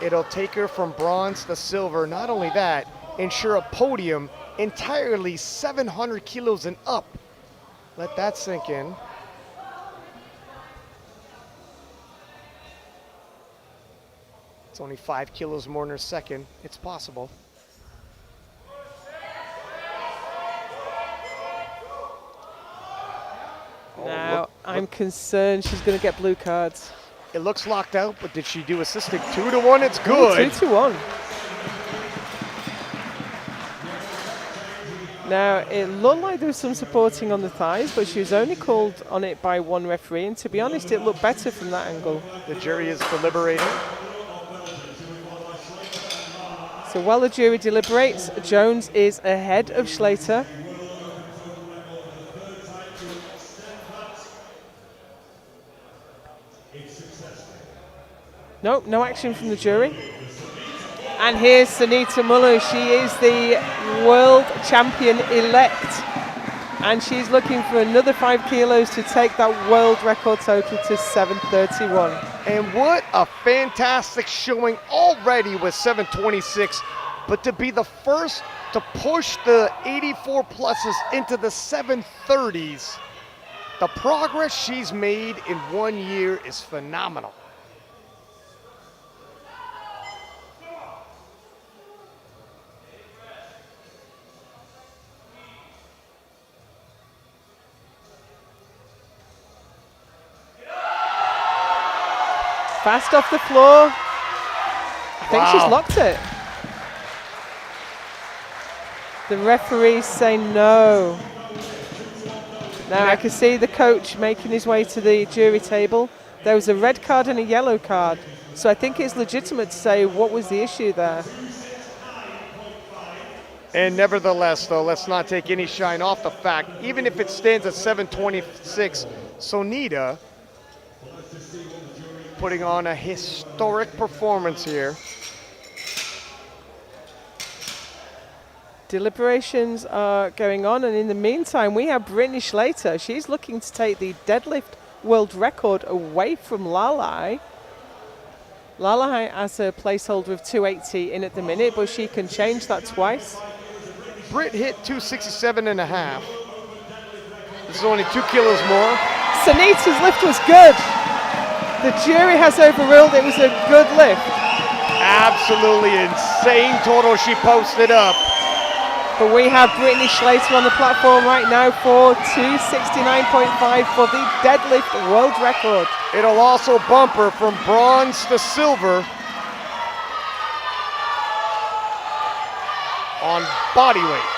[SPEAKER 3] It'll take her from bronze to silver. Not only that, ensure a podium entirely 700 kilos and up. Let that sink in. It's only 5 kilos more in her second. It's possible.
[SPEAKER 1] Now, I'm concerned she's going to get blue cards.
[SPEAKER 3] It looks locked out, but did she do assisting 2-1? It's good.
[SPEAKER 1] 2-1. Now, it looked like there was some supporting on the thighs, but she was only called on it by one referee, and to be honest, it looked better from that angle.
[SPEAKER 3] The jury is deliberating.
[SPEAKER 1] So while the jury deliberates, Jones is ahead of Schlater. Nope, no action from the jury. And here's Sunita Mullu. She is the world champion elect. And she's looking for another 5 kilos to take that world record total to 731.
[SPEAKER 3] And what a fantastic showing already with 726. But to be the first to push the 84 pluses into the 730s, the progress she's made in 1 year is phenomenal.
[SPEAKER 1] Fast off the floor. I think she's locked it. The referees say no. Now I can see the coach making his way to the jury table. There was a red card and a yellow card. So I think it's legitimate to say what was the issue there.
[SPEAKER 3] And nevertheless, though, let's not take any shine off the fact, even if it stands at 726, Sonita putting on a historic performance here.
[SPEAKER 1] Deliberations are going on, and in the meantime, we have Brittany Schlater. She's looking to take the deadlift world record away from Lalai. Lalai has a placeholder of 280 in at the minute, but she can change that twice.
[SPEAKER 3] Britt hit 267.5. This is only 2 kilos more.
[SPEAKER 1] Sunita's lift was good. The jury has overruled it was a good lift.
[SPEAKER 3] Absolutely insane total she posted up.
[SPEAKER 1] But we have Brittany Schlater on the platform right now for 269.5 for the deadlift world record.
[SPEAKER 3] It'll also bump her from bronze to silver on body weight.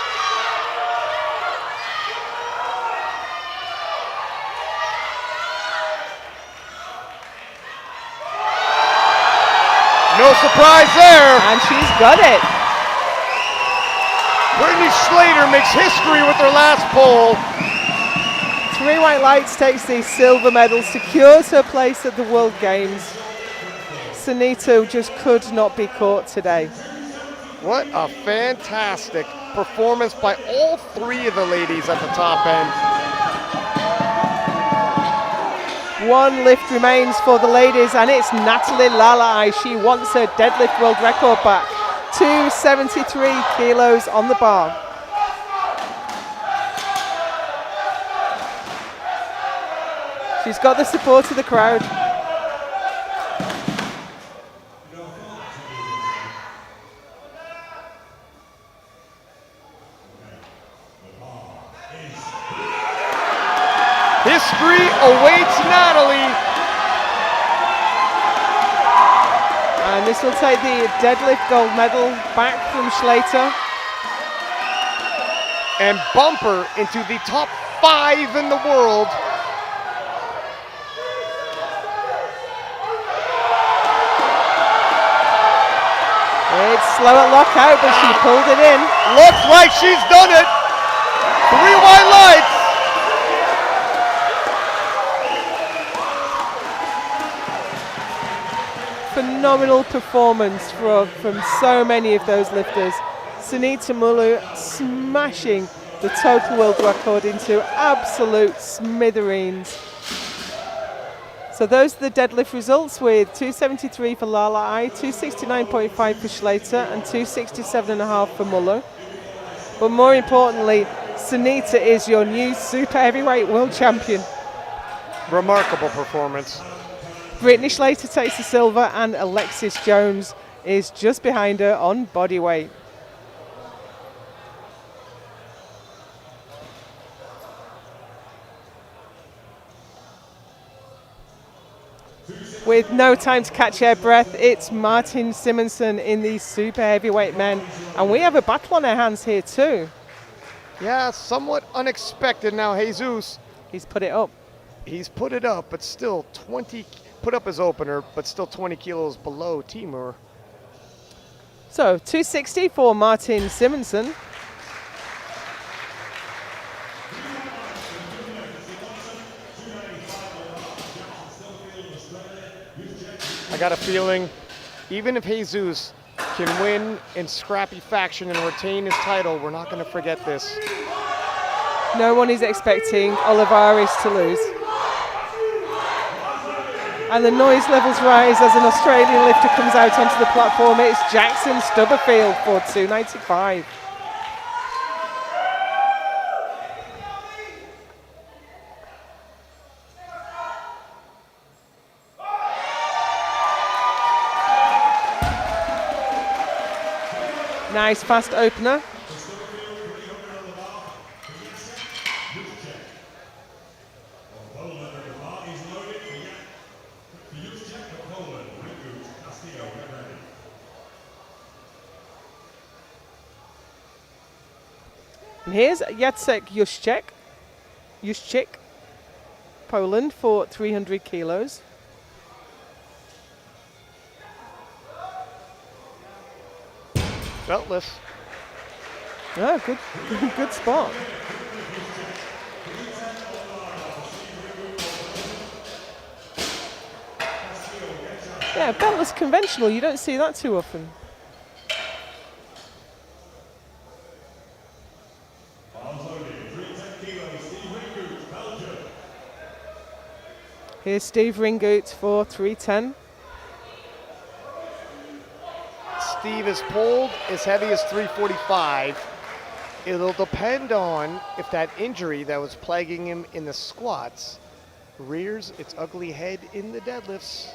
[SPEAKER 3] No surprise there.
[SPEAKER 1] And she's got it.
[SPEAKER 3] Brittany Schlater makes history with her last pull.
[SPEAKER 1] 3 White Lights takes the silver medal, secures her place at the World Games. Sunita just could not be caught today.
[SPEAKER 3] What a fantastic performance by all 3 of the ladies at the top end.
[SPEAKER 1] 1 lift remains for the ladies, and it's Natalie Lalai. She wants her deadlift world record back. 273 kilos on the bar. She's got the support of the crowd.
[SPEAKER 3] History awaits Natalie.
[SPEAKER 1] And this will take the deadlift gold medal back from Schlater.
[SPEAKER 3] And bump her into the top 5 in the world.
[SPEAKER 1] It's slow at lockout, but she pulled it in.
[SPEAKER 3] Looks like she's done it. 3 white lights.
[SPEAKER 1] Phenomenal performance from so many of those lifters. Sunita Mullu smashing the total world record into absolute smithereens. So those are the deadlift results, with 273 for Lalai, 269.5 for Schlater, and 267.5 for Mullu. But more importantly, Sunita is your new super heavyweight world champion.
[SPEAKER 3] Remarkable performance.
[SPEAKER 1] Brittany Schlater takes the silver, and Alexis Jones is just behind her on body weight. With no time to catch her breath, it's Martin Simonsen in the super heavyweight men. And we have a battle on our hands here too.
[SPEAKER 3] Yeah, somewhat unexpected now. Jesus,
[SPEAKER 1] He's put it up.
[SPEAKER 3] he's put it up, but still put up his opener, but still 20 kilos below Timur.
[SPEAKER 1] So 260 for Martin Simonsen.
[SPEAKER 3] I got a feeling even if Jesus can win in scrappy faction and retain his title, we're not going to forget this.
[SPEAKER 1] No one is expecting Olivares to lose. And the noise levels rise as an Australian lifter comes out onto the platform. It's Jackson Stubberfield for 295. Nice fast opener. And here's Jacek Juszczyk, Poland for 300 kilos.
[SPEAKER 3] Beltless.
[SPEAKER 1] Oh, good spot. Yeah, beltless conventional, you don't see that too often. Here's Steve Ringoot for 310.
[SPEAKER 3] Steve is pulled as heavy as 345. It'll depend on if that injury that was plaguing him in the squats rears its ugly head in the deadlifts.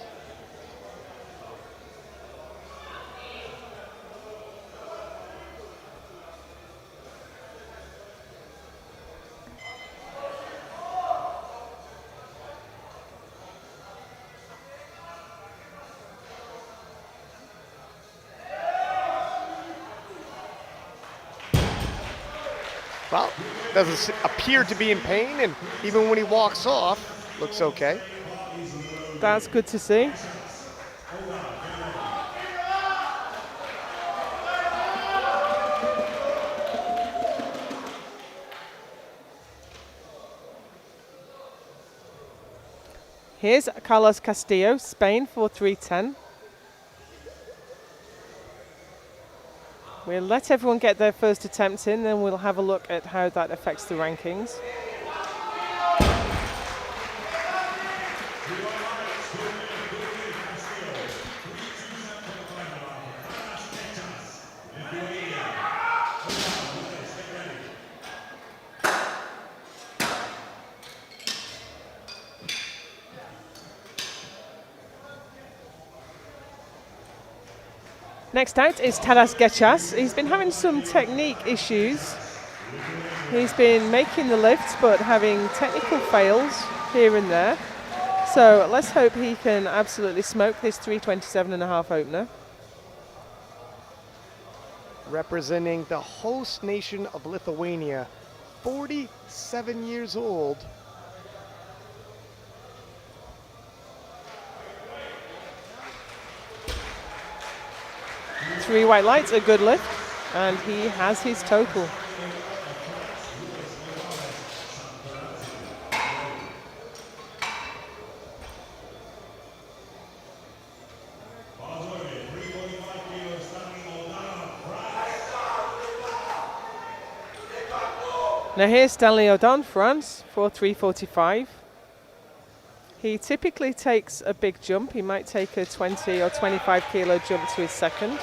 [SPEAKER 3] Well, doesn't appear to be in pain, and even when he walks off, looks okay.
[SPEAKER 1] That's good to see. Here's Carlos Castillo, Spain for 310. We'll let everyone get their first attempt in, then we'll have a look at how that affects the rankings. Next out is Taras Gechas. He's been having some technique issues. He's been making the lifts but having technical fails here and there. So let's hope he can absolutely smoke this 327.5 opener.
[SPEAKER 3] Representing the host nation of Lithuania, 47 years old.
[SPEAKER 1] Three white lights, a good lift, and he has his total. Now here's Stanley Odon, France, for 345. He typically takes a big jump. He might take a 20 or 25 kilo jump to his second.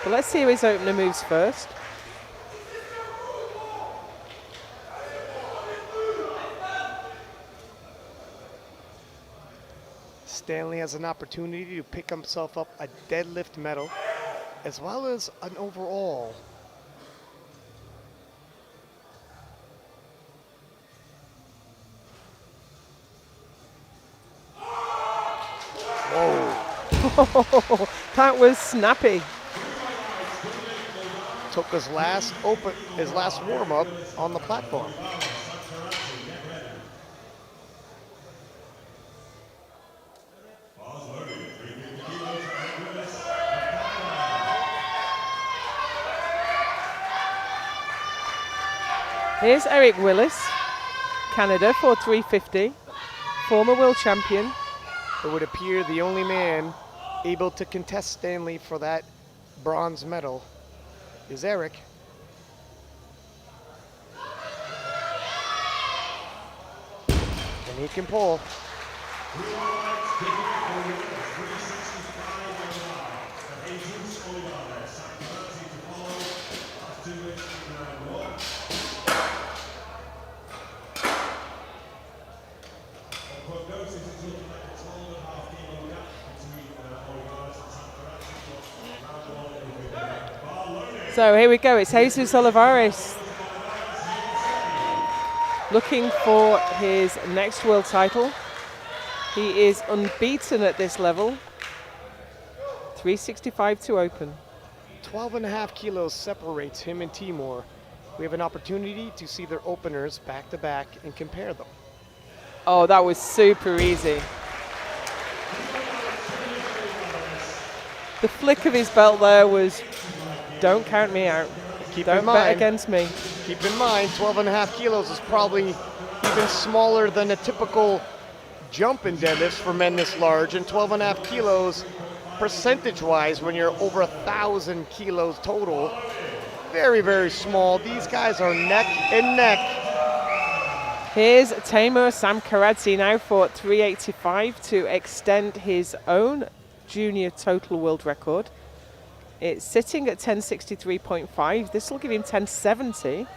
[SPEAKER 1] But let's see how his opener moves first.
[SPEAKER 3] Stanley has an opportunity to pick himself up a deadlift medal as well as an overall.
[SPEAKER 1] Whoa. That was snappy.
[SPEAKER 3] Took his last warm-up on the platform.
[SPEAKER 1] Here's Eric Willis, Canada, for 350, former world champion.
[SPEAKER 3] It would appear the only man able to contest Stanley for that bronze medal is Eric. And he can pull.
[SPEAKER 1] So here we go, it's Jesus Olivares looking for his next world title. He is unbeaten at this level. 365 to open.
[SPEAKER 3] 12.5 kilos separates him and Timur. We have an opportunity to see their openers back to back and compare them.
[SPEAKER 1] Oh, that was super easy. The flick of his belt there was, don't count me out. Don't bet against me.
[SPEAKER 3] Keep in mind, 12.5 kilos is probably even smaller than a typical jump in deadlifts for men this large, and 12.5 kilos percentage-wise, when you're over 1,000 kilos total, very, very small. These guys are neck and neck.
[SPEAKER 1] Here's Timur Samkaradze now for 385 to extend his own junior total world record. It's sitting at 1063.5. This will give him 1070.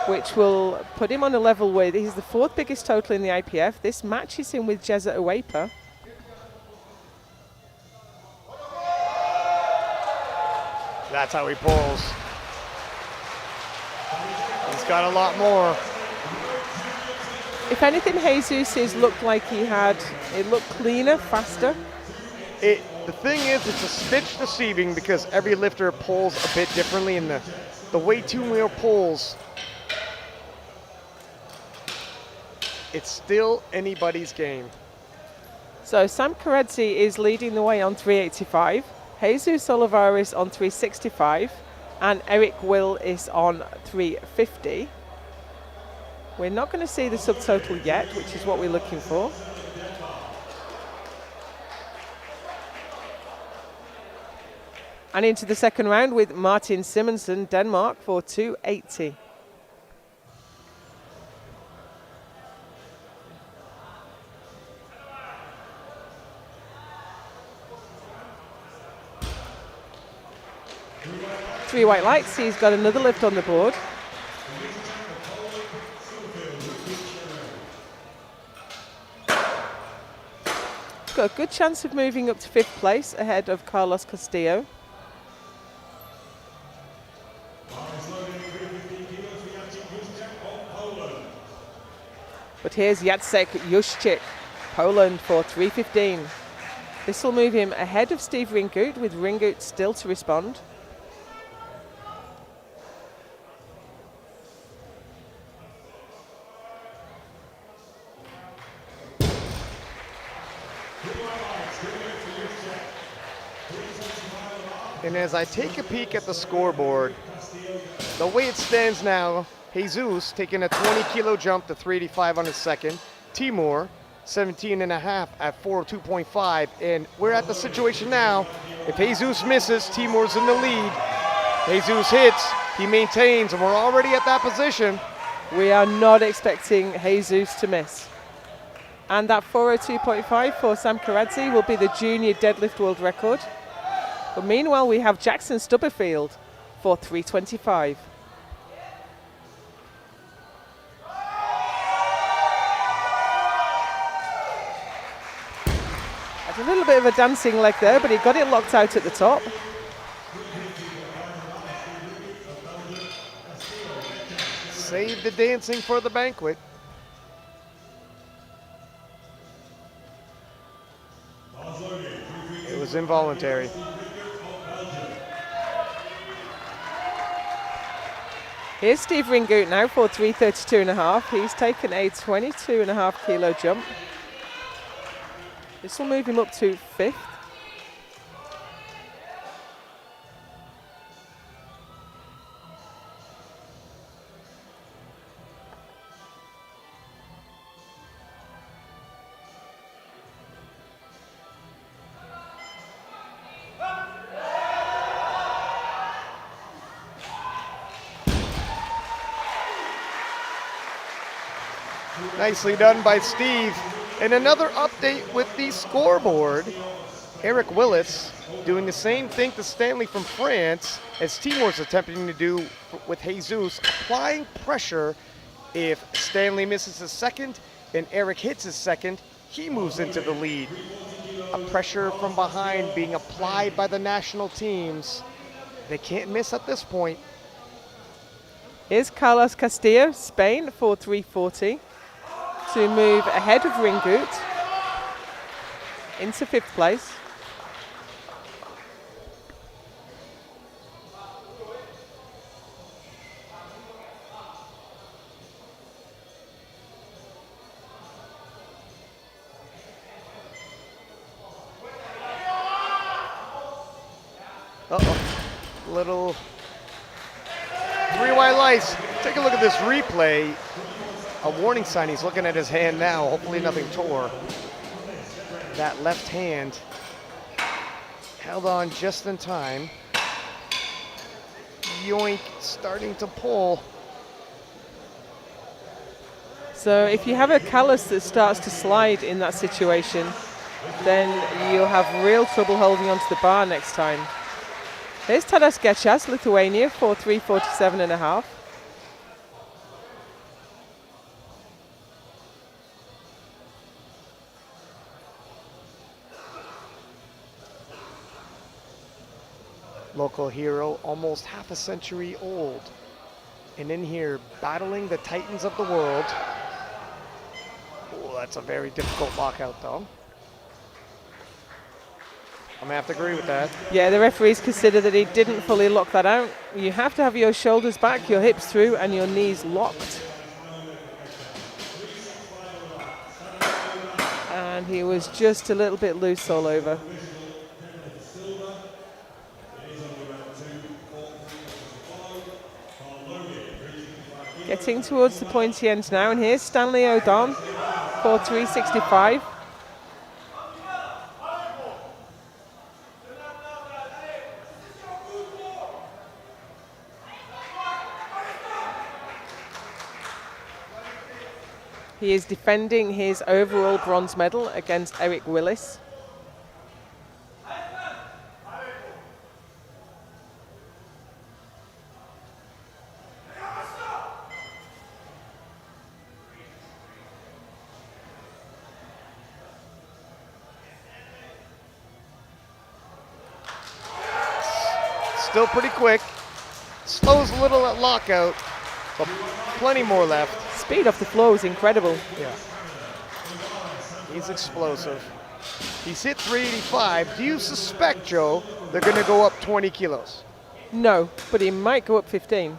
[SPEAKER 1] Which will put him on a level where he's the 4th biggest total in the IPF. This matches him with Jeza Uwepa.
[SPEAKER 3] That's how he pulls. He's got a lot more.
[SPEAKER 1] If anything, Jesus's looked like it looked cleaner, faster.
[SPEAKER 3] The thing is, it's a stitch deceiving because every lifter pulls a bit differently, and the way Timur pulls, it's still anybody's game.
[SPEAKER 1] So Samkaradze is leading the way on 385. Jesus Olivares on 365. And Eric Will is on 350. We're not going to see the subtotal yet, which is what we're looking for. And into the second round with Martin Simonsen, Denmark, for 280. Three white lights, he's got another lift on the board. Got a good chance of moving up to 5th place ahead of Carlos Castillo. But here's Jacek Juszczyk, Poland, for 315. This will move him ahead of Steve Ringut, with Ringut still to respond.
[SPEAKER 3] And as I take a peek at the scoreboard, the way it stands now, Jesus taking a 20 kilo jump to 385 on his second. Timur, 17 and a half at 402.5. And we're at the situation now, if Jesus misses, Timur's in the lead. Jesus hits, he maintains, and we're already at that position.
[SPEAKER 1] We are not expecting Jesus to miss. And that 402.5 for Samkaradze will be the junior deadlift world record. But meanwhile, we have Jackson Stubberfield for 325. Had a little bit of a dancing leg there, but he got it locked out at the top.
[SPEAKER 3] Save the dancing for the banquet. It was involuntary.
[SPEAKER 1] Here's Steve Ringut now for 332.5. He's taken a 22.5 kilo jump. This will move him up to 5th.
[SPEAKER 3] Nicely done by Steve. And another update with the scoreboard. Eric Willis doing the same thing to Stanley from France as Timur's attempting to do with Jesus, applying pressure. If Stanley misses his second and Eric hits his second, he moves into the lead. A pressure from behind being applied by the national teams. They can't miss at this point.
[SPEAKER 1] Here's Carlos Castillo, Spain, for 340 to move ahead of Ringut into 5th place.
[SPEAKER 3] Little 3 wide lights. Take a look at this replay. A warning sign. He's looking at his hand now. Hopefully nothing tore. That left hand held on just in time. Yoink, starting to pull.
[SPEAKER 1] So if you have a callus that starts to slide in that situation, then you'll have real trouble holding onto the bar next time. Here's Tadas Gečas, Lithuania, for 347.5.
[SPEAKER 3] Local hero, almost half a century old. And in here, battling the titans of the world. Oh, that's a very difficult lockout, though. I'm gonna have to agree with that.
[SPEAKER 1] Yeah, the referees consider that he didn't fully lock that out. You have to have your shoulders back, your hips through, and your knees locked. And he was just a little bit loose all over. Getting towards the pointy end now, and here's Stanley O'Don for 365. He is defending his overall bronze medal against Eric Willis.
[SPEAKER 3] Still pretty quick. Slows a little at lockout, but plenty more left.
[SPEAKER 1] Speed off the floor is incredible.
[SPEAKER 3] Yeah. He's explosive. He's hit 385. Do you suspect, Joe, they're going to go up 20 kilos?
[SPEAKER 1] No, but he might go up 15.
[SPEAKER 3] I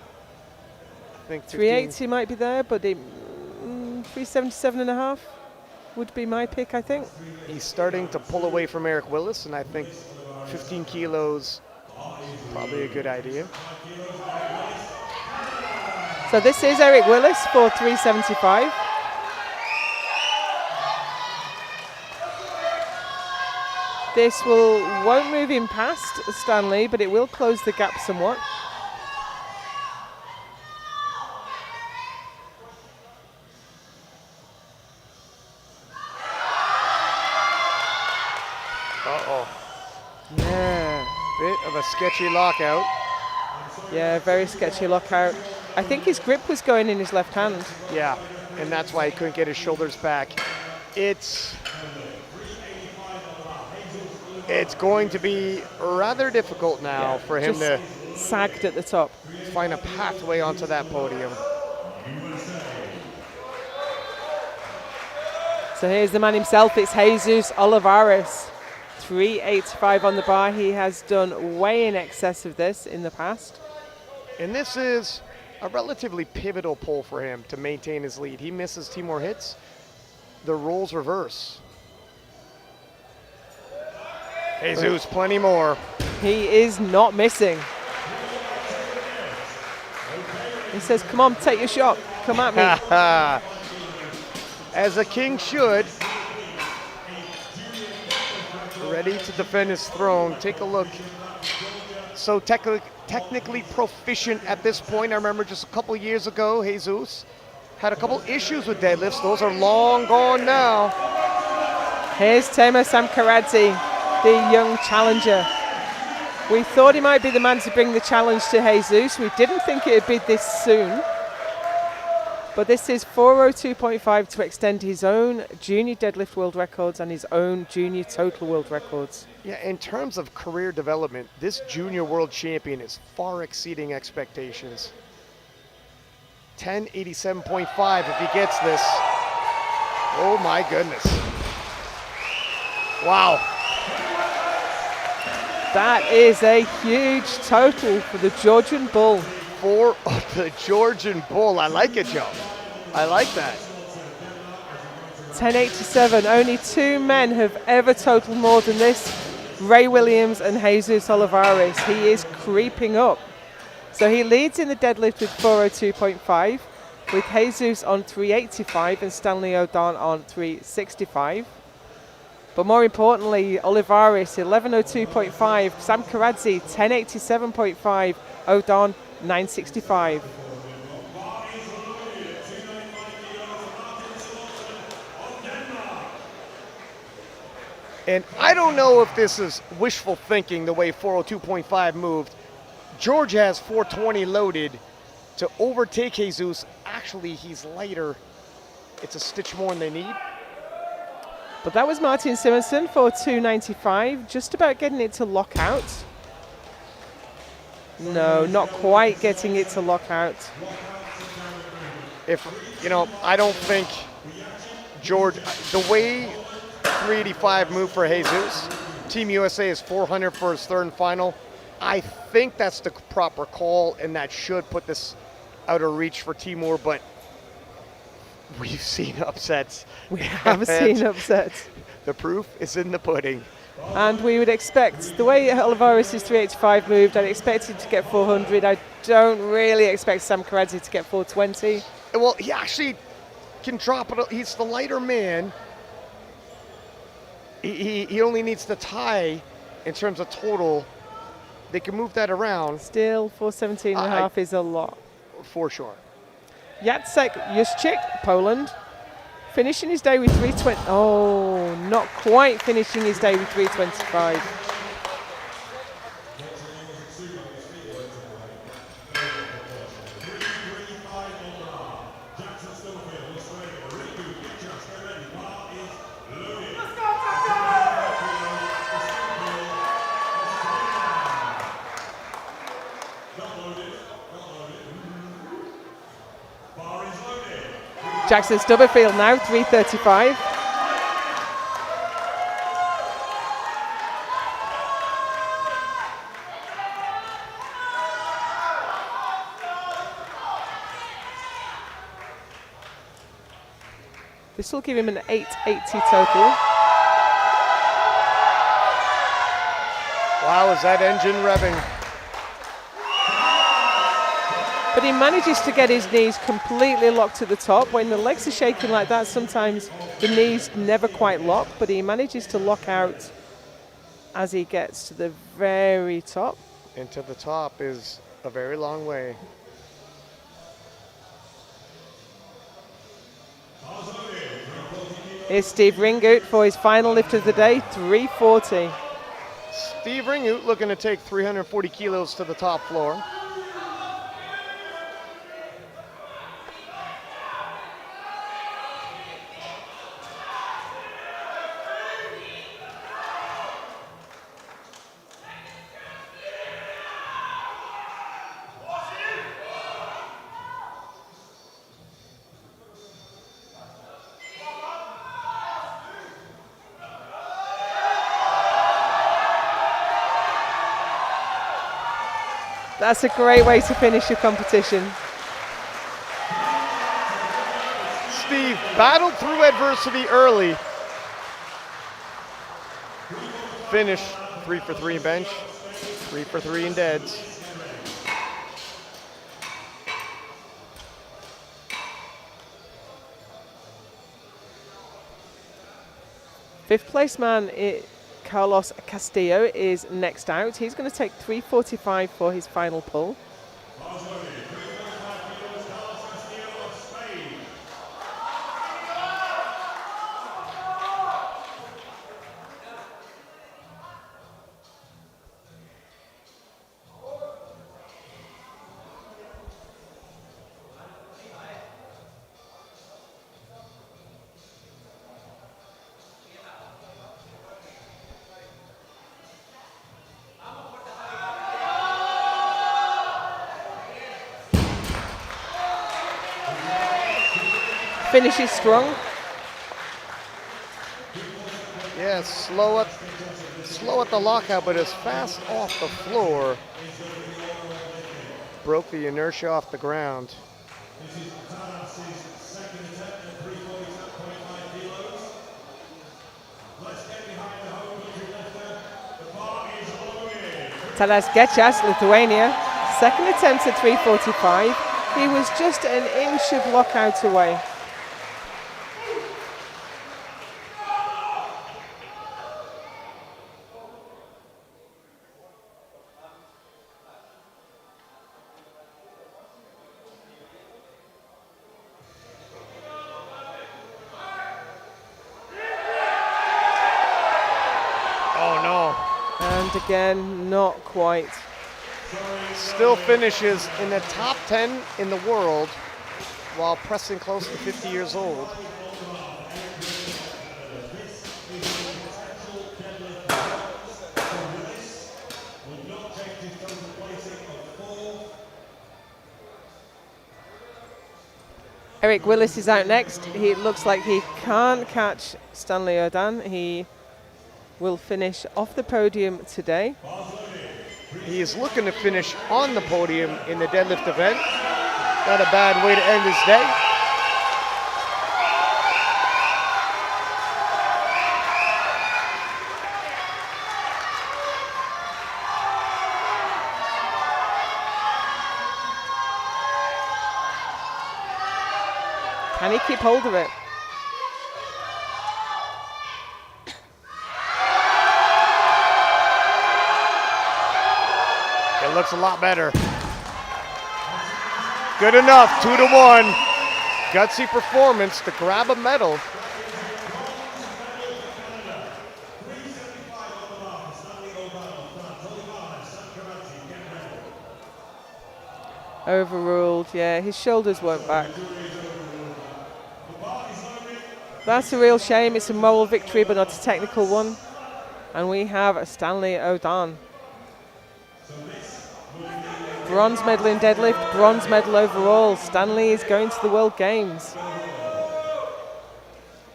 [SPEAKER 3] think 15.
[SPEAKER 1] 380 might be there, but 377.5 would be my pick, I think.
[SPEAKER 3] He's starting to pull away from Eric Willis, and I think 15 kilos probably a good idea.
[SPEAKER 1] So this is Eric Willis for 375. This won't move him past Stanley, but it will close the gap somewhat.
[SPEAKER 3] Uh-oh.
[SPEAKER 1] Yeah.
[SPEAKER 3] Bit of a sketchy lockout.
[SPEAKER 1] Yeah, very sketchy lockout. I think his grip was going in his left hand.
[SPEAKER 3] Yeah, and that's why he couldn't get his shoulders back. It's going to be rather difficult now for him
[SPEAKER 1] just
[SPEAKER 3] to
[SPEAKER 1] sagged at the top.
[SPEAKER 3] find a pathway onto that podium.
[SPEAKER 1] So here's the man himself, it's Jesus Olivares. 385 on the bar. He has done way in excess of this in the past.
[SPEAKER 3] And this is a relatively pivotal pull for him to maintain his lead. He misses 2 more hits, the roles reverse. Jesus, plenty more.
[SPEAKER 1] He is not missing. He says, come on, take your shot. Come at me.
[SPEAKER 3] As a king should. Ready to defend his throne. Take a look. So technically proficient at this point. I remember just a couple years ago, Jesus had a couple issues with deadlifts. Those are long gone now.
[SPEAKER 1] Here's Teemu Samkaradze, the young challenger. We thought he might be the man to bring the challenge to Jesus. We didn't think it would be this soon. But this is 402.5 to extend his own junior deadlift world records and his own junior total world records.
[SPEAKER 3] Yeah, in terms of career development, this junior world champion is far exceeding expectations. 1087.5 if he gets this. Oh my goodness. Wow.
[SPEAKER 1] That is a huge total for the Georgian Bull.
[SPEAKER 3] For the Georgian Bull. I like it, Joe. I like that.
[SPEAKER 1] 1087. Only two men have ever totaled more than this. Ray Williams and Jesus Olivares. He is creeping up. So he leads in the deadlift with 402.5, with Jesus on 385 and Stanley O'Don on 365. But more importantly, Olivares 1102.5, Sam Karadze 1087.5, O'Don 965.
[SPEAKER 3] And I don't know if this is wishful thinking the way 402.5 moved. George has 420 loaded to overtake Jesus. Actually, he's lighter. It's a stitch more than they need.
[SPEAKER 1] But that was Martin Simonson for 295, just about getting it to lock out. No, not quite getting it to lock out.
[SPEAKER 3] I don't think George, the way 385 moved for Jesus, Team USA is 400 for his third and final. I think that's the proper call, and that should put this out of reach for Timur, but we've seen upsets.
[SPEAKER 1] We have seen upsets.
[SPEAKER 3] The proof is in the pudding.
[SPEAKER 1] And we would expect, the way Olivares' 385 moved, I'd expect him to get 400. I don't really expect Sam Karadze to get 420.
[SPEAKER 3] Well, he actually can drop it. He's the lighter man. He only needs to tie in terms of total. They can move that around.
[SPEAKER 1] Still, 417.5 is a lot.
[SPEAKER 3] For sure.
[SPEAKER 1] Jacek Juszczyk, Poland, finishing his day with 320. Oh, not quite finishing his day with 325. Jackson Stubblefield now, 335. This will give him an 880 total.
[SPEAKER 3] Wow, is that engine revving?
[SPEAKER 1] But he manages to get his knees completely locked at the top. When the legs are shaking like that, sometimes the knees never quite lock, but he manages to lock out as he gets to the very top.
[SPEAKER 3] And to the top is a very long way.
[SPEAKER 1] Here's Steve Ringoot for his final lift of the day, 340.
[SPEAKER 3] Steve Ringoot looking to take 340 kilos to the top floor.
[SPEAKER 1] That's a great way to finish your competition.
[SPEAKER 3] Steve battled through adversity early. Finish 3 for 3 in bench, 3 for 3 in deads.
[SPEAKER 1] Fifth place man, Carlos Castillo, is next out. He's going to take 345 for his final pull. Finishes strong.
[SPEAKER 3] Yeah, slow at the lockout, but is fast off the floor. Broke the inertia off the ground.
[SPEAKER 1] Tadas Gečas, Lithuania, second attempt at 345. He was just an inch of lockout away.
[SPEAKER 3] Oh no.
[SPEAKER 1] And again, not quite.
[SPEAKER 3] Still finishes in the top 10 in the world while pressing close to 50 years old.
[SPEAKER 1] Eric Willis is out next. He looks like he can't catch Stanley Odan. He will finish off the podium today.
[SPEAKER 3] He is looking to finish on the podium in the deadlift event. Not a bad way to end his day.
[SPEAKER 1] Can he keep hold of it?
[SPEAKER 3] It looks a lot better. Good enough, 2-1. Gutsy performance to grab a medal.
[SPEAKER 1] Overruled, yeah, his shoulders weren't back. That's a real shame. It's a moral victory, but not a technical one. And we have a Stanley Odan. Bronze medal in deadlift, bronze medal overall. Stanley is going to the World Games.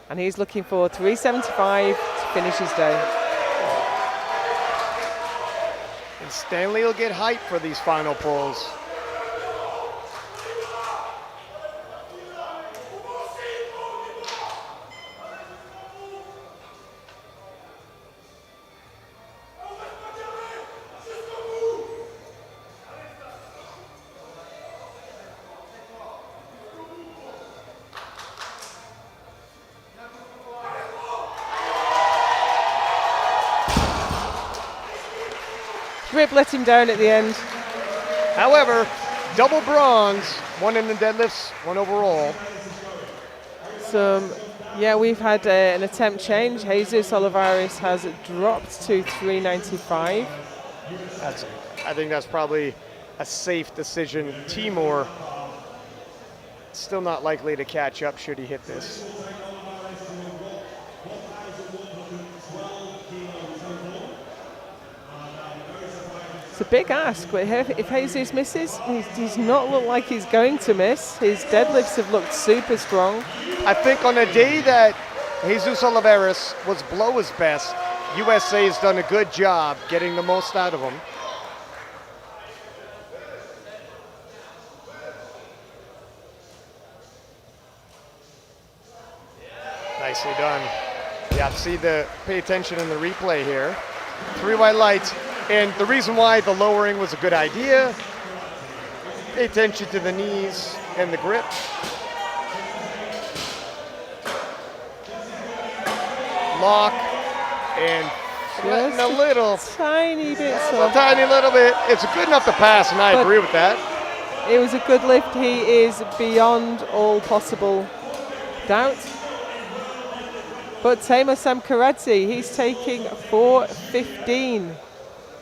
[SPEAKER 1] And he's looking for 375 to finish his day.
[SPEAKER 3] And Stanley will get hyped for these final pulls.
[SPEAKER 1] Grip let him down at the end.
[SPEAKER 3] However, double bronze, one in the deadlifts, one overall.
[SPEAKER 1] Yeah, we've had an attempt change. Jesus Olivares has dropped to 395.
[SPEAKER 3] I think that's probably a safe decision. Timur still not likely to catch up should he hit this.
[SPEAKER 1] It's a big ask, but if Jesus misses, he's not looked like he's going to miss. His deadlifts have looked super strong.
[SPEAKER 3] I think on a day that Jesus Olivares was below his best, USA has done a good job getting the most out of him. Nicely done. Yeah, pay attention in the replay here. 3 white lights. And the reason why the lowering was a good idea, pay attention to the knees and the grip. Lock and flatten a little.
[SPEAKER 1] Tiny bit.
[SPEAKER 3] A tiny little bit. It's good enough to pass, and I agree with that.
[SPEAKER 1] It was a good lift. He is beyond all possible doubt. But Teemu Samkaradze, he's taking 4:15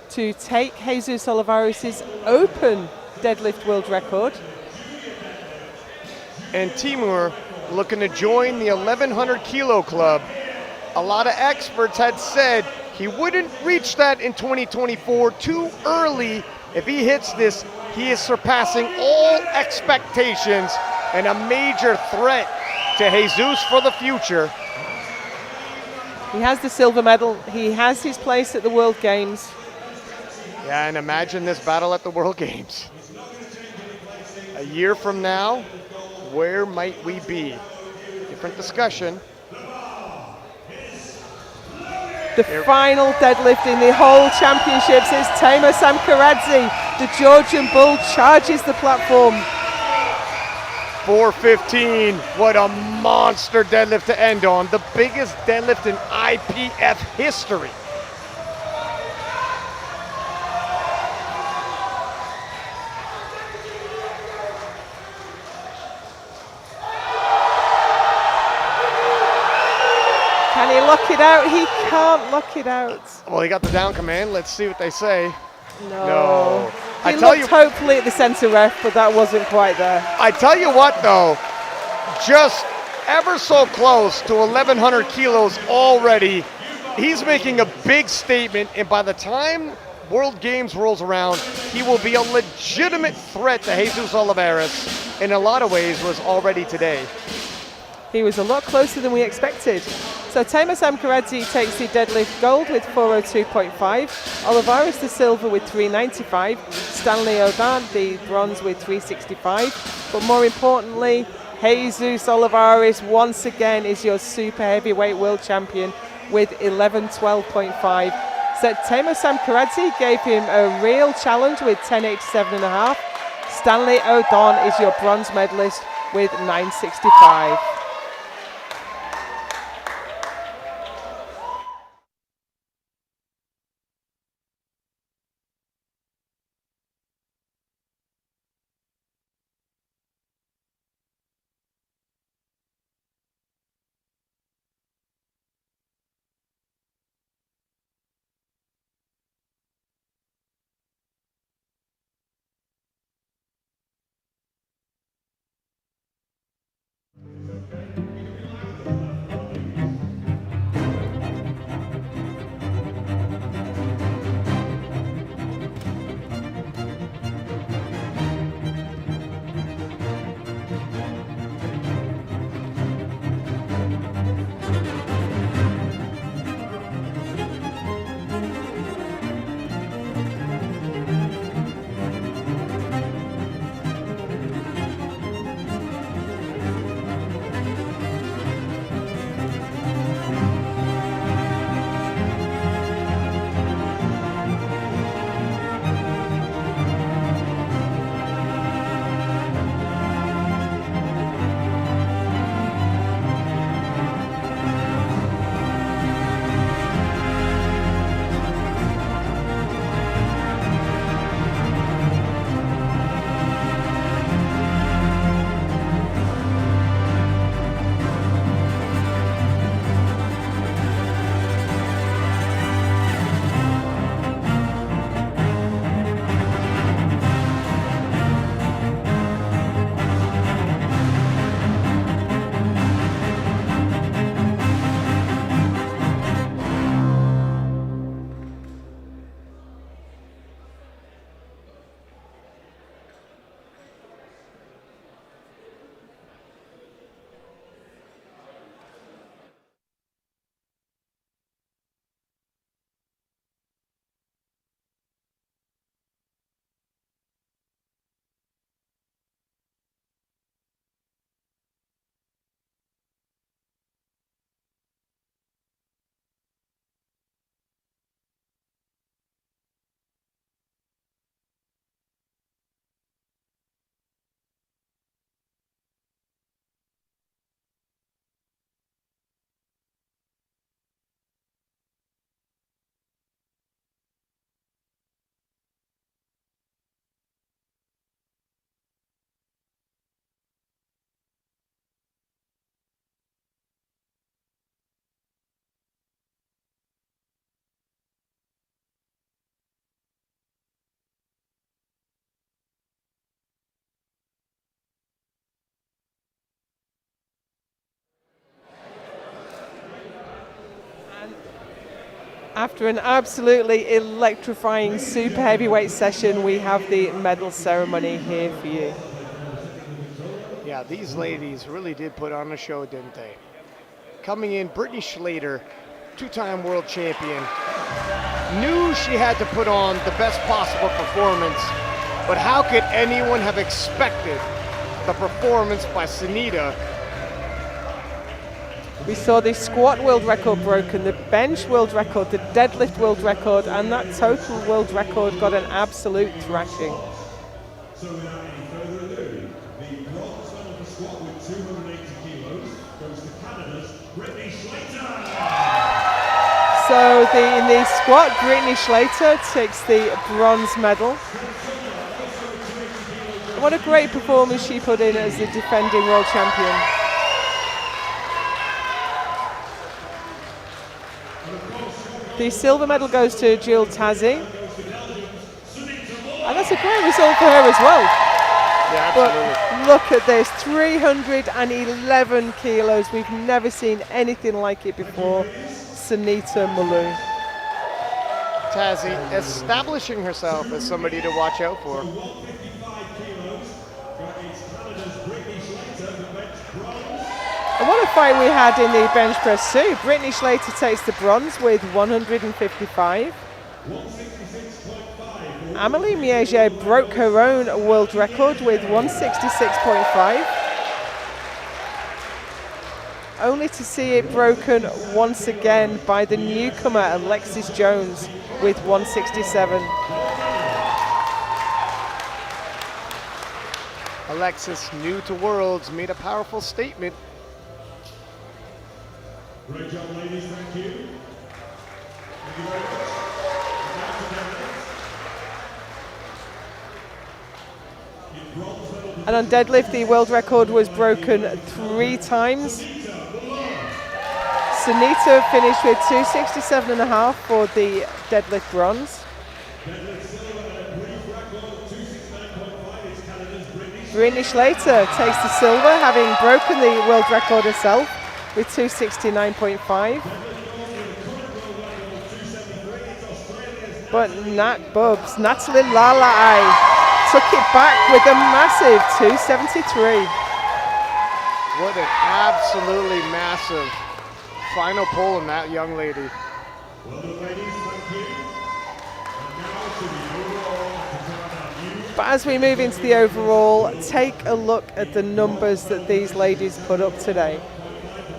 [SPEAKER 1] to take Jesus Olivares' open deadlift world record.
[SPEAKER 3] And Timur looking to join the 1100 kilo club. A lot of experts had said he wouldn't reach that in 2024 too early. If he hits this, he is surpassing all expectations and a major threat to Jesus for the future.
[SPEAKER 1] He has the silver medal. He has his place at the World Games.
[SPEAKER 3] Yeah, and imagine this battle at the World Games. A year from now, where might we be? Different discussion.
[SPEAKER 1] The final deadlift in the whole championships is Tamer Samkaradze. The Georgian Bull charges the platform.
[SPEAKER 3] 415, what a monster deadlift to end on. The biggest deadlift in IPF history.
[SPEAKER 1] Can he lock it out? He can't lock it out.
[SPEAKER 3] Well, he got the down command. Let's see what they say.
[SPEAKER 1] No.
[SPEAKER 3] I
[SPEAKER 1] He
[SPEAKER 3] tell
[SPEAKER 1] looked
[SPEAKER 3] you,
[SPEAKER 1] hopefully at the centre ref, but that wasn't quite there.
[SPEAKER 3] I tell you what though, just ever so close to 1,100 kilos already. He's making a big statement, and by the time World Games rolls around, he will be a legitimate threat to Jesus Oliveras. In a lot of ways, was already today.
[SPEAKER 1] He was a lot closer than we expected. So Tamer Samkaradze takes the deadlift gold with 402.5, Olivares the silver with 395, Stanley O'Dan the bronze with 365. But more importantly, Jesus Olivares once again is your super heavyweight world champion with 1112.5. So Tamer Samkaradze gave him a real challenge with 1087.5. Stanley O'Dan is your bronze medalist with 965. After an absolutely electrifying super heavyweight session, we have the medal ceremony here for you.
[SPEAKER 3] Yeah, these ladies really did put on a show, didn't they? Coming in, Brittany Schlater, two-time world champion, knew she had to put on the best possible performance, but how could anyone have expected the performance by Sunita?
[SPEAKER 1] We saw the squat world record broken, the bench world record, the deadlift world record, and that total world record got an absolute thrashing.
[SPEAKER 7] So without any further ado, the bronze medal for squat with 280 kilos goes to Canada's Brittany Schlater.
[SPEAKER 1] So in the squat, Brittany Schlater takes the bronze medal. What a great performance she put in as the defending world champion. The silver medal goes to Jill Tazzy. And that's a great result for her as well.
[SPEAKER 3] Yeah,
[SPEAKER 1] But
[SPEAKER 3] absolutely.
[SPEAKER 1] look at this, 311 kilos. We've never seen anything like it before. Sunita Mullu.
[SPEAKER 3] Tazzy establishing herself as somebody to watch out for.
[SPEAKER 7] 155 kilos, it's Canada's Brittany Schlater, the bench bronze.
[SPEAKER 1] And what a fight we had in the bench press too. Brittany Schlater takes the bronze with 155.
[SPEAKER 7] 166.5.
[SPEAKER 1] Amelie Miege broke her own world record with 166.5. Only to see it broken once again by the newcomer Alexis Jones with 167.
[SPEAKER 3] Alexis, new to Worlds, made a powerful statement.
[SPEAKER 7] Great job, ladies, thank you. Thank you very much. And now to deadlift. In bronze medal
[SPEAKER 1] And on deadlift, the world record was broken 3 times. Sunita finished with 267.5 for the deadlift bronze.
[SPEAKER 7] deadlift silver and a brief record of 269.5 is Canada's Brittany.
[SPEAKER 1] Brittany Schlater takes the silver, having broken the world record herself with 269.5. But Natalie Lalai took it back with a massive 273.
[SPEAKER 3] What an absolutely massive final pull in that young lady.
[SPEAKER 7] Well done, ladies, thank you. And now to the overall new.
[SPEAKER 1] But as we move into the overall, take a look at the numbers that these ladies put up today.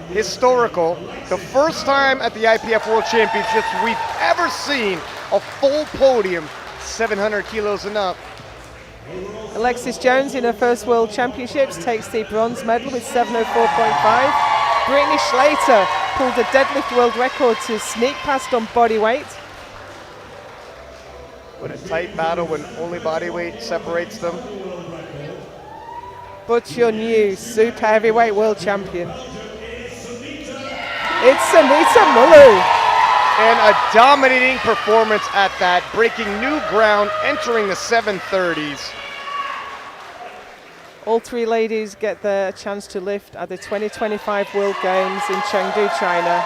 [SPEAKER 3] Historical, the first time at the IPF World Championships we've ever seen a full podium, 700 kilos and up.
[SPEAKER 1] Alexis Jones in her first World Championships takes the bronze medal with 704.5. Brittany Schlater pulled a deadlift world record to sneak past on body weight.
[SPEAKER 3] What a tight battle when only body weight separates them.
[SPEAKER 1] But your new super heavyweight world champion. It's Sunita Mullu.
[SPEAKER 3] And a dominating performance at that, breaking new ground, entering the 730s.
[SPEAKER 1] All 3 ladies get their chance to lift at the 2025 World Games in Chengdu, China.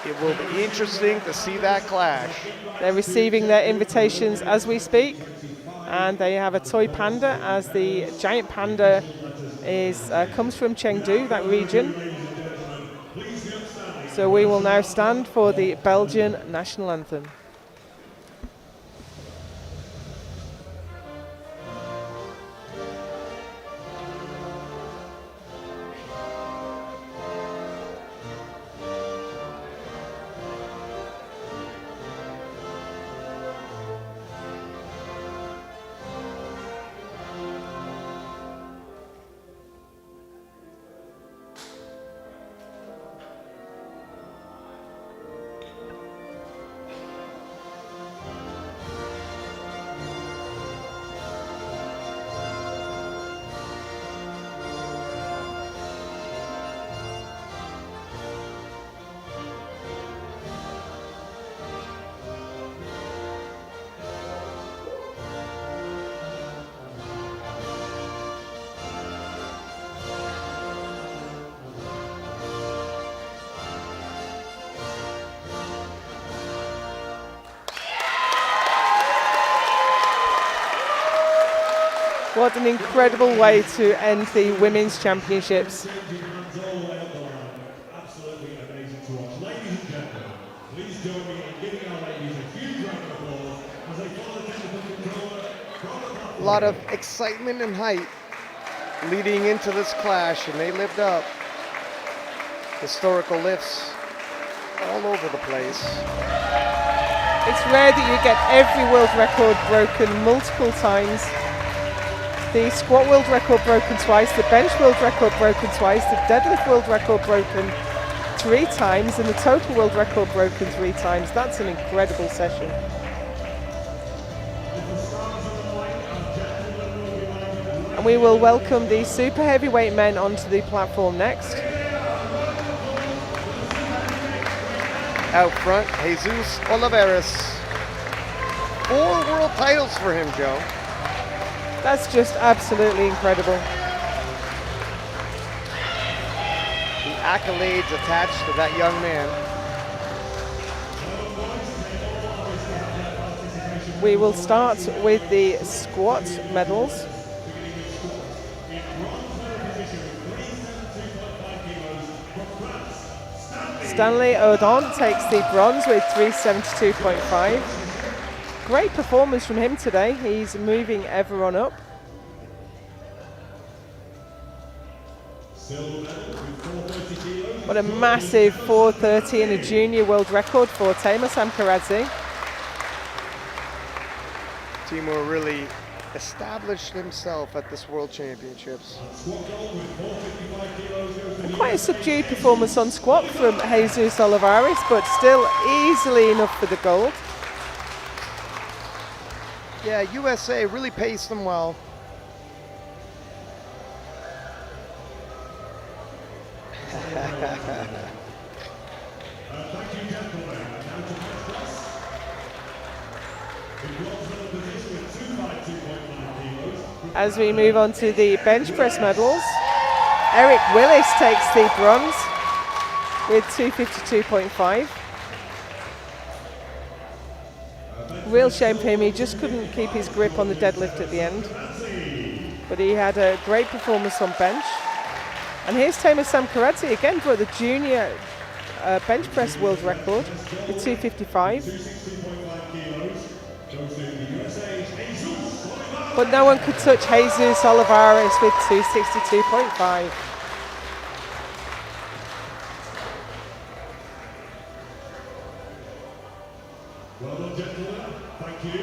[SPEAKER 3] It will be interesting to see that clash.
[SPEAKER 1] They're receiving their invitations as we speak, and they have a toy panda as the giant panda comes from Chengdu, that region. So we will now stand for the Belgian national anthem. What an incredible way to end the Women's Championships.
[SPEAKER 7] Absolutely amazing to watch. Ladies and gentlemen, please join me in giving our ladies a huge round of applause as they follow the technical controller from the platform.
[SPEAKER 3] A lot of excitement and hype leading into this clash, and they lived up. Historical lifts all over the place.
[SPEAKER 1] It's rare that you get every world record broken multiple times. The squat world record broken twice, the bench world record broken twice, the deadlift world record broken 3 times, and the total world record broken 3 times. That's an incredible session. And we will welcome the super heavyweight men onto the platform next.
[SPEAKER 3] Out front, Jesus Oliveras. 4 world titles for him, Joe.
[SPEAKER 1] That's just absolutely incredible.
[SPEAKER 3] The accolades attached to that young man.
[SPEAKER 1] We will start with the squat medals. Stanley Odon takes the bronze with 372.5. Great performance from him today. He's moving everyone up. What a massive 430 and a junior world record for Tamer Samkaradze.
[SPEAKER 3] Timur really established himself at this World Championships.
[SPEAKER 1] And quite a subdued performance on squat from Jesus Olivares, but still easily enough for the gold.
[SPEAKER 3] Yeah, USA really paced them well.
[SPEAKER 1] As we move on to the bench press medals, Eric Willis takes the bronze with 252.5. Real shame for him, he just couldn't keep his grip on the deadlift at the end. But he had a great performance on bench. And here's Tamer Samkaradze again for the junior bench press world record with 255. But no one could touch Jesus Olivares with 262.5.
[SPEAKER 7] Well done, gentlemen. Thank you.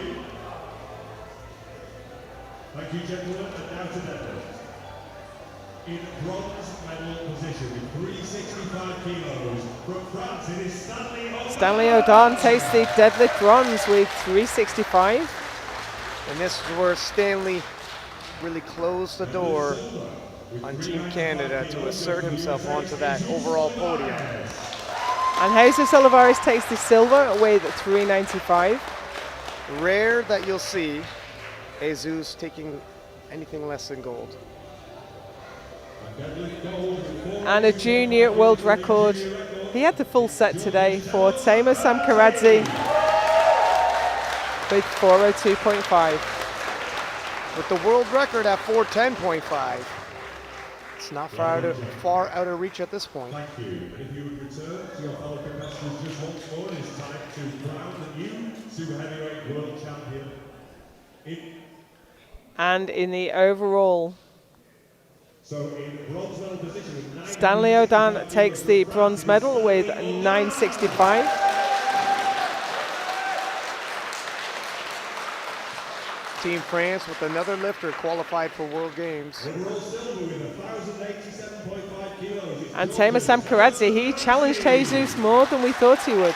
[SPEAKER 7] Thank you, gentlemen. And now to deadlift. In bronze medal position with 365 kilos from France, it is Stanley Odon.
[SPEAKER 1] Stanley Odon takes the deadlift bronze with 365.
[SPEAKER 3] And this is where Stanley really closed the door on Team Canada to assert himself onto that overall podium.
[SPEAKER 1] And Jesus Olivares takes the silver with 395.
[SPEAKER 3] Rare that you'll see Jesus taking anything less than gold.
[SPEAKER 1] And a junior world record. He had the full set today for Tamer Samkaradze with 402.5.
[SPEAKER 3] With the world record at 410.5. It's not far out of reach at this point.
[SPEAKER 7] Thank you. If you would return to your fellow competitors just once more, it is time to crown the new super heavyweight world champion.
[SPEAKER 1] And in the overall,
[SPEAKER 7] So in bronze medal position with 9.
[SPEAKER 1] Stanley Odon takes the bronze medal with 965.
[SPEAKER 3] Team France with another lifter qualified for World Games.
[SPEAKER 7] Overall silver with 1,087.5 kilos.
[SPEAKER 1] And Tamer Samkaradze, he challenged Jesus more than we thought he would.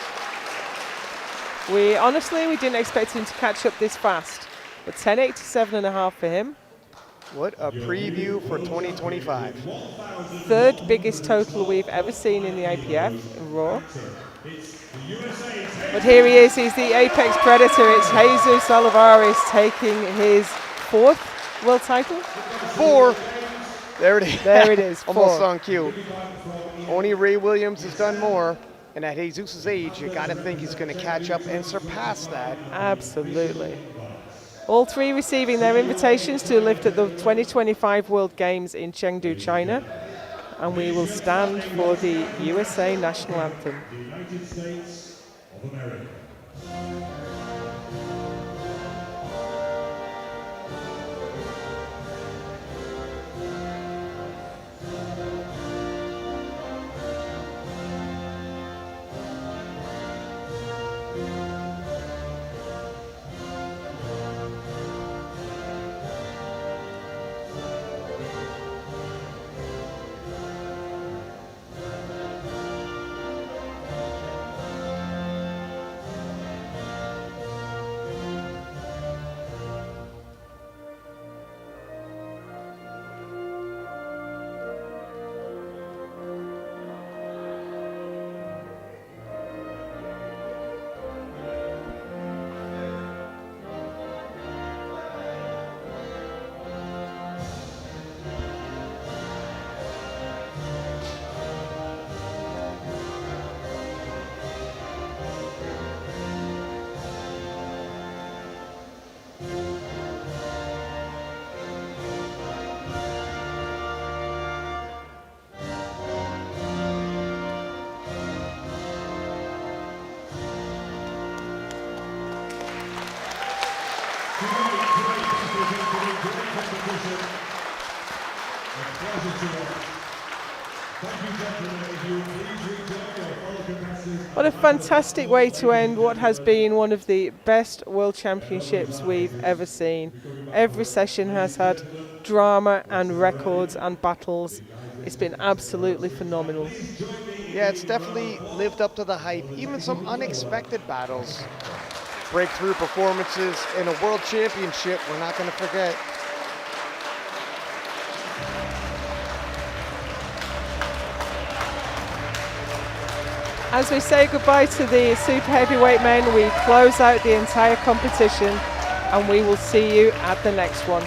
[SPEAKER 1] We didn't expect him to catch up this fast. But 1087.5 for him.
[SPEAKER 3] What a preview for 2025.
[SPEAKER 1] Third biggest total we've ever seen in the IPF in Raw. But here he is, he's the apex predator. It's Jesus Olivares taking his 4th world title.
[SPEAKER 3] 4. There it is.
[SPEAKER 1] There it is, 4.
[SPEAKER 3] Almost on cue. Only Ray Williams has done more. And at Jesus' age, you got to think he's going to catch up and surpass that.
[SPEAKER 1] Absolutely. All three receiving their invitations to lift at the 2025 World Games in Chengdu, China. And we will stand for the USA National Anthem.
[SPEAKER 7] The United States of America.
[SPEAKER 1] What a fantastic way to end what has been one of the best World Championships we've ever seen. Every session has had drama and records and battles. It's been absolutely phenomenal.
[SPEAKER 3] Yeah, it's definitely lived up to the hype. Even some unexpected battles. Breakthrough performances in a World Championship we're not going to forget.
[SPEAKER 1] As we say goodbye to the super heavyweight men, we close out the entire competition and we will see you at the next one.